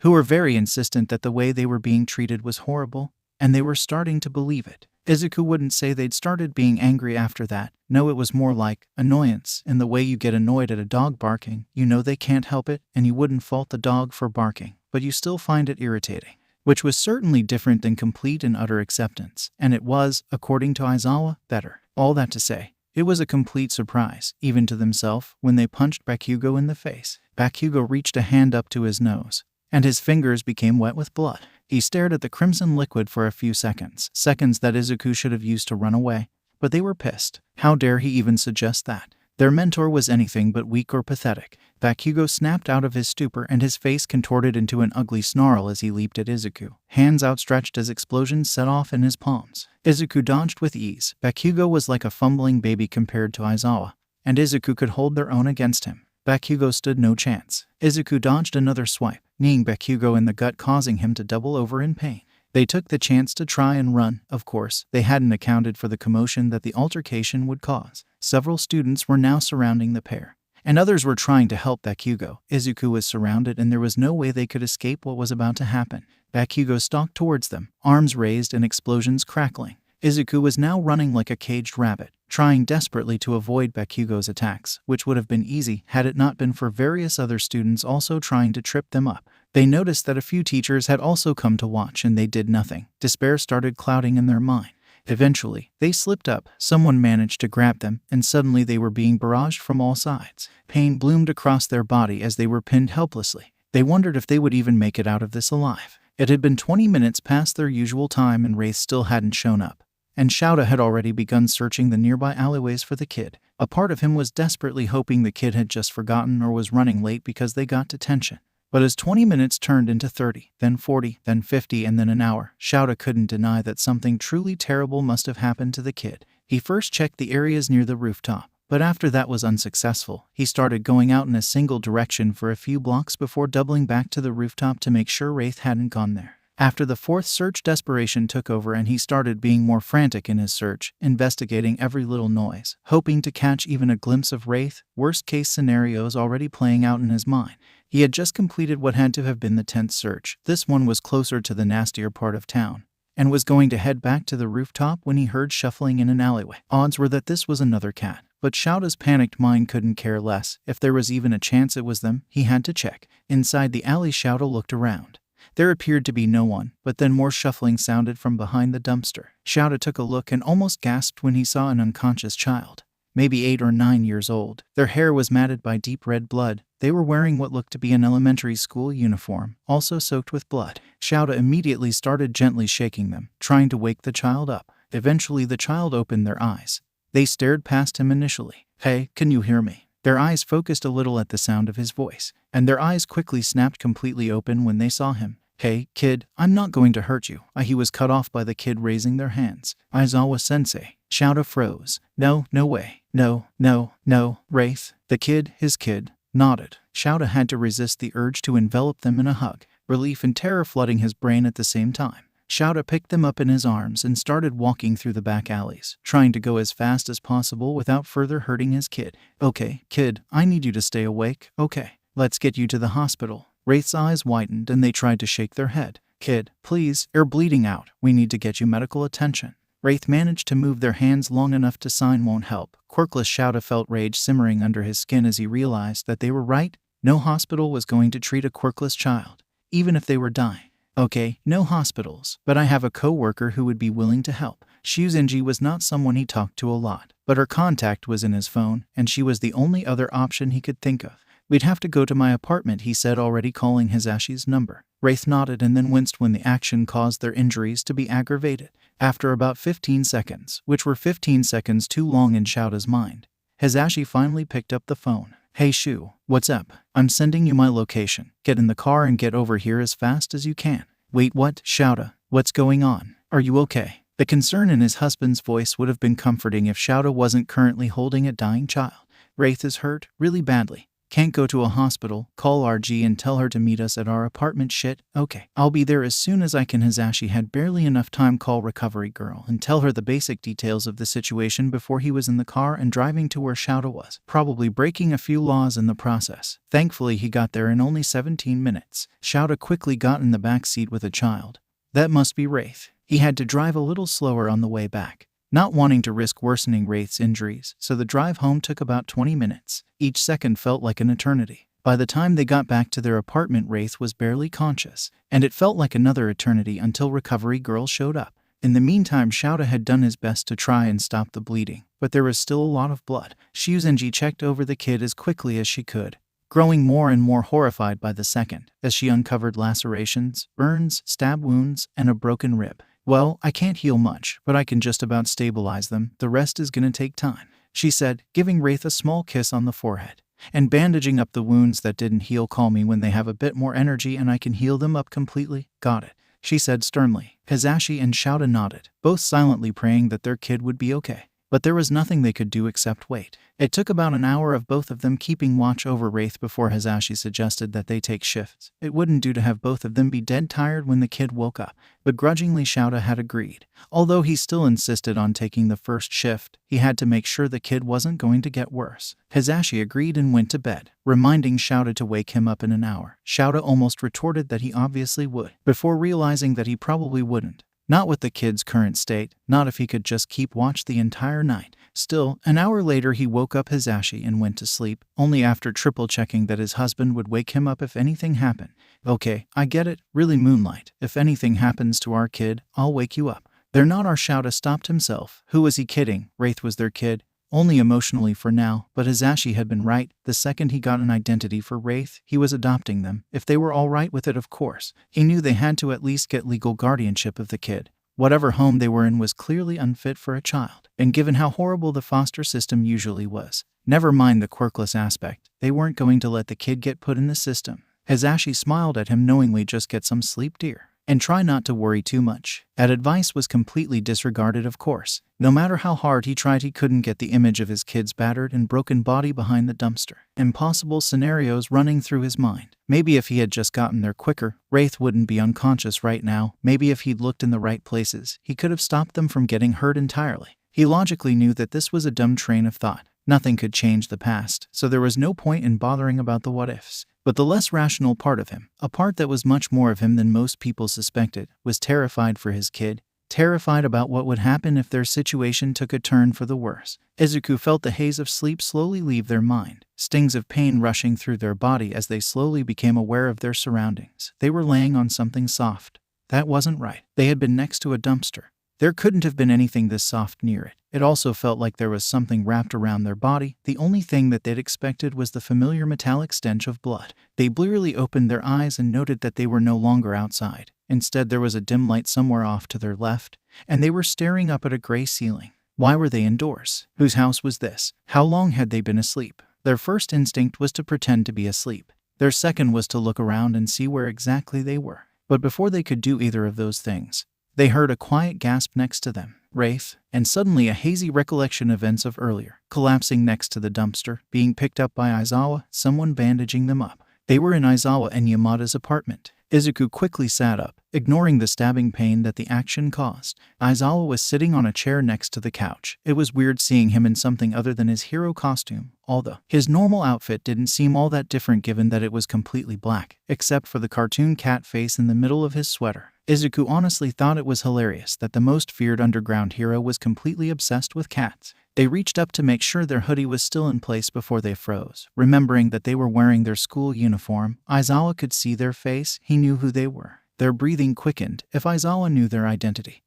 who were very insistent that the way they were being treated was horrible, and they were starting to believe it. Izuku wouldn't say they'd started being angry after that. No, it was more like annoyance, in the way you get annoyed at a dog barking. You know they can't help it, and you wouldn't fault the dog for barking, but you still find it irritating. Which was certainly different than complete and utter acceptance, and it was, according to Aizawa, better. All that to say, it was a complete surprise, even to themselves, when they punched Bakugo in the face. Bakugo reached a hand up to his nose, and his fingers became wet with blood. He stared at the crimson liquid for a few seconds that Izuku should have used to run away, but they were pissed. How dare he even suggest that? Their mentor was anything but weak or pathetic. Bakugo snapped out of his stupor and his face contorted into an ugly snarl as he leaped at Izuku, hands outstretched as explosions set off in his palms. Izuku dodged with ease. Bakugo was like a fumbling baby compared to Aizawa, and Izuku could hold their own against him. Bakugo stood no chance. Izuku dodged another swipe, kneeing Bakugo in the gut, causing him to double over in pain. They took the chance to try and run. Of course, they hadn't accounted for the commotion that the altercation would cause. Several students were now surrounding the pair, and others were trying to help Bakugo. Izuku was surrounded, and there was no way they could escape what was about to happen. Bakugo stalked towards them, arms raised and explosions crackling. Izuku was now running like a caged rabbit, trying desperately to avoid Bakugo's attacks, which would have been easy had it not been for various other students also trying to trip them up. They noticed that a few teachers had also come to watch, and they did nothing. Despair started clouding in their mind. Eventually, they slipped up, someone managed to grab them, and suddenly they were being barraged from all sides. Pain bloomed across their body as they were pinned helplessly. They wondered if they would even make it out of this alive. It had been 20 minutes past their usual time and Wraith still hadn't shown up, and 𝗬𝗪 had already begun searching the nearby alleyways for the kid. A part of him was desperately hoping the kid had just forgotten or was running late because they got detention. But as 20 minutes turned into 30, then 40, then 50, and then an hour, 𝗬𝗪 couldn't deny that something truly terrible must have happened to the kid. He first checked the areas near the rooftop, but after that was unsuccessful. He started going out in a single direction for a few blocks before doubling back to the rooftop to make sure Wraith hadn't gone there. After the fourth search, desperation took over and he started being more frantic in his search, investigating every little noise, hoping to catch even a glimpse of Wraith, worst-case scenarios already playing out in his mind. He had just completed what had to have been the 10th search. This one was closer to the nastier part of town, and was going to head back to the rooftop when he heard shuffling in an alleyway. Odds were that this was another cat, but 𝗧𝗪's panicked mind couldn't care less. If there was even a chance it was them, he had to check. Inside the alley, 𝗧𝗪 looked around. There appeared to be no one, but then more shuffling sounded from behind the dumpster. 𝗧𝗪 took a look and almost gasped when he saw an unconscious child, maybe 8 or 9 years old. Their hair was matted by deep red blood. They were wearing what looked to be an elementary school uniform, also soaked with blood. 𝗧𝗪 immediately started gently shaking them, trying to wake the child up. Eventually the child opened their eyes. They stared past him initially. "Hey, can you hear me?" Their eyes focused a little at the sound of his voice, and their eyes quickly snapped completely open when they saw him. "Hey, kid, I'm not going to hurt you." He was cut off by the kid raising their hands. "Aizawa-sensei." 𝗧𝗪 froze. No way. No, Wraith. The kid, his kid, nodded. 𝗧𝗪 had to resist the urge to envelop them in a hug, relief and terror flooding his brain at the same time. 𝗧𝗪 picked them up in his arms and started walking through the back alleys, trying to go as fast as possible without further hurting his kid. "Okay, kid, I need you to stay awake. Okay, let's get you to the hospital." Wraith's eyes widened and they tried to shake their head. "Kid, please, you're bleeding out. We need to get you medical attention." Wraith managed to move their hands long enough to sign "won't help." Quirkless 𝗧𝗪 felt rage simmering under his skin as he realized that they were right. No hospital was going to treat a quirkless child, even if they were dying. "Okay, no hospitals, but I have a co-worker who would be willing to help." 𝗧𝗪 was not someone he talked to a lot, but her contact was in his phone, and she was the only other option he could think of. "We'd have to go to my apartment," he said, already calling 𝗧𝗪's number. Wraith nodded and then winced when the action caused their injuries to be aggravated. After about 15 seconds, which were 15 seconds too long in 𝗧𝗪's mind, 𝗧𝗪 finally picked up the phone. "Hey Shu, what's up? I'm sending you my location. Get in the car and get over here as fast as you can." "Wait, what?" 𝗧𝗪, "what's going on? Are you okay?" The concern in his husband's voice would have been comforting if 𝗧𝗪 wasn't currently holding a dying child. "Wraith is hurt, really badly. Can't go to a hospital. Call RG and tell her to meet us at our apartment." "Shit, okay. I'll be there as soon as I can." 𝗧𝗪 had barely enough time. Call recovery girl and tell her the basic details of the situation before he was in the car and driving to where 𝗧𝗪 was, probably breaking a few laws in the process. Thankfully he got there in only 17 minutes. 𝗧𝗪 quickly got in the back seat with a child. That must be Wraith. He had to drive a little slower on the way back, not wanting to risk worsening Wraith's injuries, so the drive home took about 20 minutes. Each second felt like an eternity. By the time they got back to their apartment, Wraith was barely conscious, and it felt like another eternity until recovery girl showed up. In the meantime, 𝗧𝗪 had done his best to try and stop the bleeding, but there was still a lot of blood. 𝗧𝗪 checked over the kid as quickly as she could, growing more and more horrified by the second, as she uncovered lacerations, burns, stab wounds, and a broken rib. "Well, I can't heal much, but I can just about stabilize them. The rest is gonna take time," she said, giving Wraith a small kiss on the forehead, "and bandaging up the wounds that didn't heal. Call me when they have a bit more energy and I can heal them up completely." "Got it," she said sternly. 𝗧𝗪 and 𝗧𝗪 nodded, both silently praying that their kid would be okay. But there was nothing they could do except wait. It took about an hour of both of them keeping watch over Wraith before 𝗧𝗪 suggested that they take shifts. It wouldn't do to have both of them be dead tired when the kid woke up. Begrudgingly, 𝗧𝗪 had agreed. Although he still insisted on taking the first shift, he had to make sure the kid wasn't going to get worse. 𝗧𝗪 agreed and went to bed, reminding 𝗧𝗪 to wake him up in an hour. 𝗧𝗪 almost retorted that he obviously would, before realizing that he probably wouldn't. Not with the kid's current state, not if he could just keep watch the entire night. Still, an hour later he woke up 𝗧𝗪 and went to sleep, only after triple checking that his husband would wake him up if anything happened. "Okay, I get it, really Moonlight. If anything happens to our kid, I'll wake you up." "They're not our." 𝗧𝗪 stopped himself. Who was he kidding? Wraith was their kid. Only emotionally for now, but 𝗧𝗪 had been right. The second he got an identity for Wraith, he was adopting them, if they were all right with it, of course. He knew they had to at least get legal guardianship of the kid. Whatever home they were in was clearly unfit for a child, and given how horrible the foster system usually was, never mind the quirkless aspect, they weren't going to let the kid get put in the system. 𝗧𝗪 smiled at him knowingly. "Just get some sleep, dear. and try not to worry too much. That advice was completely disregarded, of course. No matter how hard he tried, he couldn't get the image of his kid's battered and broken body behind the dumpster. Impossible scenarios running through his mind. Maybe if he had just gotten there quicker, Wraith wouldn't be unconscious right now. Maybe if he'd looked in the right places, he could have stopped them from getting hurt entirely. He logically knew that this was a dumb train of thought. Nothing could change the past, so there was no point in bothering about the what-ifs. But the less rational part of him, a part that was much more of him than most people suspected, was terrified for his kid, terrified about what would happen if their situation took a turn for the worse. Izuku felt the haze of sleep slowly leave their mind, stings of pain rushing through their body as they slowly became aware of their surroundings. They were laying on something soft. That wasn't right. They had been next to a dumpster. There couldn't have been anything this soft near it. It also felt like there was something wrapped around their body. The only thing that they'd expected was the familiar metallic stench of blood. They blearily opened their eyes and noted that they were no longer outside. Instead, there was a dim light somewhere off to their left, and they were staring up at a gray ceiling. Why were they indoors? Whose house was this? How long had they been asleep? Their first instinct was to pretend to be asleep. Their second was to look around and see where exactly they were. But before they could do either of those things, they heard a quiet gasp next to them. Wraith, and suddenly a hazy recollection of events of earlier, collapsing next to the dumpster, being picked up by Aizawa, someone bandaging them up. They were in Aizawa and Yamada's apartment. Izuku quickly sat up, ignoring the stabbing pain that the action caused. Aizawa was sitting on a chair next to the couch. It was weird seeing him in something other than his hero costume, although his normal outfit didn't seem all that different given that it was completely black, except for the cartoon cat face in the middle of his sweater. Izuku honestly thought it was hilarious that the most feared underground hero was completely obsessed with cats. They reached up to make sure their hoodie was still in place before they froze. Remembering that they were wearing their school uniform, Aizawa could see their face. He knew who they were. Their breathing quickened. If Aizawa knew their identity,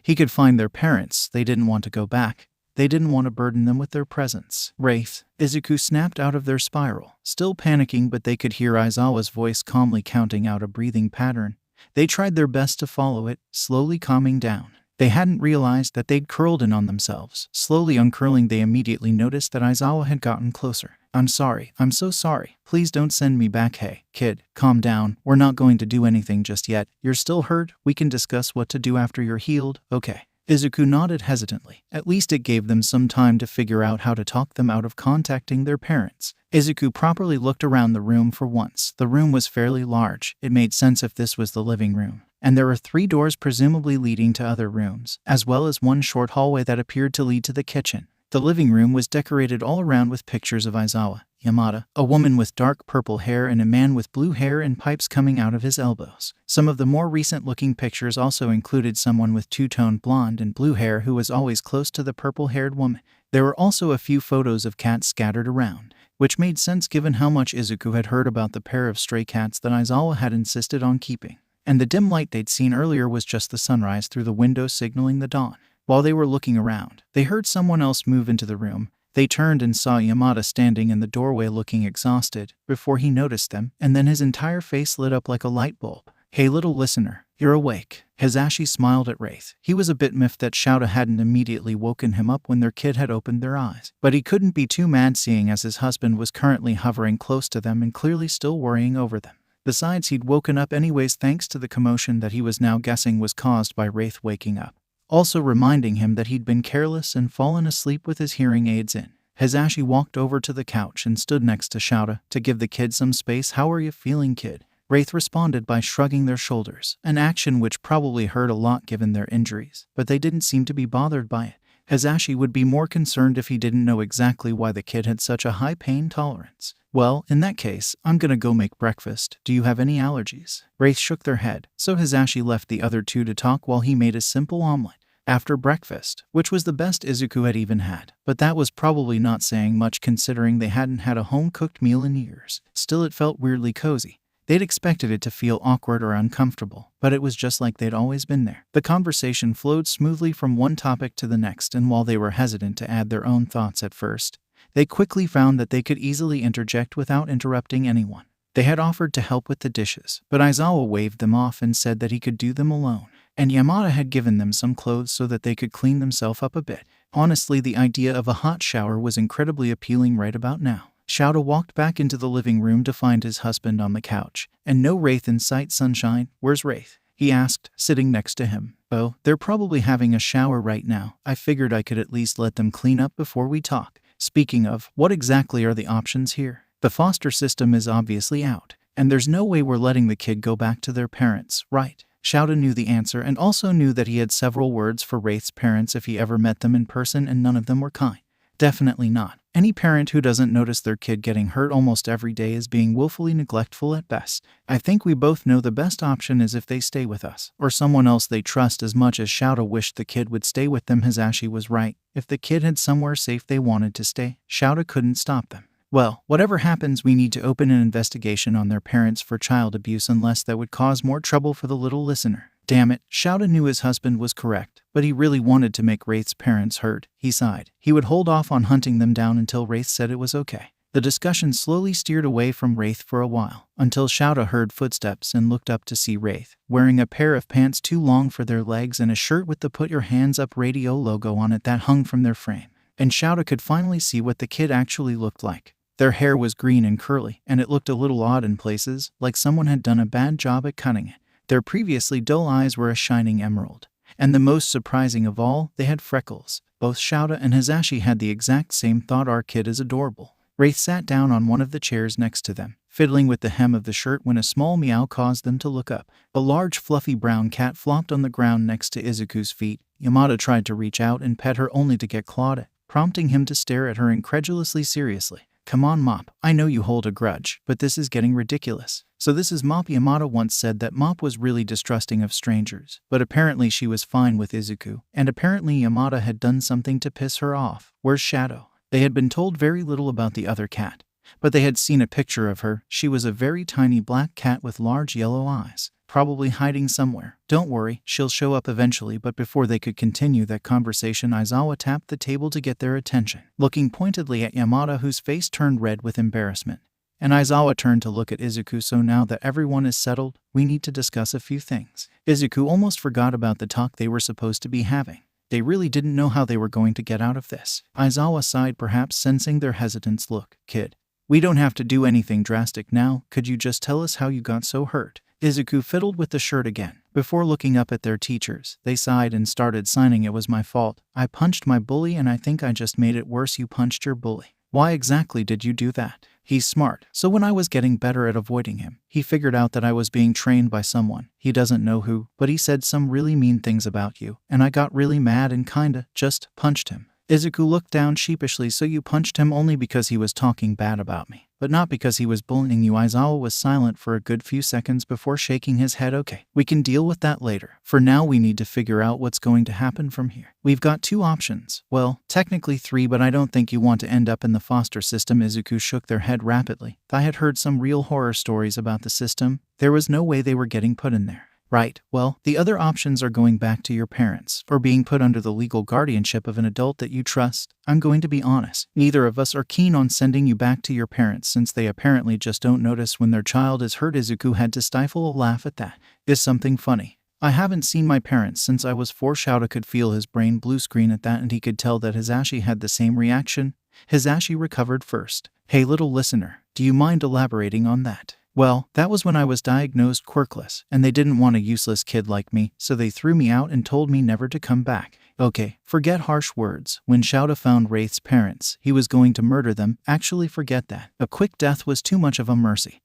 he could find their parents. They didn't want to go back. They didn't want to burden them with their presence. Wraith. Izuku snapped out of their spiral, still panicking, but they could hear Aizawa's voice calmly counting out a breathing pattern. They tried their best to follow it, slowly calming down. They hadn't realized that they'd curled in on themselves. Slowly uncurling, they immediately noticed that Aizawa had gotten closer. "I'm sorry. I'm so sorry. Please don't send me back. Hey, kid, calm down. We're not going to do anything just yet. You're still hurt. We can discuss what to do after you're healed, okay?" Izuku nodded hesitantly. At least it gave them some time to figure out how to talk them out of contacting their parents. Izuku properly looked around the room for once. The room was fairly large. It made sense if this was the living room. And there were 3 doors presumably leading to other rooms, as well as one short hallway that appeared to lead to the kitchen. The living room was decorated all around with pictures of Aizawa, Yamada, a woman with dark purple hair, and a man with blue hair and pipes coming out of his elbows. Some of the more recent-looking pictures also included someone with two-toned blonde and blue hair who was always close to the purple-haired woman. There were also a few photos of cats scattered around, which made sense given how much Izuku had heard about the pair of stray cats that Aizawa had insisted on keeping. And the dim light they'd seen earlier was just the sunrise through the window signaling the dawn. While they were looking around, they heard someone else move into the room. They turned and saw Yamada standing in the doorway looking exhausted before he noticed them, and then his entire face lit up like a light bulb. "Hey little listener, you're awake." Hisashi smiled at Wraith. He was a bit miffed that 𝗬𝗪 hadn't immediately woken him up when their kid had opened their eyes. But he couldn't be too mad seeing as his husband was currently hovering close to them and clearly still worrying over them. Besides, he'd woken up anyways thanks to the commotion that he was now guessing was caused by Wraith waking up, also reminding him that he'd been careless and fallen asleep with his hearing aids in. Hisashi walked over to the couch and stood next to 𝗬𝗪 to give the kid some space. "How are you feeling, kid?" Wraith responded by shrugging their shoulders, an action which probably hurt a lot given their injuries, but they didn't seem to be bothered by it. Hisashi would be more concerned if he didn't know exactly why the kid had such a high pain tolerance. "Well, in that case, I'm gonna go make breakfast. Do you have any allergies?" Wraith shook their head, so Hisashi left the other two to talk while he made a simple omelet. After breakfast, which was the best Izuku had even had, but that was probably not saying much considering they hadn't had a home-cooked meal in years. Still, it felt weirdly cozy. They'd expected it to feel awkward or uncomfortable, but it was just like they'd always been there. The conversation flowed smoothly from one topic to the next, and while they were hesitant to add their own thoughts at first, they quickly found that they could easily interject without interrupting anyone. They had offered to help with the dishes, but Aizawa waved them off and said that he could do them alone. And Yamada had given them some clothes so that they could clean themselves up a bit. Honestly, the idea of a hot shower was incredibly appealing right about now. 𝗬𝗪 walked back into the living room to find his husband on the couch, and no Wraith in sight. "Sunshine, where's Wraith?" he asked, sitting next to him. Oh, they're probably having a shower right now. I figured I could at least let them clean up before we talk. Speaking of, what exactly are the options here? The foster system is obviously out, and there's no way we're letting the kid go back to their parents, right? 𝗧𝗪 knew the answer and also knew that he had several words for 𝗧𝗵𝗲's parents if he ever met them in person, and none of them were kind. Definitely not. Any parent who doesn't notice their kid getting hurt almost every day is being willfully neglectful at best. I think we both know the best option is if they stay with us, or someone else they trust as much as 𝗧𝗪 wished the kid would stay with them. 𝗧𝗪 was right. If the kid had somewhere safe they wanted to stay, 𝗧𝗪 couldn't stop them. Well, whatever happens, we need to open an investigation on their parents for child abuse, unless that would cause more trouble for the little listener. Damn it, 𝗧𝗪 knew his husband was correct, but he really wanted to make 𝗧𝗪's parents hurt. He sighed. He would hold off on hunting them down until 𝗧𝗪 said it was okay. The discussion slowly steered away from 𝗧𝗪 for a while, until 𝗧𝗪 heard footsteps and looked up to see 𝗧𝗪, wearing a pair of pants too long for their legs and a shirt with the Put Your Hands Up radio logo on it that hung from their frame. And 𝗧𝗪 could finally see what the kid actually looked like. Their hair was green and curly, and it looked a little odd in places, like someone had done a bad job at cutting it. Their previously dull eyes were a shining emerald. And the most surprising of all, they had freckles. Both 𝗧𝗪 and 𝗧𝗪 had the exact same thought: our kid is adorable. 𝗧𝗪 sat down on one of the chairs next to them, fiddling with the hem of the shirt when a small meow caused them to look up. A large fluffy brown cat flopped on the ground next to Izuku's feet. Yamada tried to reach out and pet her only to get clawed at, prompting him to stare at her incredulously seriously. Come on, Mop. I know you hold a grudge, but this is getting ridiculous. So this is Mop. Yamada once said that Mop was really distrusting of strangers, but apparently she was fine with Izuku, and apparently Yamada had done something to piss her off. Where's Shadow? They had been told very little about the other cat, but they had seen a picture of her. She was a very tiny black cat with large yellow eyes, probably hiding somewhere. Don't worry, she'll show up eventually. But before they could continue that conversation, Aizawa tapped the table to get their attention, looking pointedly at Yamada, whose face turned red with embarrassment. And Aizawa turned to look at Izuku. So now that everyone is settled, we need to discuss a few things. Izuku almost forgot about the talk they were supposed to be having. They really didn't know how they were going to get out of this. Aizawa sighed, perhaps sensing their hesitance. Look, kid, we don't have to do anything drastic now. Could you just tell us how you got so hurt? Izuku fiddled with the shirt again. Before looking up at their teachers, they sighed and started signing. It was my fault. I punched my bully, and I think I just made it worse. You punched your bully. Why exactly did you do that? He's smart. So when I was getting better at avoiding him, he figured out that I was being trained by someone. He doesn't know who, but he said some really mean things about you, and I got really mad and kinda just punched him. Izuku looked down sheepishly. So you punched him only because he was talking bad about me, but not because he was bullying you? Aizawa was silent for a good few seconds before shaking his head. Okay, we can deal with that later. For now, we need to figure out what's going to happen from here. We've got two options. Well, technically three, but I don't think you want to end up in the foster system. Izuku shook their head rapidly. I had heard some real horror stories about the system. There was no way they were getting put in there. Right, well, the other options are going back to your parents, or being put under the legal guardianship of an adult that you trust. I'm going to be honest, neither of us are keen on sending you back to your parents, since they apparently just don't notice when their child is hurt. Izuku had to stifle a laugh at that. Is something funny? I haven't seen my parents since I was 4. 𝗧𝗪 could feel his brain blue screen at that, and he could tell that 𝗧𝗪 had the same reaction. 𝗧𝗪 recovered first. Hey little listener, do you mind elaborating on that? Well, that was when I was diagnosed quirkless, and they didn't want a useless kid like me, so they threw me out and told me never to come back. Okay, forget harsh words. When 𝗧𝗪 found 𝗧𝗪's parents, he was going to murder them. Actually, forget that. A quick death was too much of a mercy.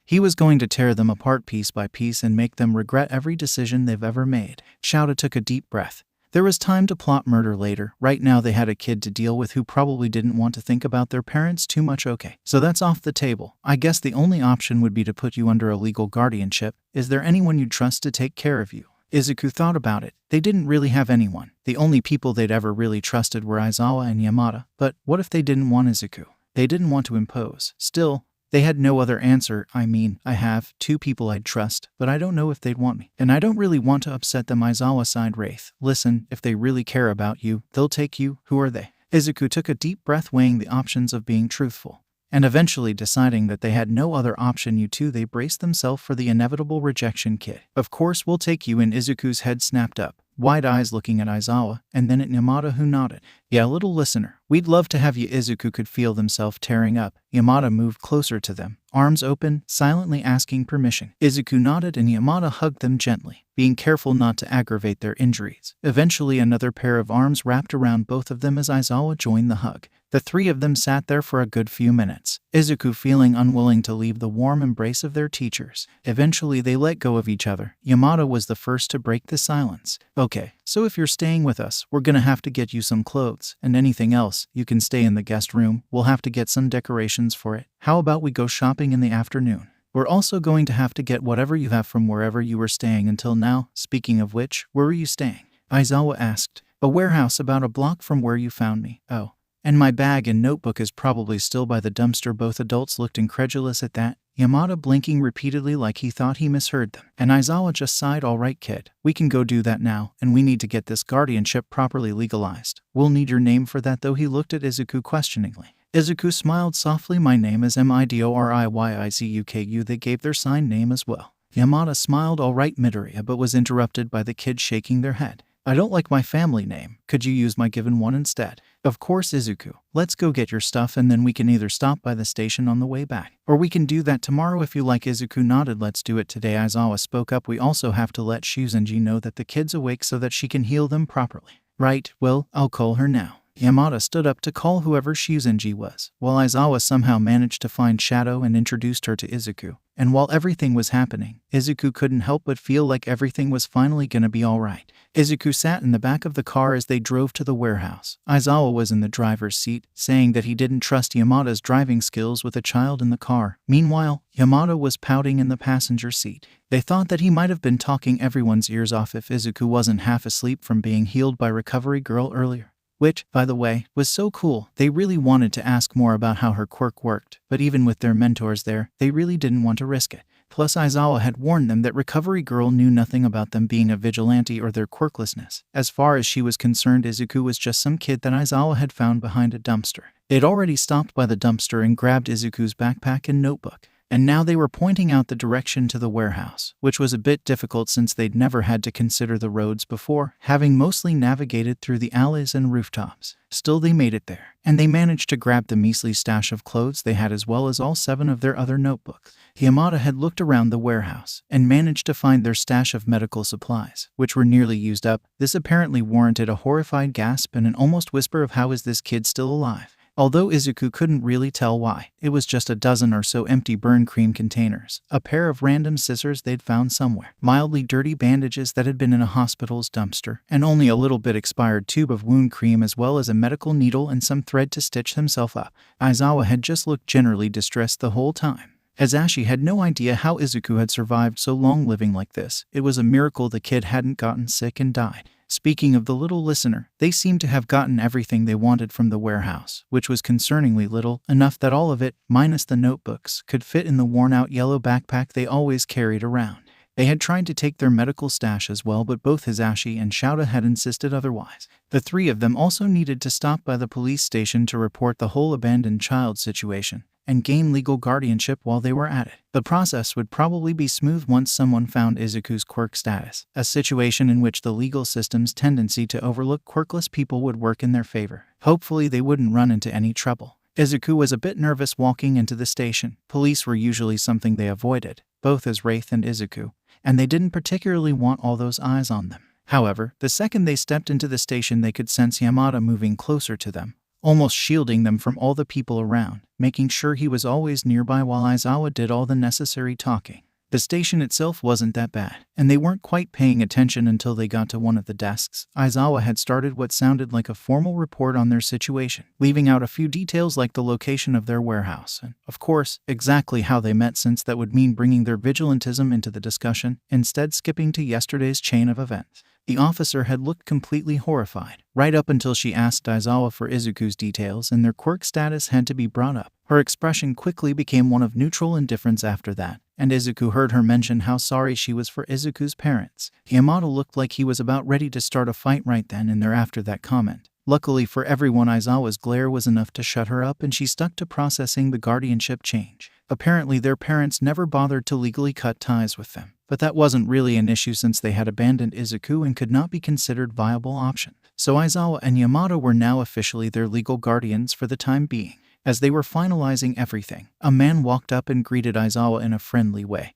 He was going to tear them apart piece by piece and make them regret every decision they've ever made. 𝗧𝗪 took a deep breath. There was time to plot murder later. Right now they had a kid to deal with who probably didn't want to think about their parents too much. Okay, so that's off the table. I guess the only option would be to put you under a legal guardianship. Is there anyone you'd trust to take care of you? Izuku thought about it. They didn't really have anyone. The only people they'd ever really trusted were Aizawa and Yamada. But what if they didn't want Izuku? They didn't want to impose. Still, they had no other answer. I mean, I have 2 people I'd trust, but I don't know if they'd want me. And I don't really want to upset them. Aizawa sighed. 𝗧𝗪, listen, if they really care about you, they'll take you. Who are they? Izuku took a deep breath, weighing the options of being truthful, and eventually deciding that they had no other option. You two. They braced themselves for the inevitable rejection. Kid, of course we'll take you in. Izuku's head snapped up, wide eyes looking at Aizawa, and then at Yamada, who nodded. Yeah, little listener, we'd love to have you. Izuku could feel themselves tearing up. Yamada moved closer to them, arms open, silently asking permission. Izuku nodded and Yamada hugged them gently, being careful not to aggravate their injuries. Eventually another pair of arms wrapped around both of them as Aizawa joined the hug. The three of them sat there for a good few minutes, Izuku feeling unwilling to leave the warm embrace of their teachers. Eventually they let go of each other. Yamada was the first to break the silence. "Okay, so if you're staying with us, we're gonna have to get you some clothes, and anything else, you can stay in the guest room. We'll have to get some decorations for it. How about we go shopping in the afternoon? We're also going to have to get whatever you have from wherever you were staying until now. Speaking of which, where were you staying?" Aizawa asked. "A warehouse about a block from where you found me." "Oh. And my bag and notebook is probably still by the dumpster." Both adults looked incredulous at that, Yamada blinking repeatedly like he thought he misheard them. And Aizawa just sighed. "All right, kid. We can go do that now, and we need to get this guardianship properly legalized. We'll need your name for that though." He looked at Izuku questioningly. Izuku smiled softly. "My name is Midoriyzuku." They gave their sign name as well. Yamada smiled. "All right, Midoriya," but was interrupted by the kids shaking their head. "I don't like my family name. Could you use my given one instead?" "Of course, Izuku. Let's go get your stuff and then we can either stop by the station on the way back, or we can do that tomorrow if you like." Izuku nodded. "Let's do it today." Aizawa spoke up. "We also have to let 𝗓𝗏 know that the kid's awake so that she can heal them properly." "Right, well, I'll call her now." Yamada stood up to call whoever 𝗓𝗏 was, while Aizawa somehow managed to find Shadow and introduced her to Izuku. And while everything was happening, Izuku couldn't help but feel like everything was finally gonna be alright. Izuku sat in the back of the car as they drove to the warehouse. Aizawa was in the driver's seat, saying that he didn't trust Yamada's driving skills with a child in the car. Meanwhile, Yamada was pouting in the passenger seat. They thought that he might have been talking everyone's ears off if Izuku wasn't half asleep from being healed by Recovery Girl earlier. Which, by the way, was so cool. They really wanted to ask more about how her quirk worked, but even with their mentors there, they really didn't want to risk it. Plus Aizawa had warned them that Recovery Girl knew nothing about them being a vigilante or their quirklessness. As far as she was concerned, Izuku was just some kid that Aizawa had found behind a dumpster. They'd already stopped by the dumpster and grabbed Izuku's backpack and notebook. And now they were pointing out the direction to the warehouse, which was a bit difficult since they'd never had to consider the roads before, having mostly navigated through the alleys and rooftops. Still, they made it there, and they managed to grab the measly stash of clothes they had as well as all 7 of their other notebooks. Yamada had looked around the warehouse and managed to find their stash of medical supplies, which were nearly used up. This apparently warranted a horrified gasp and an almost whisper of "How is this kid still alive?" Although Izuku couldn't really tell why, it was just a dozen or so empty burn cream containers, a pair of random scissors they'd found somewhere, mildly dirty bandages that had been in a hospital's dumpster, and only a little bit expired tube of wound cream as well as a medical needle and some thread to stitch himself up. Aizawa had just looked generally distressed the whole time. Asashi had no idea how Izuku had survived so long living like this. It was a miracle the kid hadn't gotten sick and died. Speaking of the little listener, they seemed to have gotten everything they wanted from the warehouse, which was concerningly little, enough that all of it, minus the notebooks, could fit in the worn-out yellow backpack they always carried around. They had tried to take their medical stash as well, but both Asashi and 𝗓𝗏 had insisted otherwise. The 3 of them also needed to stop by the police station to report the whole abandoned child situation and gain legal guardianship while they were at it. The process would probably be smooth once someone found Izuku's quirk status, a situation in which the legal system's tendency to overlook quirkless people would work in their favor. Hopefully they wouldn't run into any trouble. Izuku was a bit nervous walking into the station. Police were usually something they avoided, both as Wraith and Izuku, and they didn't particularly want all those eyes on them. However, the second they stepped into the station they could sense Yamada moving closer to them, almost shielding them from all the people around, making sure he was always nearby while Aizawa did all the necessary talking. The station itself wasn't that bad, and they weren't quite paying attention until they got to one of the desks. Aizawa had started what sounded like a formal report on their situation, leaving out a few details like the location of their warehouse and, of course, exactly how they met, since that would mean bringing their vigilantism into the discussion, instead skipping to yesterday's chain of events. The officer had looked completely horrified, right up until she asked Aizawa for Izuku's details and their quirk status had to be brought up. Her expression quickly became one of neutral indifference after that, and Izuku heard her mention how sorry she was for Izuku's parents. Yamada looked like he was about ready to start a fight right then and there after that comment. Luckily for everyone, Aizawa's glare was enough to shut her up and she stuck to processing the guardianship change. Apparently their parents never bothered to legally cut ties with them, but that wasn't really an issue since they had abandoned Izuku and could not be considered viable options. So Aizawa and Yamada were now officially their legal guardians for the time being. As they were finalizing everything, a man walked up and greeted Aizawa in a friendly way.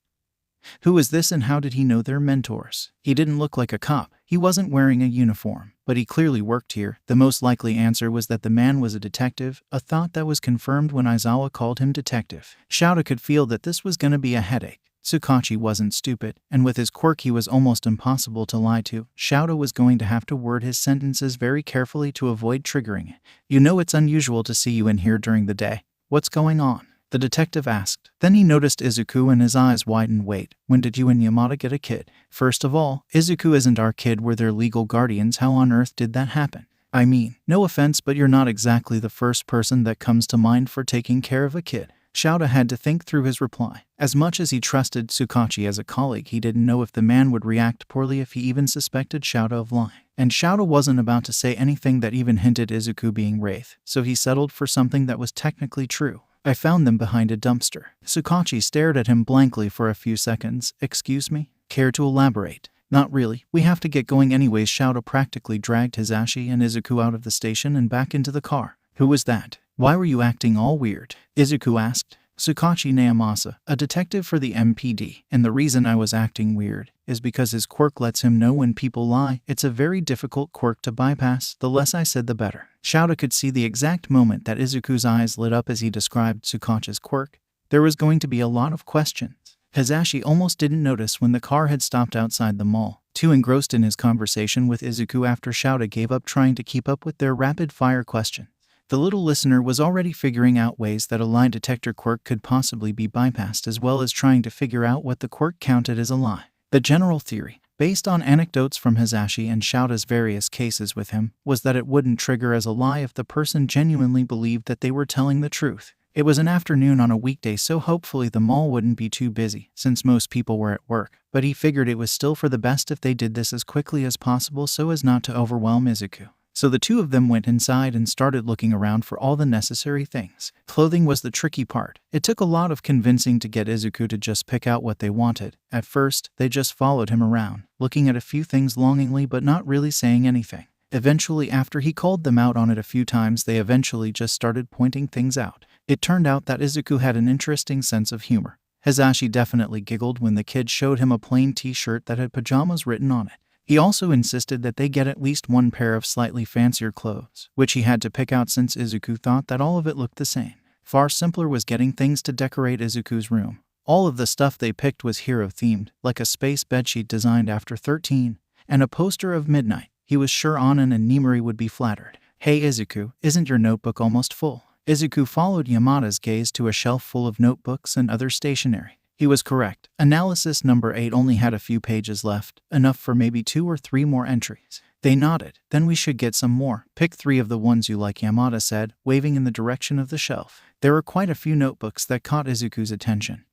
Who is this and how did he know their mentors? He didn't look like a cop. He wasn't wearing a uniform, but he clearly worked here. The most likely answer was that the man was a detective, a thought that was confirmed when Aizawa called him detective. 𝗧𝗪 could feel that this was gonna be a headache. 𝗬𝗁𝐺 wasn't stupid, and with his quirk he was almost impossible to lie to. 𝗧𝗪 was going to have to word his sentences very carefully to avoid triggering it. You know it's unusual to see you in here during the day. What's going on? The detective asked. Then he noticed Izuku and his eyes widened. Wait, when did you and Yamada get a kid? First of all, Izuku isn't our kid, we're their legal guardians. How on earth did that happen? I mean, no offense, but you're not exactly the first person that comes to mind for taking care of a kid. 𝗧𝗪 had to think through his reply. As much as he trusted 𝗬𝗁𝐺 as a colleague, he didn't know if the man would react poorly if he even suspected 𝗧𝗪 of lying. And 𝗧𝗪 wasn't about to say anything that even hinted Izuku being Wraith, so he settled for something that was technically true. I found them behind a dumpster. 𝗬𝗁𝐺 stared at him blankly for a few seconds. Excuse me? Care to elaborate? Not really. We have to get going anyways. 𝗧𝗪 practically dragged Hisashi and Izuku out of the station and back into the car. Who was that? Why were you acting all weird? Izuku asked. 𝗬𝗁𝐺 𝗵𝗲, a detective for the MPD, and the reason I was acting weird is because his quirk lets him know when people lie. It's a very difficult quirk to bypass. The less I said, the better. 𝗧𝗪 could see the exact moment that Izuku's eyes lit up as he described 𝗬𝗁𝐺's quirk. There was going to be a lot of questions. Hisashi almost didn't notice when the car had stopped outside the mall, too engrossed in his conversation with Izuku after 𝗧𝗪 gave up trying to keep up with their rapid-fire questions. The little listener was already figuring out ways that a lie detector quirk could possibly be bypassed, as well as trying to figure out what the quirk counted as a lie. The general theory, based on anecdotes from Hisashi and 𝗧𝗪's various cases with him, was that it wouldn't trigger as a lie if the person genuinely believed that they were telling the truth. It was an afternoon on a weekday, so hopefully the mall wouldn't be too busy, since most people were at work, but he figured it was still for the best if they did this as quickly as possible so as not to overwhelm Izuku. So the two of them went inside and started looking around for all the necessary things. Clothing was the tricky part. It took a lot of convincing to get Izuku to just pick out what they wanted. At first, they just followed him around, looking at a few things longingly but not really saying anything. Eventually, after he called them out on it a few times, they eventually just started pointing things out. It turned out that Izuku had an interesting sense of humor. Hisashi definitely giggled when the kid showed him a plain t-shirt that had pajamas written on it. He also insisted that they get at least one pair of slightly fancier clothes, which he had to pick out since Izuku thought that all of it looked the same. Far simpler was getting things to decorate Izuku's room. All of the stuff they picked was hero-themed, like a space bedsheet designed after 13, and a poster of Midnight. He was sure Anan and Nimari would be flattered. Hey Izuku, isn't your notebook almost full? Izuku followed Yamada's gaze to a shelf full of notebooks and other stationery. He was correct. Analysis number 8 only had a few pages left, enough for maybe 2 or 3 more entries. They nodded. Then we should get some more. Pick 3 of the ones you like, Yamada said, waving in the direction of the shelf. There were quite a few notebooks that caught Izuku's attention.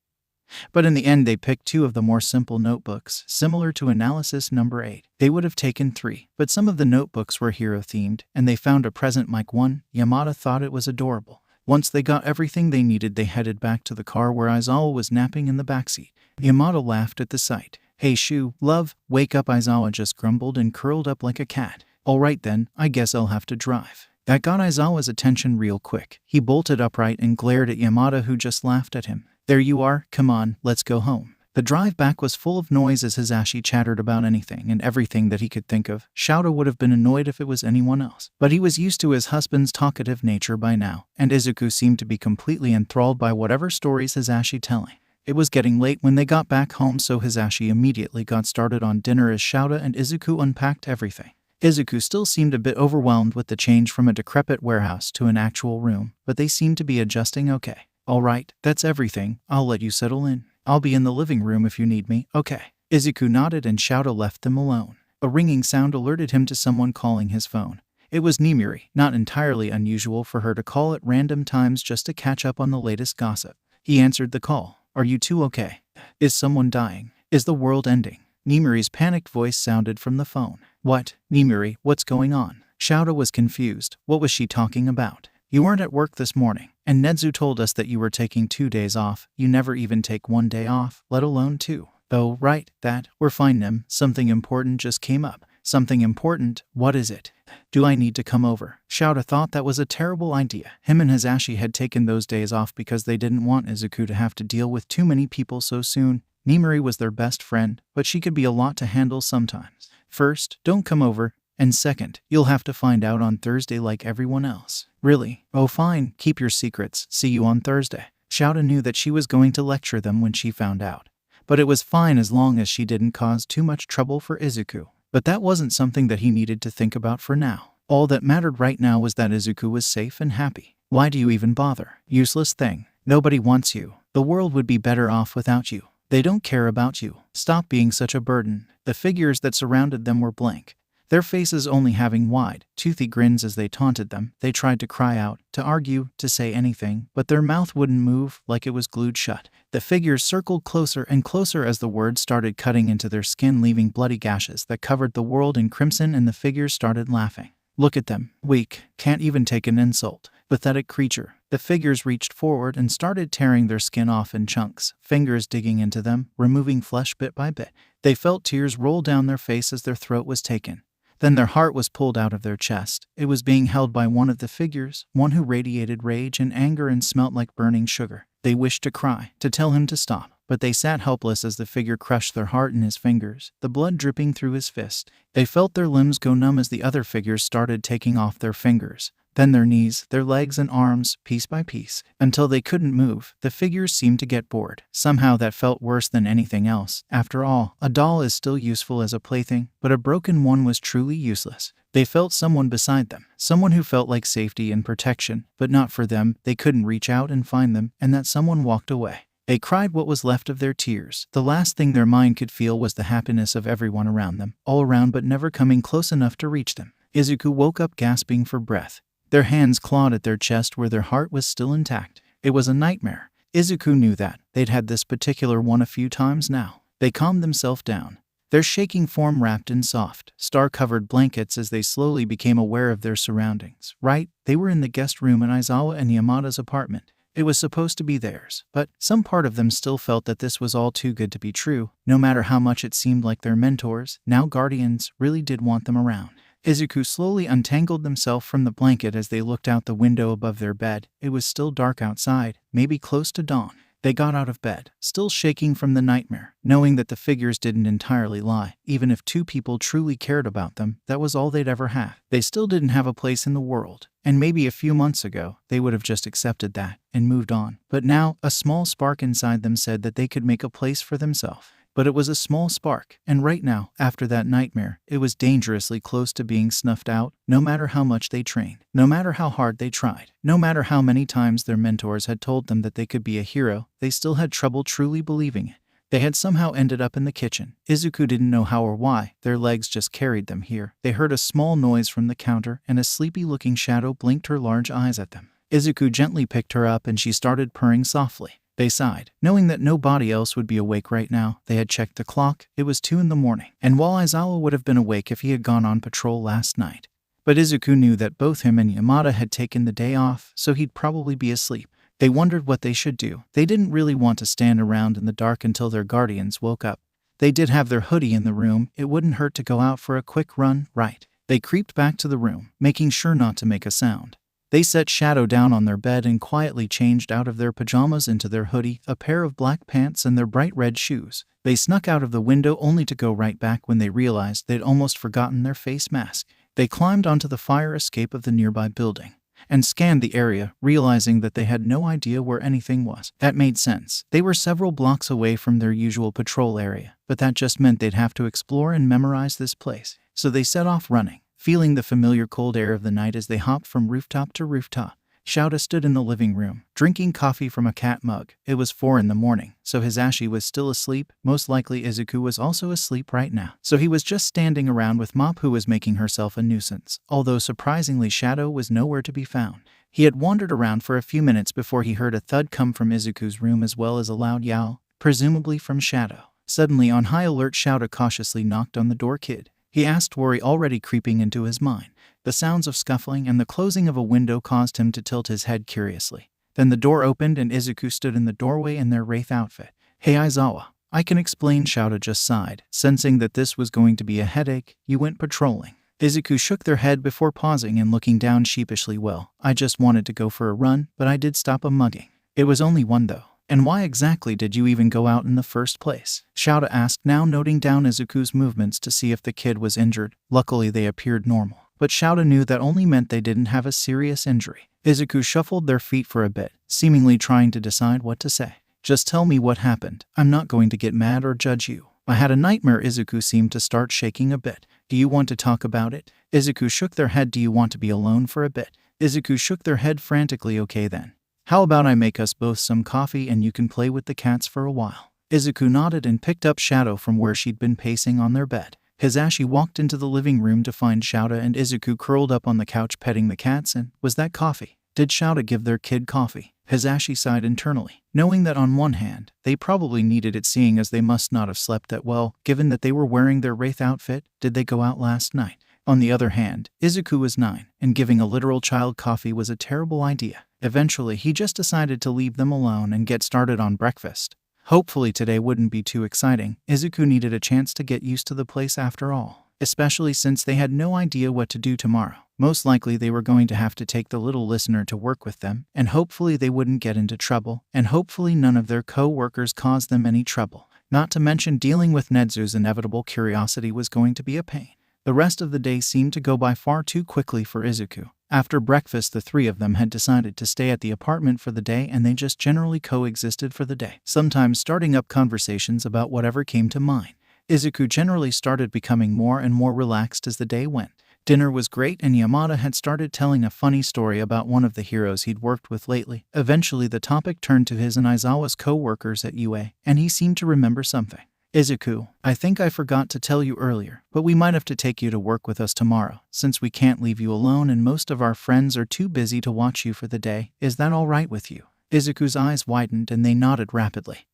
But in the end they picked 2 of the more simple notebooks, similar to analysis number 8. They would have taken 3, but some of the notebooks were hero-themed, and they found a present-like one. Yamada thought it was adorable. Once they got everything they needed, they headed back to the car where Aizawa was napping in the backseat. Yamada laughed at the sight. Hey Shu, love, wake up, Aizawa just grumbled and curled up like a cat. Alright then, I guess I'll have to drive. That got Aizawa's attention real quick. He bolted upright and glared at Yamada, who just laughed at him. There you are, come on, let's go home. The drive back was full of noise as Hisashi chattered about anything and everything that he could think of. 𝗧𝗪 would have been annoyed if it was anyone else, but he was used to his husband's talkative nature by now, and Izuku seemed to be completely enthralled by whatever stories Hisashi telling. It was getting late when they got back home, so Hisashi immediately got started on dinner as 𝗧𝗪 and Izuku unpacked everything. Izuku still seemed a bit overwhelmed with the change from a decrepit warehouse to an actual room, but they seemed to be adjusting okay. Alright, that's everything. I'll let you settle in. I'll be in the living room if you need me, okay. Izuku nodded and 𝗧𝗪 left them alone. A ringing sound alerted him to someone calling his phone. It was Nimari, not entirely unusual for her to call at random times just to catch up on the latest gossip. He answered the call. Are you two okay? Is someone dying? Is the world ending? Nimari's panicked voice sounded from the phone. What? Nimari, what's going on? 𝗧𝗪 was confused. What was she talking about? You weren't at work this morning, and Nedzu told us that you were taking 2 days off. You never even take 1 day off, let alone 2. Oh, right, that. We're fine, Nim. Something important just came up. Something important? What is it? Do I need to come over? 𝗬𝗪 thought that was a terrible idea. Him and 𝐻𝐵 had taken those days off because they didn't want 𝗧𝗑 to have to deal with too many people so soon. 𝗵𝗲 was their best friend, but she could be a lot to handle sometimes. First, don't come over, and second, you'll have to find out on Thursday like everyone else. Really? Oh fine, keep your secrets, see you on Thursday. 𝗬𝗪 knew that she was going to lecture them when she found out. But it was fine as long as she didn't cause too much trouble for 𝗧𝗑. But that wasn't something that he needed to think about for now. All that mattered right now was that 𝗧𝗑 was safe and happy. Why do you even bother? Useless thing. Nobody wants you. The world would be better off without you. They don't care about you. Stop being such a burden. The figures that surrounded them were blank, their faces only having wide, toothy grins as they taunted them. They tried to cry out, to argue, to say anything, but their mouth wouldn't move, like it was glued shut. The figures circled closer and closer as the words started cutting into their skin, leaving bloody gashes that covered the world in crimson, and the figures started laughing. Look at them. Weak. Can't even take an insult. Pathetic creature. The figures reached forward and started tearing their skin off in chunks, fingers digging into them, removing flesh bit by bit. They felt tears roll down their face as their throat was taken. Then their heart was pulled out of their chest. It was being held by one of the figures, one who radiated rage and anger and smelt like burning sugar. They wished to cry, to tell him to stop, but they sat helpless as the figure crushed their heart in his fingers, the blood dripping through his fist. They felt their limbs go numb as the other figures started taking off their fingers, then their knees, their legs and arms, piece by piece, until they couldn't move. The figures seemed to get bored. Somehow that felt worse than anything else. After all, a doll is still useful as a plaything, but a broken one was truly useless. They felt someone beside them, someone who felt like safety and protection, but not for them. They couldn't reach out and find them, and that someone walked away. They cried what was left of their tears. The last thing their mind could feel was the happiness of everyone around them, all around but never coming close enough to reach them. 𝗧𝗑 woke up gasping for breath. Their hands clawed at their chest where their heart was still intact. It was a nightmare. 𝗧𝗑 knew that. They'd had this particular one a few times now. They calmed themselves down, their shaking form wrapped in soft, star-covered blankets as they slowly became aware of their surroundings. Right, they were in the guest room in Aizawa and Yamada's apartment. It was supposed to be theirs, but some part of them still felt that this was all too good to be true, no matter how much it seemed like their mentors, now guardians, really did want them around. 𝗧𝗑 slowly untangled themselves from the blanket as they looked out the window above their bed. It was still dark outside, maybe close to dawn. They got out of bed, still shaking from the nightmare, knowing that the figures didn't entirely lie. Even if two people truly cared about them, that was all they'd ever have. They still didn't have a place in the world, and maybe a few months ago, they would have just accepted that and moved on. But now, a small spark inside them said that they could make a place for themselves. But it was a small spark, and right now, after that nightmare, it was dangerously close to being snuffed out. No matter how much they trained, no matter how hard they tried, no matter how many times their mentors had told them that they could be a hero, they still had trouble truly believing it. They had somehow ended up in the kitchen. 𝗧𝗑 didn't know how or why. Their legs just carried them here. They heard a small noise from the counter, and a sleepy-looking shadow blinked her large eyes at them. 𝗧𝗑 gently picked her up, and she started purring softly. They sighed, knowing that nobody else would be awake right now. They had checked the clock. It was 2 a.m, and while Aizawa would have been awake if he had gone on patrol last night. But 𝗧𝗑 knew that both him and Yamada had taken the day off, so he'd probably be asleep. They wondered what they should do. They didn't really want to stand around in the dark until their guardians woke up. They did have their hoodie in the room. It wouldn't hurt to go out for a quick run, right? They creeped back to the room, making sure not to make a sound. They set Shadow down on their bed and quietly changed out of their pajamas into their hoodie, a pair of black pants, and their bright red shoes. They snuck out of the window only to go right back when they realized they'd almost forgotten their face mask. They climbed onto the fire escape of the nearby building and scanned the area, realizing that they had no idea where anything was. That made sense. They were several blocks away from their usual patrol area, but that just meant they'd have to explore and memorize this place. So they set off running, feeling the familiar cold air of the night as they hopped from rooftop to rooftop. 𝗬𝗪 stood in the living room, drinking coffee from a cat mug. It was 4 a.m, so 𝗧𝗪 was still asleep. Most likely 𝗧𝗑 was also asleep right now. So he was just standing around with Mop, who was making herself a nuisance. Although surprisingly, Shadow was nowhere to be found. He had wandered around for a few minutes before he heard a thud come from 𝗧𝗑's room as well as a loud yowl, presumably from Shadow. Suddenly, on high alert, 𝗬𝗪 cautiously knocked on the door. Kid, he asked, worry already creeping into his mind. The sounds of scuffling and the closing of a window caused him to tilt his head curiously. Then the door opened and 𝗧𝗑 stood in the doorway in their wraith outfit. Hey Aizawa, I can explain, 𝗬𝗪 just sighed, sensing that this was going to be a headache. You went patrolling. Izuku shook their head before pausing and looking down sheepishly. Well, I just wanted to go for a run, but I did stop a mugging. It was only one though. And why exactly did you even go out in the first place? 𝗧𝗪 asked, now noting down Izuku's movements to see if the kid was injured. Luckily they appeared normal. But 𝗧𝗪 knew that only meant they didn't have a serious injury. Izuku shuffled their feet for a bit, seemingly trying to decide what to say. Just tell me what happened. I'm not going to get mad or judge you. I had a nightmare. Izuku seemed to start shaking a bit. Do you want to talk about it? Izuku shook their head. Do you want to be alone for a bit? Izuku shook their head frantically. Okay then. How about I make us both some coffee and you can play with the cats for a while? Izuku nodded and picked up 𝗧𝗪 from where she'd been pacing on their bed. 𝐻𝐳 walked into the living room to find 𝗧𝗪 and Izuku curled up on the couch petting the cats. And was that coffee? Did 𝗧𝗪 give their kid coffee? 𝗳𝗪 sighed internally, knowing that on one hand, they probably needed it seeing as they must not have slept that well, given that they were wearing their wraith outfit. Did they go out last night? On the other hand, Izuku was 9, and giving a literal child coffee was a terrible idea. Eventually, he just decided to leave them alone and get started on breakfast. Hopefully today wouldn't be too exciting. Izuku needed a chance to get used to the place after all, especially since they had no idea what to do tomorrow. Most likely they were going to have to take the little listener to work with them, and hopefully they wouldn't get into trouble, and hopefully none of their co-workers caused them any trouble. Not to mention dealing with Nedzu's inevitable curiosity was going to be a pain. The rest of the day seemed to go by far too quickly for Izuku. After breakfast, the three of them had decided to stay at the apartment for the day, and they just generally coexisted for the day, sometimes starting up conversations about whatever came to mind. Izuku generally started becoming more and more relaxed as the day went. Dinner was great, and Yamada had started telling a funny story about one of the heroes he'd worked with lately. Eventually the topic turned to his and Aizawa's co-workers at UA, and he seemed to remember something. Izuku, I think I forgot to tell you earlier, but we might have to take you to work with us tomorrow, since we can't leave you alone and most of our friends are too busy to watch you for the day. Is that all right with you? Izuku's eyes widened and they nodded rapidly.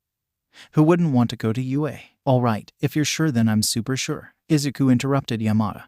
Who wouldn't want to go to UA? All right, if you're sure then I'm super sure. Izuku interrupted Yamada,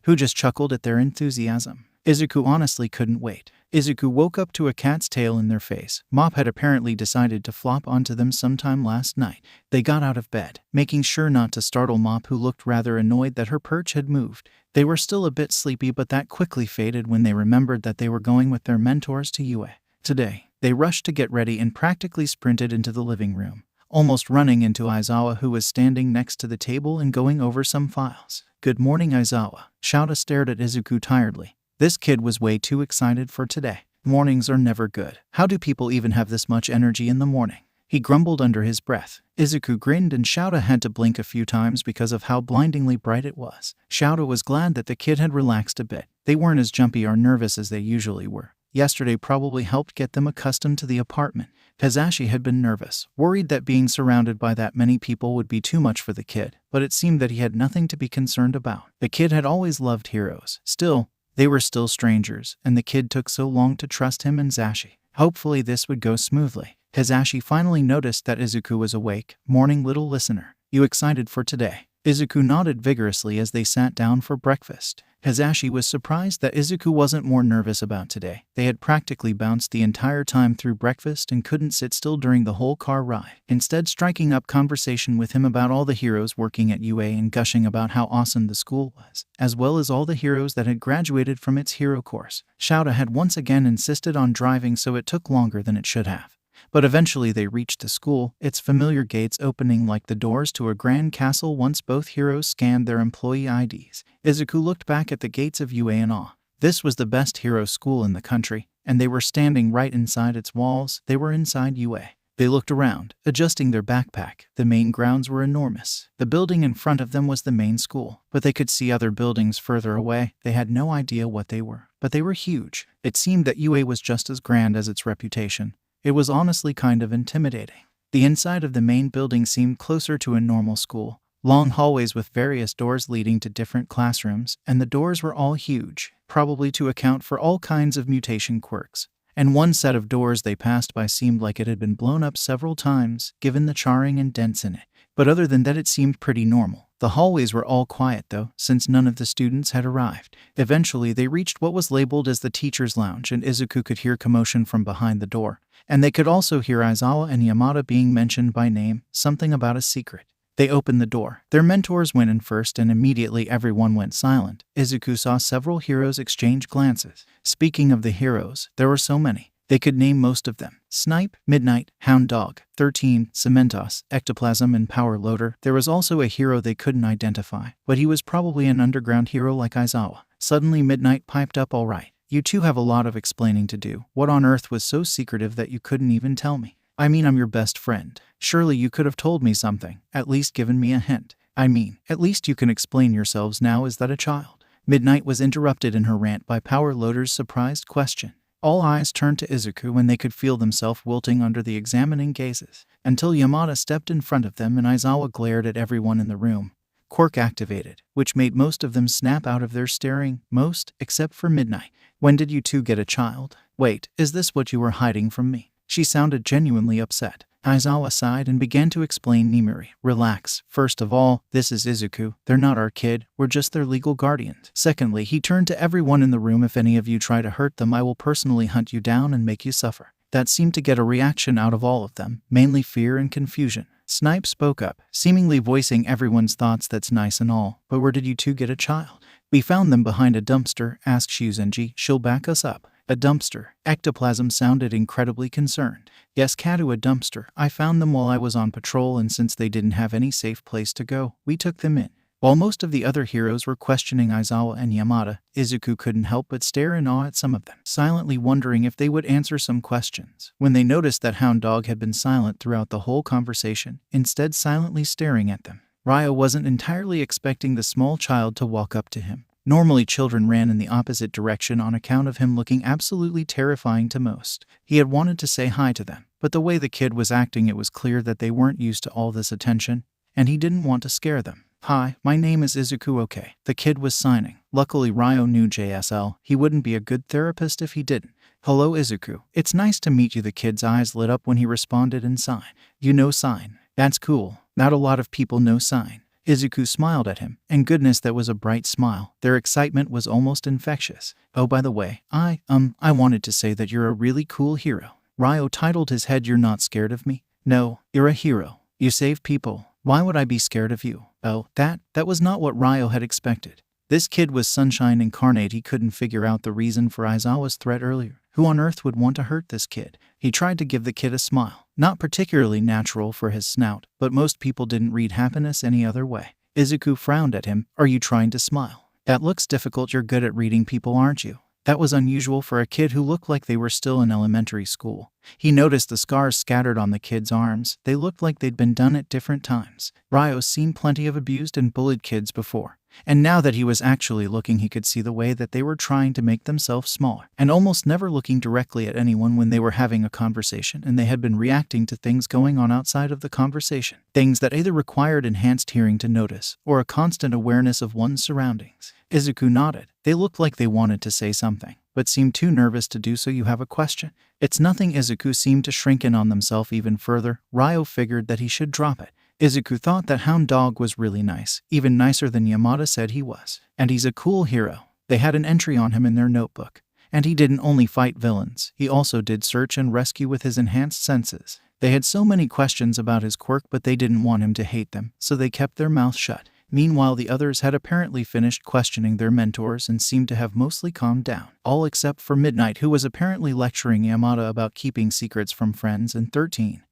who just chuckled at their enthusiasm. Izuku honestly couldn't wait. Izuku woke up to a cat's tail in their face. Mop had apparently decided to flop onto them sometime last night. They got out of bed, making sure not to startle Mop, who looked rather annoyed that her perch had moved. They were still a bit sleepy, but that quickly faded when they remembered that they were going with their mentors to UA. Today, they rushed to get ready and practically sprinted into the living room, almost running into Aizawa, who was standing next to the table and going over some files. Good morning, Aizawa. 𝗧𝗪 stared at Izuku tiredly. This kid was way too excited for today. Mornings are never good. How do people even have this much energy in the morning? He grumbled under his breath. Izuku grinned and 𝗧𝗪 had to blink a few times because of how blindingly bright it was. 𝗧𝗪 was glad that the kid had relaxed a bit. They weren't as jumpy or nervous as they usually were. Yesterday probably helped get them accustomed to the apartment. 𝗳𝗪 had been nervous, worried that being surrounded by that many people would be too much for the kid, but it seemed that he had nothing to be concerned about. The kid had always loved heroes. Still, they were still strangers, and the kid took so long to trust him and 𝗧𝗪. Hopefully this would go smoothly. 𝗳𝗪 finally noticed that Izuku was awake. Morning, little listener. You excited for today? Izuku nodded vigorously as they sat down for breakfast. 𝗳𝗪 was surprised that Izuku wasn't more nervous about today. They had practically bounced the entire time through breakfast and couldn't sit still during the whole car ride. Instead, striking up conversation with him about all the heroes working at UA and gushing about how awesome the school was, as well as all the heroes that had graduated from its hero course. 𝗧𝗪 had once again insisted on driving, so it took longer than it should have. But eventually they reached the school, its familiar gates opening like the doors to a grand castle once both heroes scanned their employee IDs. Izuku looked back at the gates of UA in awe. This was the best hero school in the country, and they were standing right inside its walls. They were inside UA. They looked around, adjusting their backpack. The main grounds were enormous. The building in front of them was the main school, but they could see other buildings further away. They had no idea what they were, but they were huge. It seemed that UA was just as grand as its reputation. It was honestly kind of intimidating. The inside of the main building seemed closer to a normal school. Long hallways with various doors leading to different classrooms, and the doors were all huge, probably to account for all kinds of mutation quirks. And one set of doors they passed by seemed like it had been blown up several times, given the charring and dents in it. But other than that, it seemed pretty normal. The hallways were all quiet though, since none of the students had arrived. Eventually they reached what was labeled as the teacher's lounge, and Izuku could hear commotion from behind the door. And they could also hear Aizawa and Yamada being mentioned by name, something about a secret. They opened the door. Their mentors went in first and immediately everyone went silent. Izuku saw several heroes exchange glances. Speaking of the heroes, there were so many. They could name most of them. Snipe, Midnight, Hound Dog, 13, 𝗬𝗏𝗲, ectoplasm, and Power Loader. There was also a hero they couldn't identify, but he was probably an underground hero like Aizawa. Suddenly Midnight piped up, "All right. You two have a lot of explaining to do. What on earth was so secretive that you couldn't even tell me? I mean, I'm your best friend. Surely you could have told me something, at least given me a hint. I mean, at least you can explain yourselves now. Is that a child?" Midnight was interrupted in her rant by Power Loader's surprised question. All eyes turned to Izuku when they could feel themselves wilting under the examining gazes, until Yamada stepped in front of them and Aizawa glared at everyone in the room. Quirk activated, which made most of them snap out of their staring, most, except for Midnight. "When did you two get a child? Wait, is this what you were hiding from me?" She sounded genuinely upset. Aizawa sighed and began to explain. "Nimiri, relax. First of all, this is Izuku. They're not our kid, we're just their legal guardians. Secondly," he turned to everyone in the room, "if any of you try to hurt them, I will personally hunt you down and make you suffer." That seemed to get a reaction out of all of them, mainly fear and confusion. Snipe spoke up, seemingly voicing everyone's thoughts. "That's nice and all, but where did you two get a child?" "We found them behind a dumpster," asked Shuzenji. "She'll back us up." "A dumpster?" Ectoplasm sounded incredibly concerned. "Yes, Katu, a dumpster. I found them while I was on patrol, and since they didn't have any safe place to go, we took them in." While most of the other heroes were questioning Aizawa and Yamada, Izuku couldn't help but stare in awe at some of them, silently wondering if they would answer some questions. When they noticed that Hound Dog had been silent throughout the whole conversation, instead silently staring at them, Ryo wasn't entirely expecting the small child to walk up to him. Normally children ran in the opposite direction on account of him looking absolutely terrifying to most. He had wanted to say hi to them, but the way the kid was acting, it was clear that they weren't used to all this attention, and he didn't want to scare them. "Hi, my name is Izuku, okay?" The kid was signing. Luckily Ryo knew JSL. He wouldn't be a good therapist if he didn't. "Hello Izuku. It's nice to meet you." The kid's eyes lit up when he responded in sign. "You know sign? That's cool. Not a lot of people know sign." Izuku smiled at him, and goodness, that was a bright smile. Their excitement was almost infectious. "Oh, by the way, I wanted to say that you're a really cool hero." Ryo titled his head. "You're not scared of me?" "No, you're a hero. You save people. Why would I be scared of you?" Oh, that was not what Ryo had expected. This kid was Sunshine incarnate. He couldn't figure out the reason for Aizawa's threat earlier. Who on earth would want to hurt this kid? He tried to give the kid a smile. Not particularly natural for his snout, but most people didn't read happiness any other way. Izuku frowned at him. "Are you trying to smile? That looks difficult. You're good at reading people, aren't you?" That was unusual for a kid who looked like they were still in elementary school. He noticed the scars scattered on the kid's arms. They looked like they'd been done at different times. Ryo's seen plenty of abused and bullied kids before, and now that he was actually looking, he could see the way that they were trying to make themselves smaller, and almost never looking directly at anyone when they were having a conversation, and they had been reacting to things going on outside of the conversation. Things that either required enhanced hearing to notice, or a constant awareness of one's surroundings. Izuku nodded. They looked like they wanted to say something, but seemed too nervous to do so. "You have a question?" "It's nothing." Izuku seemed to shrink in on themselves even further. Ryo figured that he should drop it. Izuku thought that Hound Dog was really nice, even nicer than Yamada said he was. And he's a cool hero. They had an entry on him in their notebook. And he didn't only fight villains, he also did search and rescue with his enhanced senses. They had so many questions about his quirk, but they didn't want him to hate them, so they kept their mouths shut. Meanwhile, the others had apparently finished questioning their mentors and seemed to have mostly calmed down. All except for Midnight, who was apparently lecturing Yamada about keeping secrets from friends, and 13,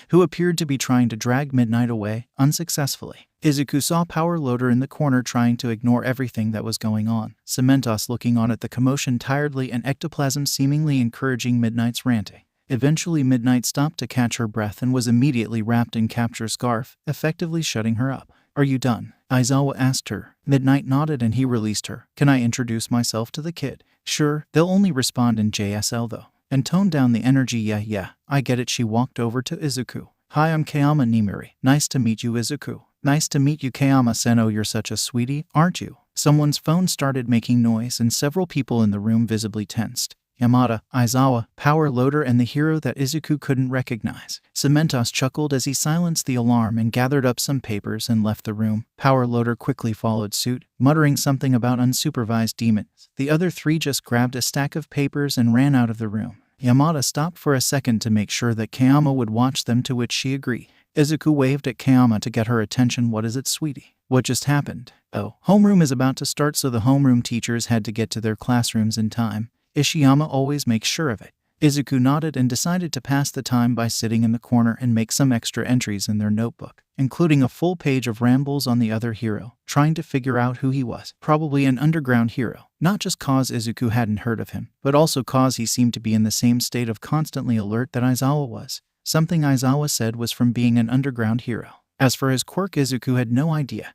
who appeared to be trying to drag Midnight away, unsuccessfully. Izuku saw Power Loader in the corner trying to ignore everything that was going on, 𝗬𝗏𝗲 looking on at the commotion tiredly, and Ectoplasm seemingly encouraging Midnight's ranting. Eventually Midnight stopped to catch her breath and was immediately wrapped in Capture Scarf, effectively shutting her up. "Are you done?" Aizawa asked her. Midnight nodded and he released her. "Can I introduce myself to the kid?" "Sure, they'll only respond in JSL though." And toned down the energy. Yeah, I get it." She walked over to Izuku. "Hi, I'm 𝗂𝐴𝐵 Nimiri. Nice to meet you, Izuku." "Nice to meet you, 𝗂𝐴𝐵-san. Oh, you're such a sweetie, aren't you?" Someone's phone started making noise and several people in the room visibly tensed. Yamada, Aizawa, Power Loader, and the hero that Izuku couldn't recognize. 𝗬𝗏𝗲 chuckled as he silenced the alarm and gathered up some papers and left the room. Power Loader quickly followed suit, muttering something about unsupervised demons. The other three just grabbed a stack of papers and ran out of the room. Yamada stopped for a second to make sure that 𝗂𝐴𝐵 would watch them, to which she agreed. Izuku waved at 𝐬𝐬𝐷 to get her attention. What is it, sweetie? What just happened? Oh, homeroom is about to start, so the homeroom teachers had to get to their classrooms in time. Ishiyama always makes sure of it. Izuku nodded and decided to pass the time by sitting in the corner and make some extra entries in their notebook, including a full page of rambles on the other hero, trying to figure out who he was. Probably an underground hero, not just cause Izuku hadn't heard of him, but also cause he seemed to be in the same state of constantly alert that Aizawa was. Something Aizawa said was from being an underground hero. As for his quirk, Izuku had no idea.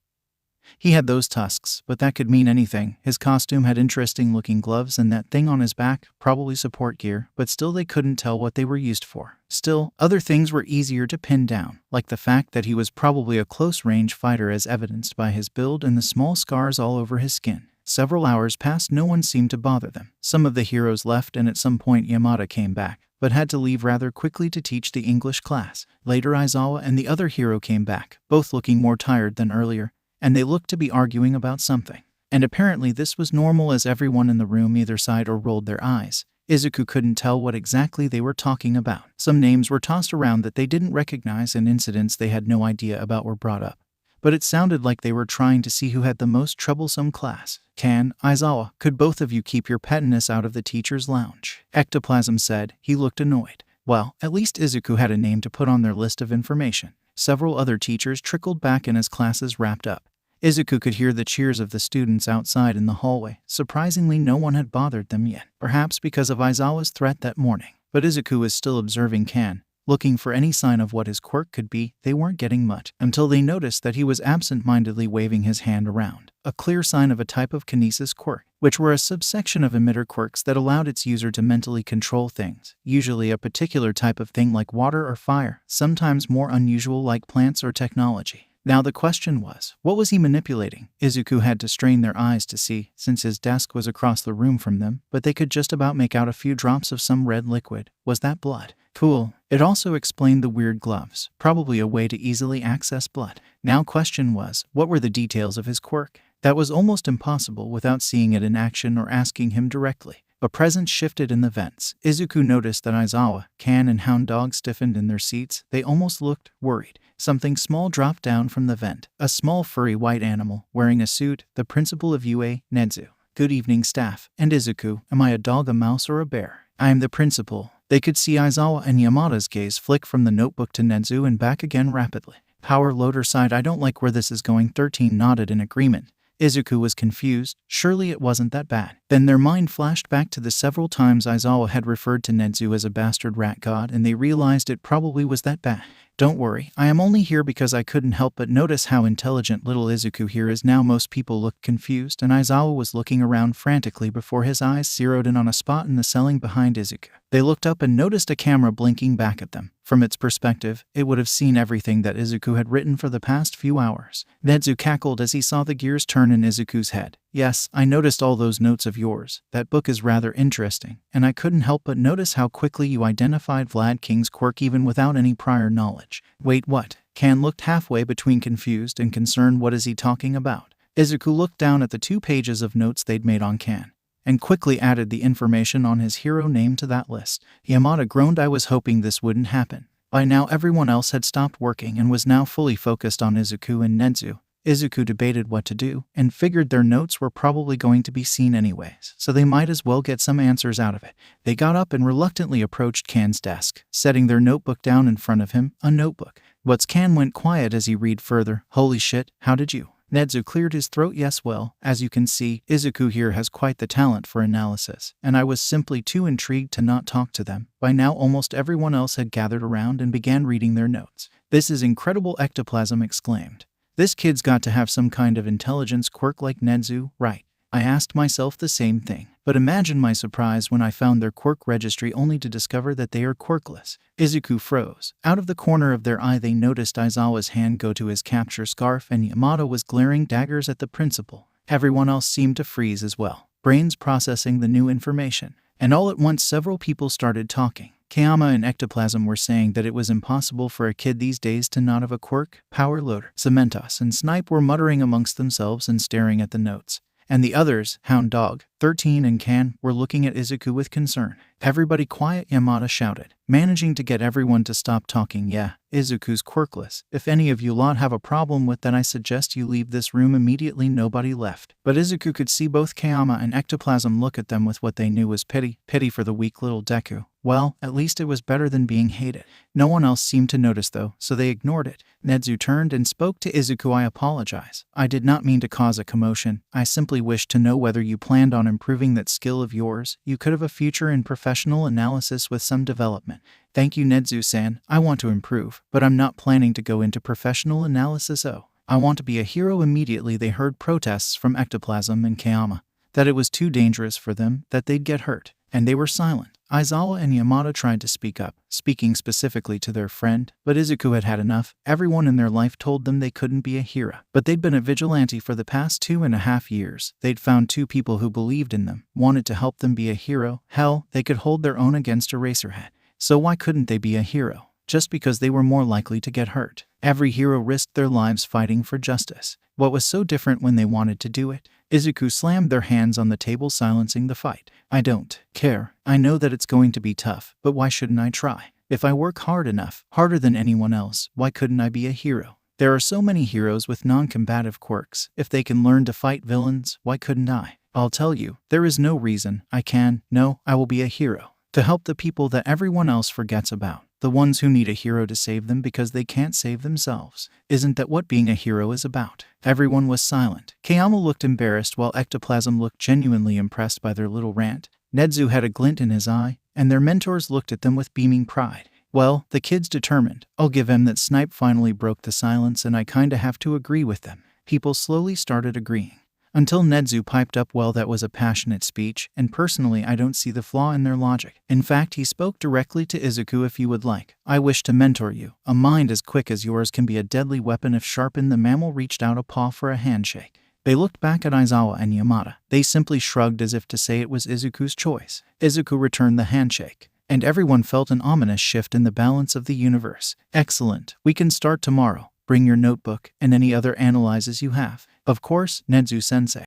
He had those tusks, but that could mean anything. His costume had interesting-looking gloves and that thing on his back, probably support gear, but still they couldn't tell what they were used for. Still, other things were easier to pin down, like the fact that he was probably a close-range fighter as evidenced by his build and the small scars all over his skin. Several hours passed, no one seemed to bother them. Some of the heroes left and at some point Yamada came back, but had to leave rather quickly to teach the English class. Later Aizawa and the other hero came back, both looking more tired than earlier, and they looked to be arguing about something. And apparently this was normal as everyone in the room either sighed or rolled their eyes. Izuku couldn't tell what exactly they were talking about. Some names were tossed around that they didn't recognize and incidents they had no idea about were brought up. But it sounded like they were trying to see who had the most troublesome class. Aizawa, could both of you keep your pettiness out of the teacher's lounge? Ectoplasm said. He looked annoyed. Well, at least Izuku had a name to put on their list of information. Several other teachers trickled back and as classes wrapped up, Izuku could hear the cheers of the students outside in the hallway. Surprisingly, no one had bothered them yet, perhaps because of Aizawa's threat that morning. But Izuku was still observing Kan, looking for any sign of what his quirk could be. They weren't getting much, until they noticed that he was absent-mindedly waving his hand around, a clear sign of a type of kinesis quirk, which were a subsection of emitter quirks that allowed its user to mentally control things, usually a particular type of thing like water or fire, sometimes more unusual like plants or technology. Now the question was, what was he manipulating? Izuku had to strain their eyes to see, since his desk was across the room from them, but they could just about make out a few drops of some red liquid. Was that blood? Cool. It also explained the weird gloves, probably a way to easily access blood. Now question was, what were the details of his quirk? That was almost impossible without seeing it in action or asking him directly. A presence shifted in the vents. Izuku noticed that Aizawa, Kan, and Hound Dog stiffened in their seats. They almost looked worried. Something small dropped down from the vent. A small furry white animal, wearing a suit, the principal of UA, Nedzu. Good evening, staff. And Izuku, am I a dog, a mouse, or a bear? I am the principal. They could see Aizawa and Yamada's gaze flick from the notebook to Nedzu and back again rapidly. Power Loader sighed. I don't like where this is going. 13 nodded in agreement. Izuku was confused. Surely it wasn't that bad. Then their mind flashed back to the several times Aizawa had referred to Nedzu as a bastard rat god, and they realized it probably was that bad. Don't worry, I am only here because I couldn't help but notice how intelligent little Izuku here is now. Most people looked confused, and Aizawa was looking around frantically before his eyes zeroed in on a spot in the ceiling behind Izuku. They looked up and noticed a camera blinking back at them. From its perspective, it would have seen everything that Izuku had written for the past few hours. Nedzu cackled as he saw the gears turn in Izuku's head. Yes, I noticed all those notes of yours. That book is rather interesting, and I couldn't help but notice how quickly you identified Vlad King's quirk even without any prior knowledge. Wait, what? Kan looked halfway between confused and concerned. What is he talking about? Izuku looked down at the 2 pages of notes they'd made on Kan, and quickly added the information on his hero name to that list. Yamada groaned. I was hoping this wouldn't happen. By now everyone else had stopped working and was now fully focused on Izuku and Nedzu. Izuku debated what to do, and figured their notes were probably going to be seen anyways, so they might as well get some answers out of it. They got up and reluctantly approached Kan's desk, setting their notebook down in front of him, a notebook. But Kan went quiet as he read further. Holy shit, how did you? Nedzu cleared his throat. Yes, well, as you can see, Izuku here has quite the talent for analysis, and I was simply too intrigued to not talk to them. By now almost everyone else had gathered around and began reading their notes. This is incredible, Ectoplasm exclaimed. This kid's got to have some kind of intelligence quirk like Nedzu, right? I asked myself the same thing, but imagine my surprise when I found their quirk registry only to discover that they are quirkless. Izuku froze. Out of the corner of their eye they noticed Aizawa's hand go to his capture scarf, and Yamada was glaring daggers at the principal. Everyone else seemed to freeze as well, brains processing the new information. And all at once several people started talking. 𝐬𝐬𝐷 and Ectoplasm were saying that it was impossible for a kid these days to not have a quirk. Power Loader, 𝗬𝗵𝗲 and Snipe were muttering amongst themselves and staring at the notes. and the others, Hound Dog, 13 and Can, were looking at Izuku with concern. "Everybody quiet," Yamada shouted, managing to get everyone to stop talking. "Yeah, Izuku's quirkless. If any of you lot have a problem with that, I suggest you leave this room immediately." Nobody left. But Izuku could see both Kayama and ectoplasm look at them with what they knew was pity for the weak little Deku. Well, at least it was better than being hated. No one else seemed to notice though, so they ignored it. Nedzu turned and spoke to Izuku. "I apologize. I did not mean to cause a commotion. I simply wished to know whether you planned on improving that skill of yours. You could have a future in professional analysis with some development." "Thank you, Nedzu-san. I want to improve, but I'm not planning to go into professional analysis. Oh, I want to be a hero." Immediately they heard protests from ectoplasm and Kayama, that it was too dangerous for them, that they'd get hurt, and they were silent. Aizawa and Yamada tried to speak up, speaking specifically to their friend, but Izuku had had enough. Everyone in their life told them they couldn't be a hero. But they'd been a vigilante for the past 2.5 years. They'd found 2 people who believed in them, wanted to help them be a hero. Hell, they could hold their own against Eraserhead. So why couldn't they be a hero? Just because they were more likely to get hurt. Every hero risked their lives fighting for justice. What was so different when they wanted to do it? Izuku slammed their hands on the table, silencing the fight. "I don't care. I know that it's going to be tough, but why shouldn't I try? If I work hard enough, harder than anyone else, why couldn't I be a hero? There are so many heroes with non-combative quirks. If they can learn to fight villains, why couldn't I? I'll tell you, there is no reason I can. No, I will be a hero. To help the people that everyone else forgets about. The ones who need a hero to save them because they can't save themselves. Isn't that what being a hero is about?" Everyone was silent. Kayama looked embarrassed while ectoplasm looked genuinely impressed by their little rant. Nedzu had a glint in his eye, and their mentors looked at them with beaming pride. "Well, the kid's determined. I'll give him that." Snipe finally broke the silence, and I kinda have to agree with them. People slowly started agreeing. Until Nedzu piped up, "Well, that was a passionate speech, and personally I don't see the flaw in their logic. In fact," he spoke directly to Izuku, "if you would like, I wish to mentor you. A mind as quick as yours can be a deadly weapon if sharpened." The mammal reached out a paw for a handshake. They looked back at Aizawa and Yamada. They simply shrugged as if to say it was Izuku's choice. Izuku returned the handshake, and everyone felt an ominous shift in the balance of the universe. "Excellent. We can start tomorrow. Bring your notebook and any other analyses you have." "Of course, Nedzu-sensei."